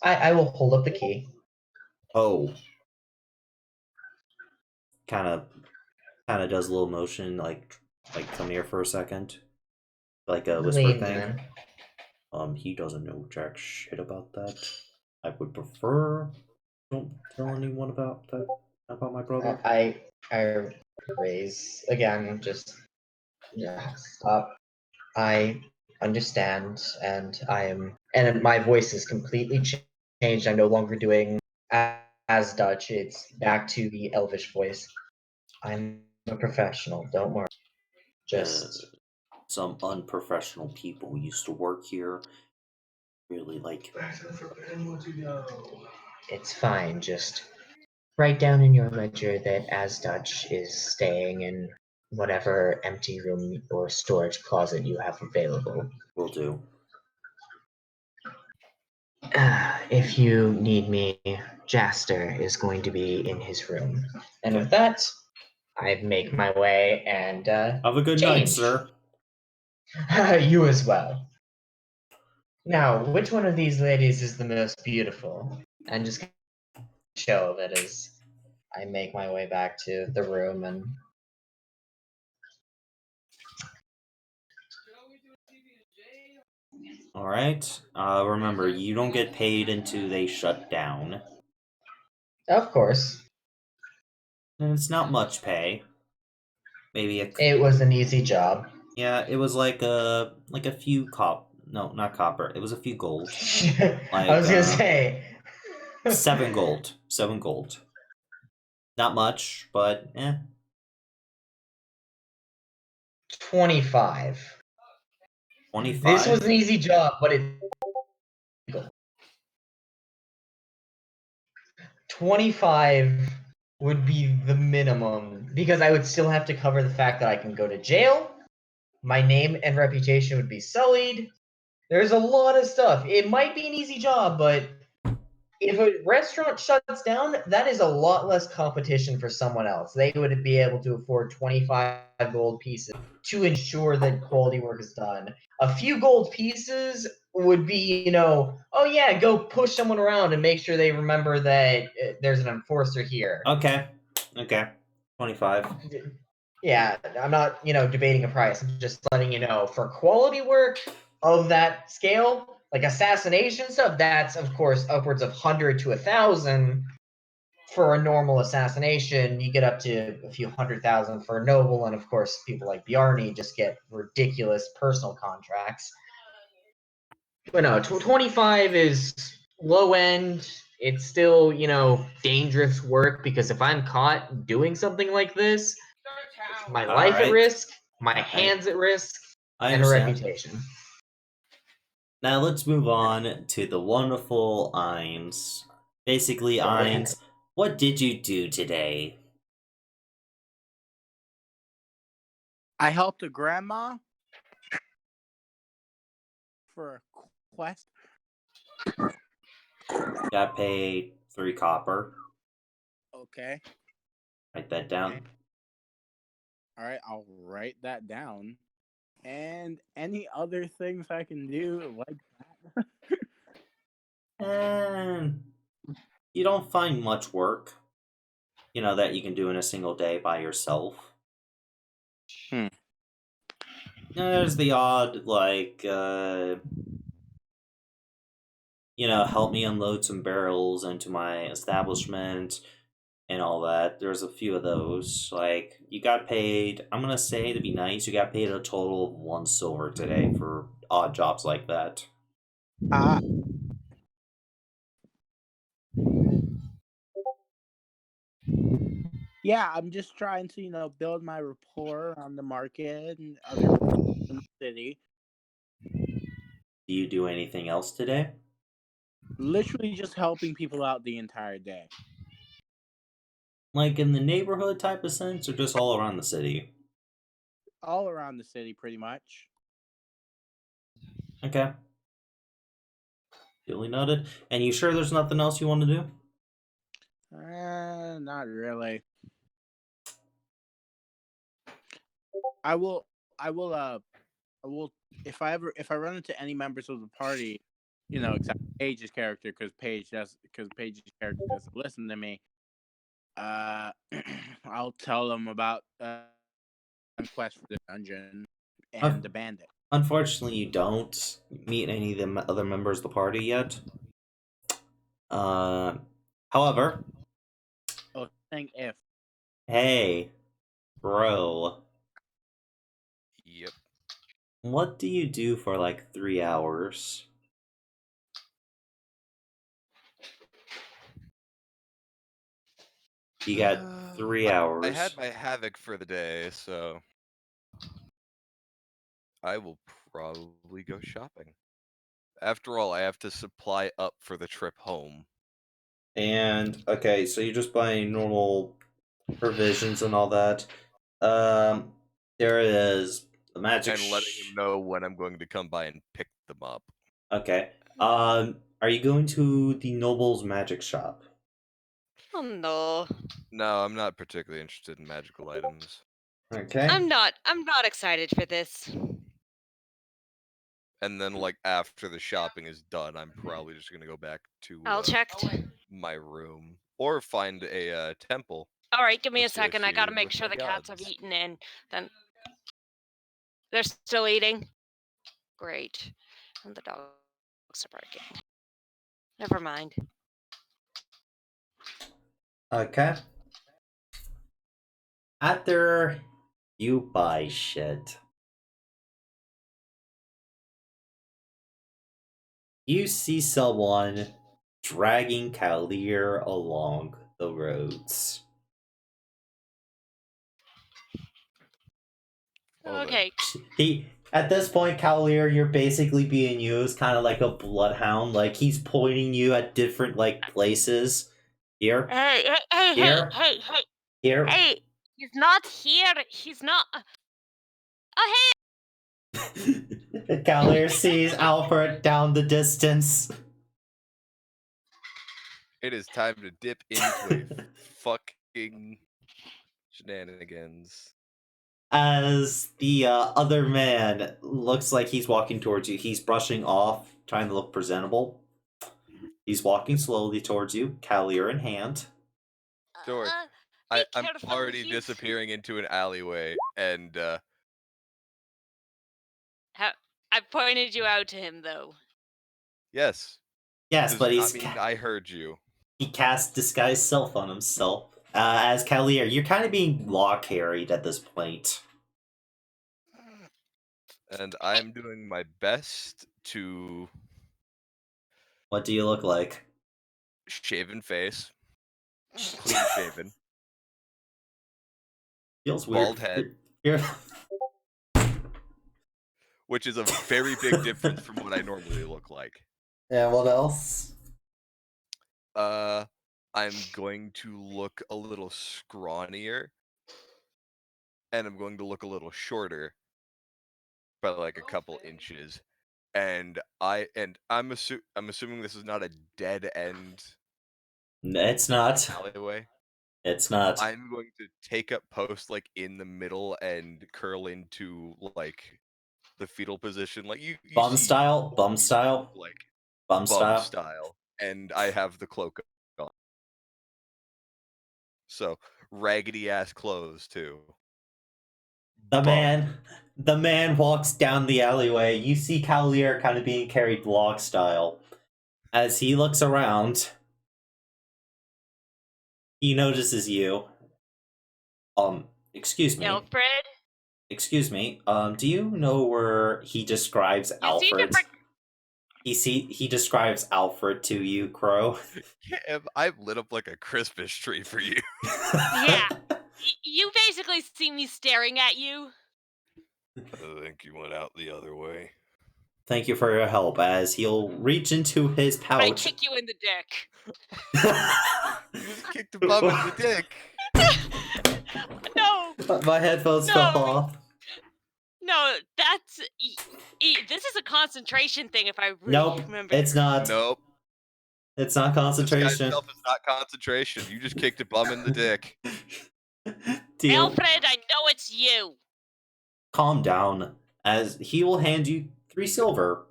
I will hold up the key. Oh. Kind of does a little motion like come here for a second. Like a whisper Leans thing. in. He doesn't know jack shit about that. I would prefer don't tell anyone about that about my brother. I raise again. Just stop. I understand, and and my voice is completely changed. I'm no longer doing as Dutch. It's back to the Elvish voice. I'm a professional. Don't worry. Just some unprofessional people used to work here. Really it's fine. Just write down in your ledger that As Dutch is staying in whatever empty room or storage closet you have available. Will do. If you need me, Jaster is going to be in his room. And with that, I make my way and have a good night, change. sir. You as well. Now, which one of these ladies is the most beautiful? And just show of it as I make my way back to the room and Alright. Remember, you don't get paid until they shut down. of course. And it's not much pay. Maybe it was an easy job. Yeah, it was like a few no, not copper. It was a few gold. I was gonna say 7 gold. 7 gold. Not much, but 25. 25. This was an easy job, but it 25 would be the minimum because I would still have to cover the fact that I can go to jail. My name and reputation would be sullied. There's a lot of stuff. It might be an easy job, but if a restaurant shuts down, that is a lot less competition for someone else. They would be able to afford 25 gold pieces to ensure that quality work is done. A few gold pieces would be, oh yeah, go push someone around and make sure they remember that there's an enforcer here. Okay. 25. Yeah, I'm not, debating a price. I'm just letting you know for quality work of that scale, like assassination stuff, that's of course upwards of 100 to 1,000. For a normal assassination, you get up to a few 100,000 for a noble, and of course, people like Bjarni just get ridiculous personal contracts. But no, 25 is low end. It's still, dangerous work because if I'm caught doing something like this, my life at risk, my hands at risk, and a reputation. Now let's move on to the wonderful Eins. Basically, Eins, What did you do today? I helped a grandma for a quest. Got paid 3 copper. Okay. Write that down. All right, I'll write that down. And any other things I can do like that? And you don't find much work, that you can do in a single day by yourself. There's the odd, help me unload some barrels into my establishment and all that. There's a few of those. Like, you got paid, I'm gonna say, to be nice, you got paid a total of 1 silver today for odd jobs like that. Yeah, I'm just trying to, build my rapport on the market and other people in the city. Do you do anything else today? Literally just helping people out the entire day. Like in the neighborhood type of sense, or just all around the city? All around the city, pretty much. Okay. Duly noted. And you sure there's nothing else you want to do? Not really. I will, if I run into any members of the party, except Paige's character, because Paige's character doesn't listen to me. I'll tell them about quest for the dungeon and the bandit. Unfortunately, you don't meet any of the other members of the party yet. However, Oh, saying if. hey, bro, Yep. what do you do for like 3 hours? You got 3 hours. I had my havoc for the day, so I will probably go shopping. After all, I have to supply up for the trip home. And okay, so you're just buying normal provisions and all that. There is the magic. And letting him know when I'm going to come by and pick them up. Okay. Are you going to the Noble's Magic Shop? Oh no. No, I'm not particularly interested in magical items. Okay. I'm not excited for this. And then, like, after the shopping is done, I'm probably just gonna go back to I'll check. my room or find a temple. All right, give me a second. I gotta associated make with sure my the cats have gods. eaten, and then they're still eating. Great, and the dogs are barking. Never mind. Okay. After you buy shit, you see someone dragging Kalir along the roads. Well, then. Okay. At this point, Kalir, you're basically being used kind of like a bloodhound. Like, he's pointing you at different places. Here. Hey, Here. Here. hey! He's not here. He's not. Oh, hey! Kalir sees Alfred down the distance. It is time to dip into a fucking shenanigans. As the other man looks like he's walking towards you, he's brushing off, trying to look presentable. He's walking slowly towards you, Kalir in hand. Sure. Be I'm careful, already he's- disappearing into an alleyway, and I pointed you out to him, though. Yes, yes, does but not mean I heard you. he casts disguise self on himself. As Kalir, you're kind of being law carried at this point. And I'm doing my best to What do you look like? shaven face, clean shaven, Feels weird. bald head, You're... which is a very big difference from what I normally look like. Yeah, what else? I'm going to look a little scrawnier, and I'm going to look a little shorter by like a couple inches. And I'm assuming this is not a dead end It's not. alleyway. It's not. I'm going to take up post like in the middle and curl into like the fetal position, like you Bum see style? Bum style? like Bum bum style? style, and I have the cloak on. So raggedy ass clothes too. The Bum. man walks down the alleyway. You see Cavalier kind of being carried log style. As he looks around, he notices you. Excuse me. Alfred? Excuse me. Do you know where he describes You seem to Alfred? He describes Alfred to you, Crow. I've lit up like a Christmas tree for you. Yeah. You basically see me staring at you. I think you went out the other way. Thank you for your help. As he'll reach into his But I pouch. kick you in the dick. You just kicked a bum in the dick. No, My headphones No. fell off. no, that's this is a concentration thing. If I Nope, remember. it's not. Nope. It's not This guy concentration. itself is not concentration. You just kicked a bum in the dick. Deal. Alfred, I know it's you. Calm down, as he will hand you 3 silver.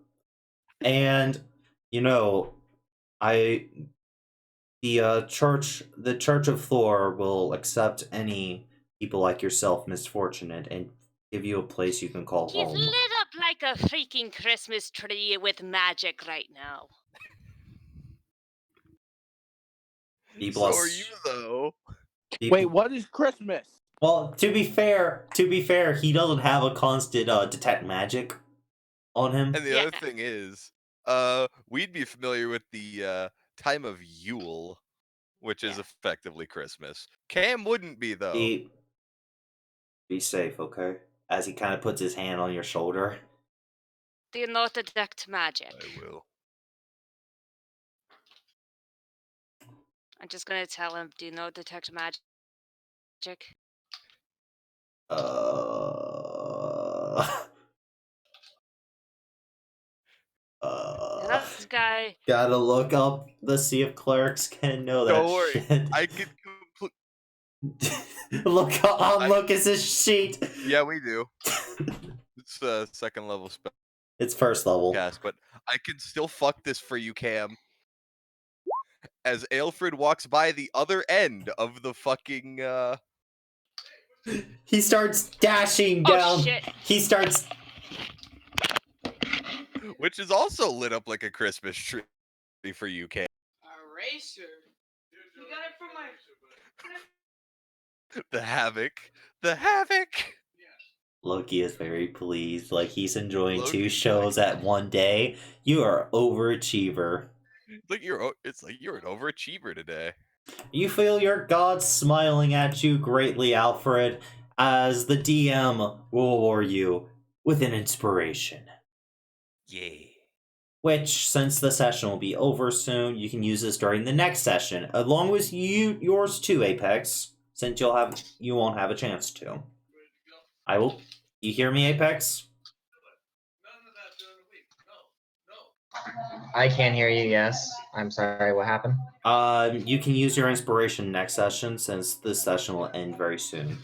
And you know, the Church of Thor will accept any people like yourself misfortunate and give you a place you can call He's home. lit up like a freaking Christmas tree with magic right now. Be So are blessed. you though? Wait, what is Christmas? Well, to be fair, he doesn't have a constant detect magic on him. And the Yeah. other thing is, we'd be familiar with the time of Yule, which is effectively Christmas. Cam wouldn't be though. Be safe, okay? As he kind of puts his hand on your shoulder. Do you not detect magic? I will. I'm just gonna tell him, do you not detect magic? This guy. Gotta look up the see if clerks can know that Don't worry, shit. I could. Look on Lucas's sheet. Yeah, we do. It's a second level spell It's first level. cast, but I can still fuck this for you, Cam. As Aelfred walks by the other end of the fucking He starts dashing Oh, down. shit. He starts. which is also lit up like a Christmas tree for you, Cam. Eraser. You got it from my. The havoc. The havoc. Loki is very pleased. Like he's enjoying Loki's 2 like- shows at one day. You are overachiever. It's like you're an overachiever today. You feel your god smiling at you greatly, Alfred, as the DM will award you with an inspiration. Yeah. Which, since the session will be over soon, you can use this during the next session, along with yours too, Apex, since you won't have a chance to. I will. You hear me, Apex? I can't hear you, yes. I'm sorry, what happened? You can use your inspiration next session, since this session will end very soon.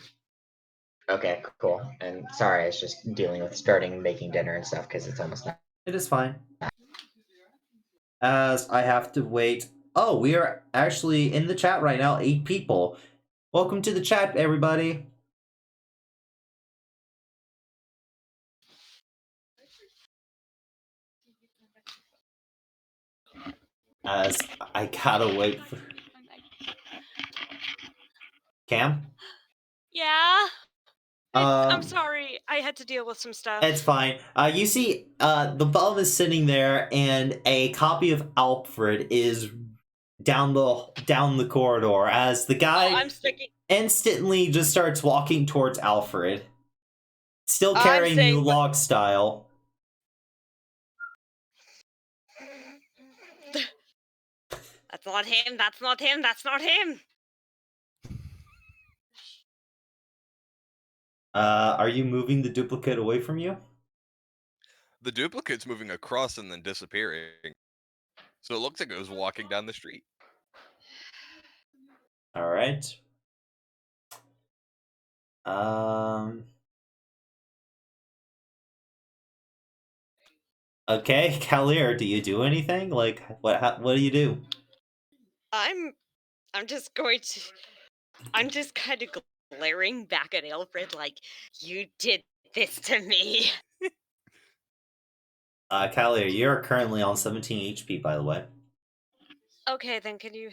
Okay, cool. And sorry, it's just dealing with starting making dinner and stuff because it's almost not. It is fine. As I have to wait. Oh, we are actually in the chat right now, 8 people. Welcome to the chat, everybody. As I gotta wait for Cam. Yeah. I'm Um, sorry. I had to deal with some stuff. It's fine. You see, the bum is sitting there, and a copy of Alfred is down the corridor. As the guy I'm sticking. instantly just starts walking towards Alfred, still I'm carrying saying you what- log style. That's not him. That's not him. That's not him. Are you moving the duplicate away from you? The duplicate's moving across and then disappearing. So it looks like it was walking down the street. All right. Okay, Kalir, do you do anything? Like, what do you do? I'm just going to. I'm just kind of glaring back at Alfred like, you did this to me. Kalir, you're currently on 17 HP, by the way. Okay, then can you?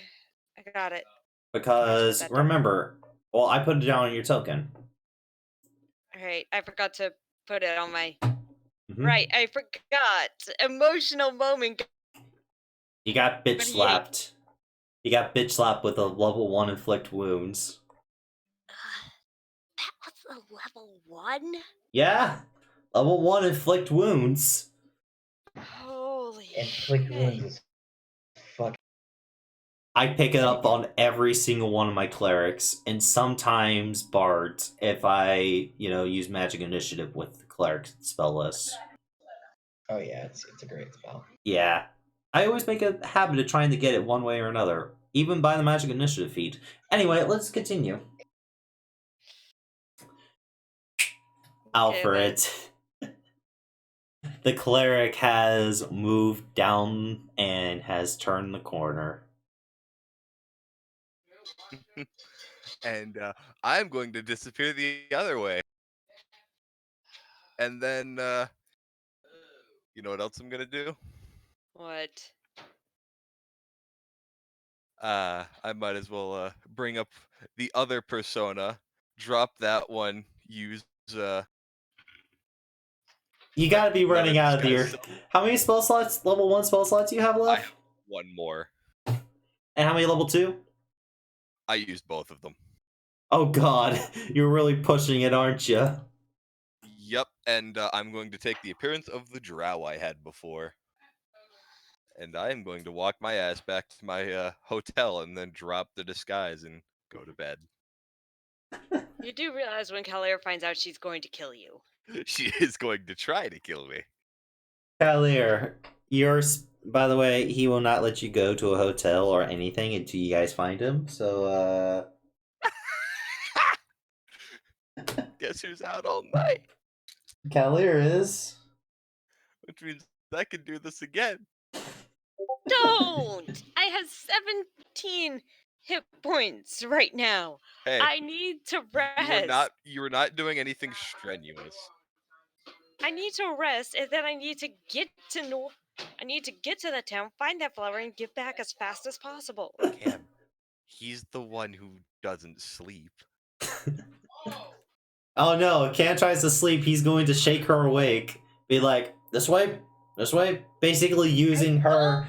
I got it. Because That down. remember, well, I put it down on your token. All right, I forgot to put it on my. Mhm. Right, I forgot. Emotional moment. You got bitch 28. slapped. You got bitch slapped with a level 1 inflict wounds. That was a level 1? Yeah, level 1 inflict wounds. Holy Inflict shit. wounds is fuck. I pick it up on every single one of my clerics, and sometimes bards if I, use magic initiative with the cleric spell list. Oh yeah, it's a great spell. Yeah. I always make a habit of trying to get it one way or another, even by the magic initiative feat. Anyway, let's continue. Alfred. The cleric has moved down and has turned the corner. And I'm going to disappear the other way. And then, you know what else I'm going to do? What? I might as well bring up the other persona, drop that one, use You gotta be Meta running out of your. disguise. How many spell slots, level 1 spell slots you have I left? have one more. And how many level 2? I used both of them. Oh god, you're really pushing it, aren't you? Yep, and I'm going to take the appearance of the drow I had before. And I am going to walk my ass back to my hotel and then drop the disguise and go to bed. You do realize when Kalir finds out she's going to kill you. She is going to try to kill me. Kalir, by the way, he will not let you go to a hotel or anything until you guys find him, so, Guess who's out all night? Kalir is. Which means I can do this again. Don't! I have 17 hit points right now. Hey, I need to rest. you were not doing anything strenuous. I need to rest, and then I need to get to the town, find that flower, and get back as fast as possible. Cam, he's the one who doesn't sleep. Oh no, Cam tries to sleep, he's going to shake her awake. Be like, this way, basically using her.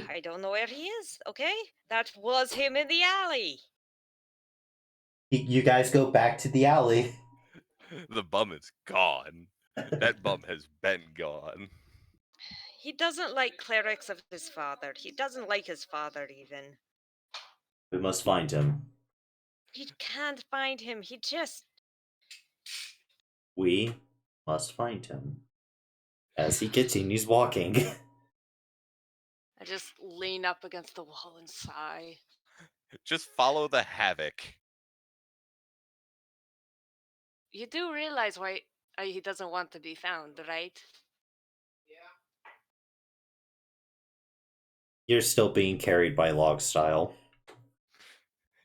I don't know where he is, okay? That was him in the alley. You guys go back to the alley. The bum is gone. That bum has been gone. He doesn't like clerics of his father. He doesn't like his father, even. We must find him. He can't find him. He just... We must find him. As he continues walking. I just lean up against the wall and sigh. Just follow the havoc. You do realize why he doesn't want to be found, right? You're still being carried by log style.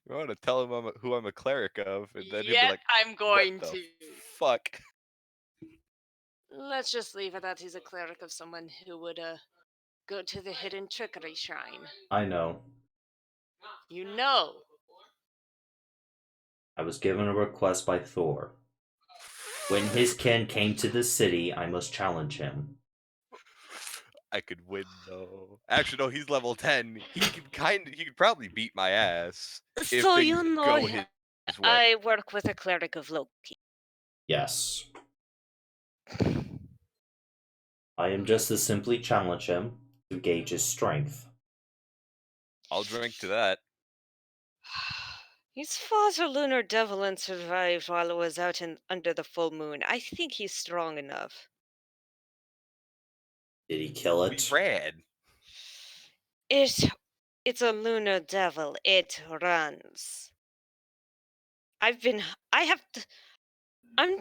You want to tell him who I'm a cleric of, and then he'll be Yeah, like, I'm going what the to. fuck? Let's just leave it that he's a cleric of someone who would go to the hidden trickery shrine. I know. You know. I was given a request by Thor. When his kin came to this city, I must challenge him. I could win though. Actually, no, he's level 10. He could probably beat my ass if So things you know, go his way. I work with a cleric of Loki. Yes. I am just to simply challenge him. to gauge his strength. I'll drink to that. He's fought a lunar devil and survived while it was out under the full moon. I think he's strong enough. Did he kill We it? ran. It's a lunar devil. It runs. I'm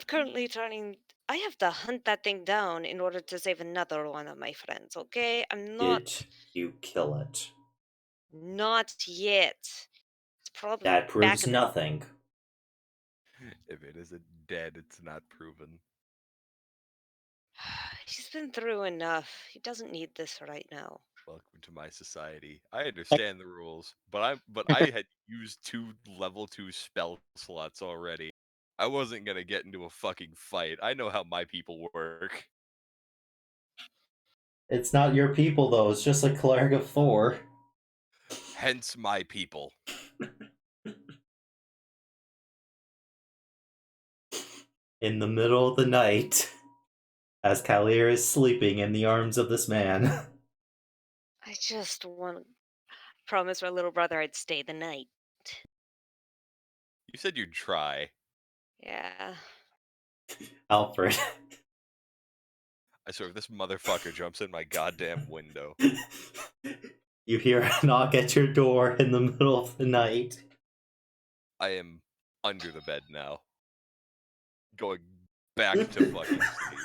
currently trying. I have to hunt that thing down in order to save another one of my friends. Okay, I'm not. Did you kill it? Not yet. It's probably That back proves in nothing. If it isn't dead, it's not proven. He's been through enough. He doesn't need this right now. Welcome to my society. I understand the rules, but I had used 2 level 2 spell slots already. I wasn't gonna get into a fucking fight. I know how my people work. It's not your people, though. It's just a cleric of Thor. Hence my people. In the middle of the night, as Kalir is sleeping in the arms of this man. I just want promise my little brother I'd stay the night. You said you'd try. Yeah. Alfred. I swear, if this motherfucker jumps in my goddamn window. You hear a knock at your door in the middle of the night. I am under the bed now. Going back to fucking sleep.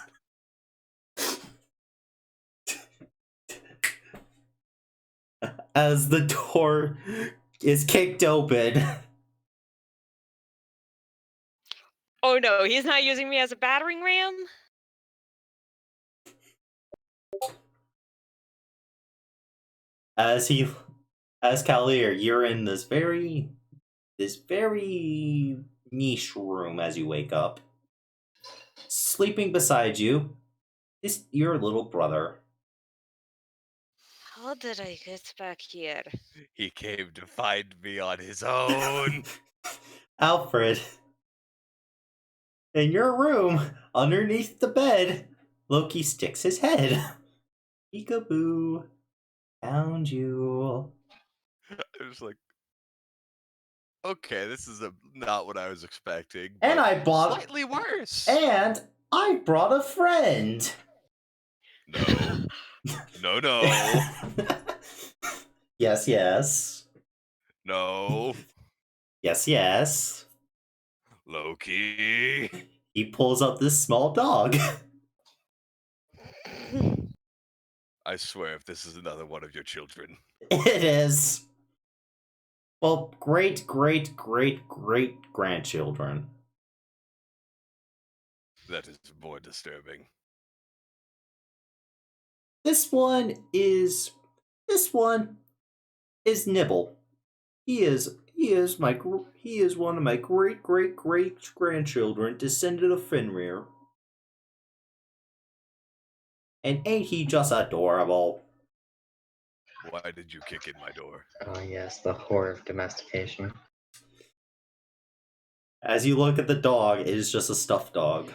As the door is kicked open. Oh no, he's not using me as a battering ram? As Kalir, you're in this very niche room as you wake up. Sleeping beside you is your little brother. How did I get back here? He came to find me on his own. Alfred. In your room, underneath the bed, Loki sticks his head. Peekaboo. Found you. I was like, okay, this is not what I was expecting. And but I bought slightly worse. And I brought a friend. No. No. Yes. No. Yes. Loki. He pulls up this small dog. I swear, if this is another one of your children. It is. Well, great grandchildren. That is more disturbing. This one is Nibble. He is one of my great grandchildren, descendant of Fenrir. And ain't he just adorable? Why did you kick in my door? Oh yes, the horror of domestication. As you look at the dog, it is just a stuffed dog.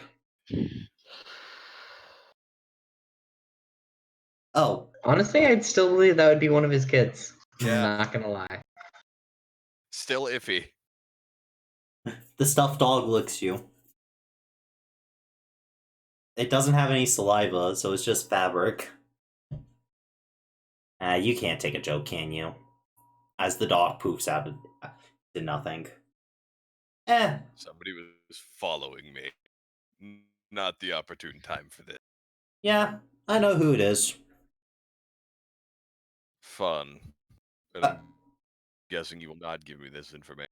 Oh. Honestly, I'd still believe that would be one of his kids. Yeah. I'm not gonna lie. Still iffy. The stuffed dog licks you. It doesn't have any saliva, so it's just fabric. You can't take a joke, can you? As the dog poofs out to nothing. Somebody was following me. Not the opportune time for this. Yeah, I know who it is. Fun. But I'm guessing you will not give me this information.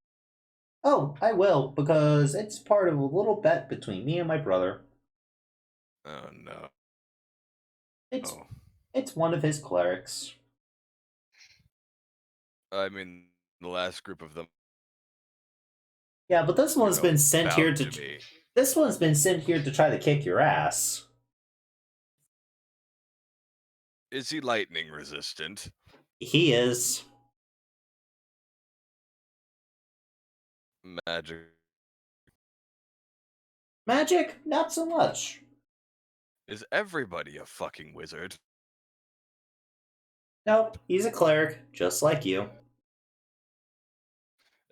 Oh, I will, because it's part of a little bet between me and my brother. Oh no. It's one of his clerics. I mean, the last group of them. Yeah, but this one's been sent here to me. This one's been sent here to try to kick your ass. Is he lightning resistant? He is. Magic. Magic? Not so much. Is everybody a fucking wizard? Nope, he's a cleric, just like you.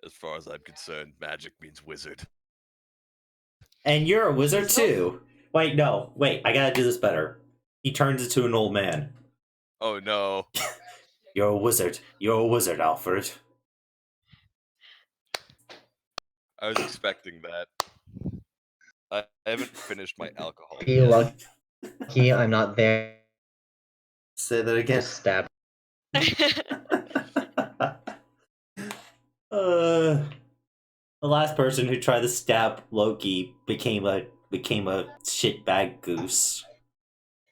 As far as I'm concerned, magic means wizard. And you're a wizard He's no- too. Wait, no, wait, I gotta do this better. He turns into an old man. Oh no. You're a wizard. You're a wizard, Alfred. I was expecting that. I haven't finished my alcohol Be yet. lucky I'm not there Say that to again. stab. The last person who tried to stab Loki became a shitbag goose.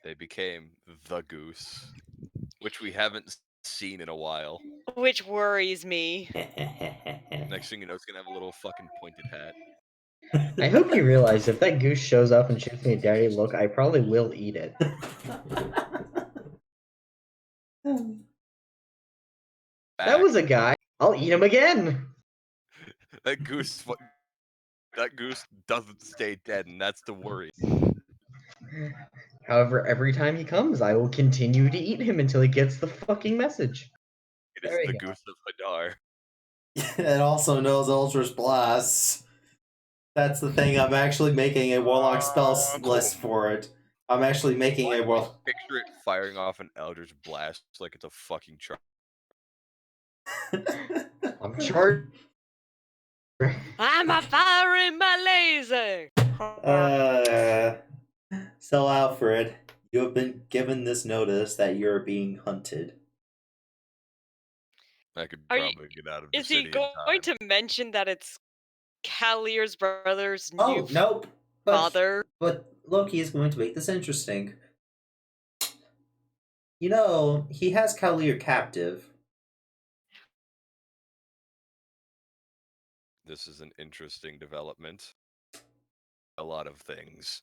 They became the goose, which we haven't seen in a while. Which worries me. Next thing you know, it's gonna have a little fucking pointed hat. I hope you realize if that goose shows up and shoots me a dirty look, I probably will eat it. That was a guy. I'll eat him again. That goose doesn't stay dead, and that's the worry. However, every time he comes, I will continue to eat him until he gets the fucking message. It is There the you go. goose of Hadar. It also knows Ultra's Blast. That's the thing. I'm actually making a Warlock spell list for it. I'm actually making a Warlock. Picture it firing off an Eldritch Blast like it's a fucking truck. I'm charged. I'm a firing my laser. So, Alfred, you have been given this notice that you're being hunted. I could Are you- probably get out of the Is city he in going time. to mention that it's Callier's brother's Oh, new nope. father? But Loki is going to make this interesting. You know, he has Kalir captive. This is an interesting development. A lot of things,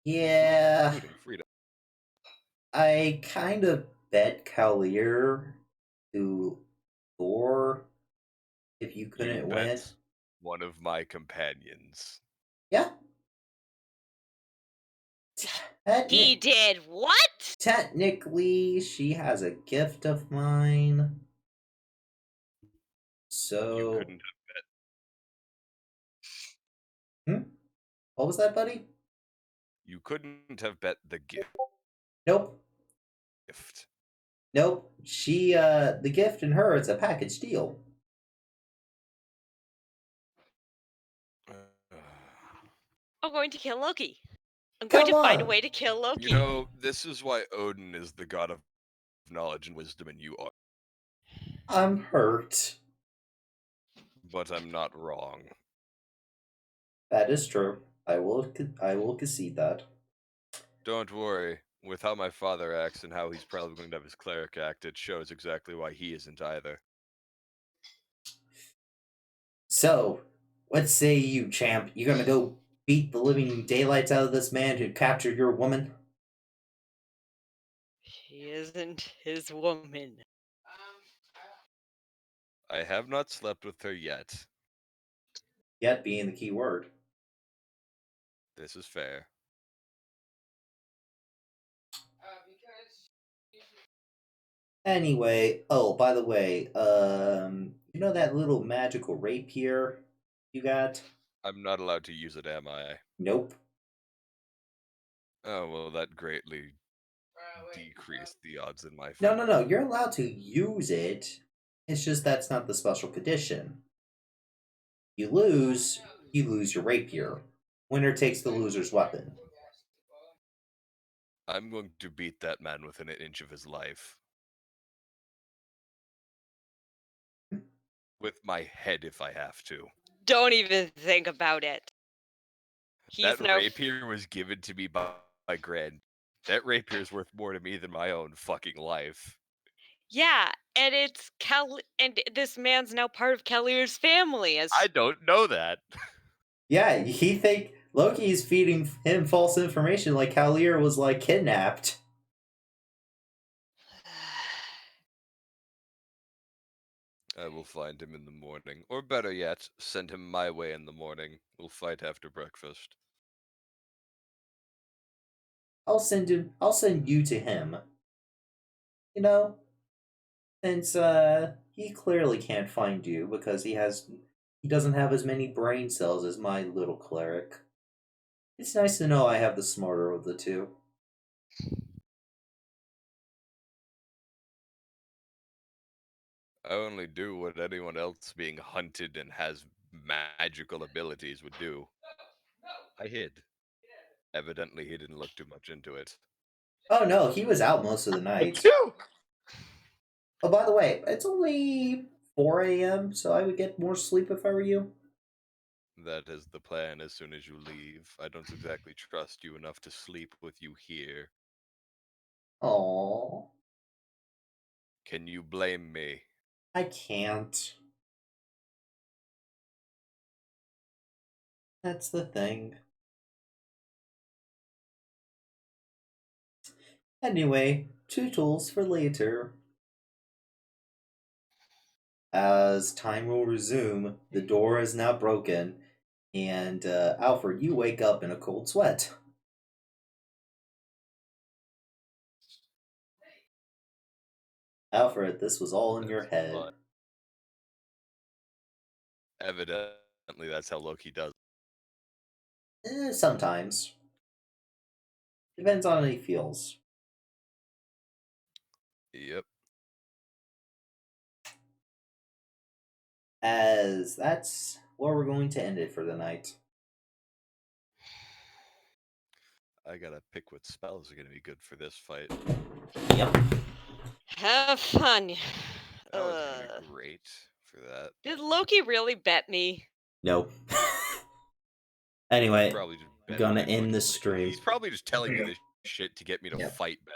Yeah, including freedom. I kind of bet Kalir to Thor if you couldn't You win. bet one of my companions. Yeah. He did what? Technically, she has a gift of mine. So. You couldn't What was that, buddy? You couldn't have bet the Nope. gift. Nope. She, the gift and her, it's a package deal. I'm going to kill Loki. I'm Come going to find a on. way to kill Loki. You know, this is why Odin is the god of knowledge and wisdom, and you are. I'm hurt. But I'm not wrong. That is true. I will concede that. Don't worry. With how my father acts and how he's probably going to have his cleric act, it shows exactly why he isn't either. So, what say you, champ? You gonna go beat the living daylights out of this man who captured your woman? She isn't his woman. I have not slept with her yet. Yet being the key word. This is fair. Anyway, oh, by the way, you know that little magical rapier you got? I'm not allowed to use it, am I? Nope. Oh, well, that greatly decreased the odds in my No, favor. no, no. You're allowed to use it. It's just that's not the special condition. You lose your rapier. Winner takes the loser's weapon. I'm going to beat that man within an inch of his life. With my head if I have to. Don't even think about it. He's That now rapier was given to me by my grand. That rapier is worth more to me than my own fucking life. Yeah, and it's and this man's now part of Callier's family. As I don't know that. Yeah, he think Loki's feeding him false information like Kalir was like kidnapped. I will find him in the morning. Or better yet, send him my way in the morning. We'll fight after breakfast. I'll send you to him. You know, since he clearly can't find you because he doesn't have as many brain cells as my little cleric. It's nice to know I have the smarter of the two. I only do what anyone else being hunted and has magical abilities would do. I hid. Evidently, he didn't look too much into it. Oh no, he was out most of the night. Too. Oh, by the way, it's only 4 a.m., so I would get more sleep if I were you. That is the plan as soon as you leave. I don't exactly trust you enough to sleep with you here. Aww. Can you blame me? I can't. That's the thing. Anyway, 2 tools for later. As time will resume, the door is now broken, and Alfred, you wake up in a cold sweat. Alfred, this was all in your That's head. fine. Evidently, that's how Loki does. Sometimes. Depends on how he feels. Yep. As that's where we're going to end it for the night. I gotta pick what spells are gonna be good for this fight. Yep. Have fun. That was gonna be great for that. Did Loki really bet me? No. Anyway, Probably just gonna betting end my this money. stream. He's probably just telling me this shit to get me to Yep. fight better.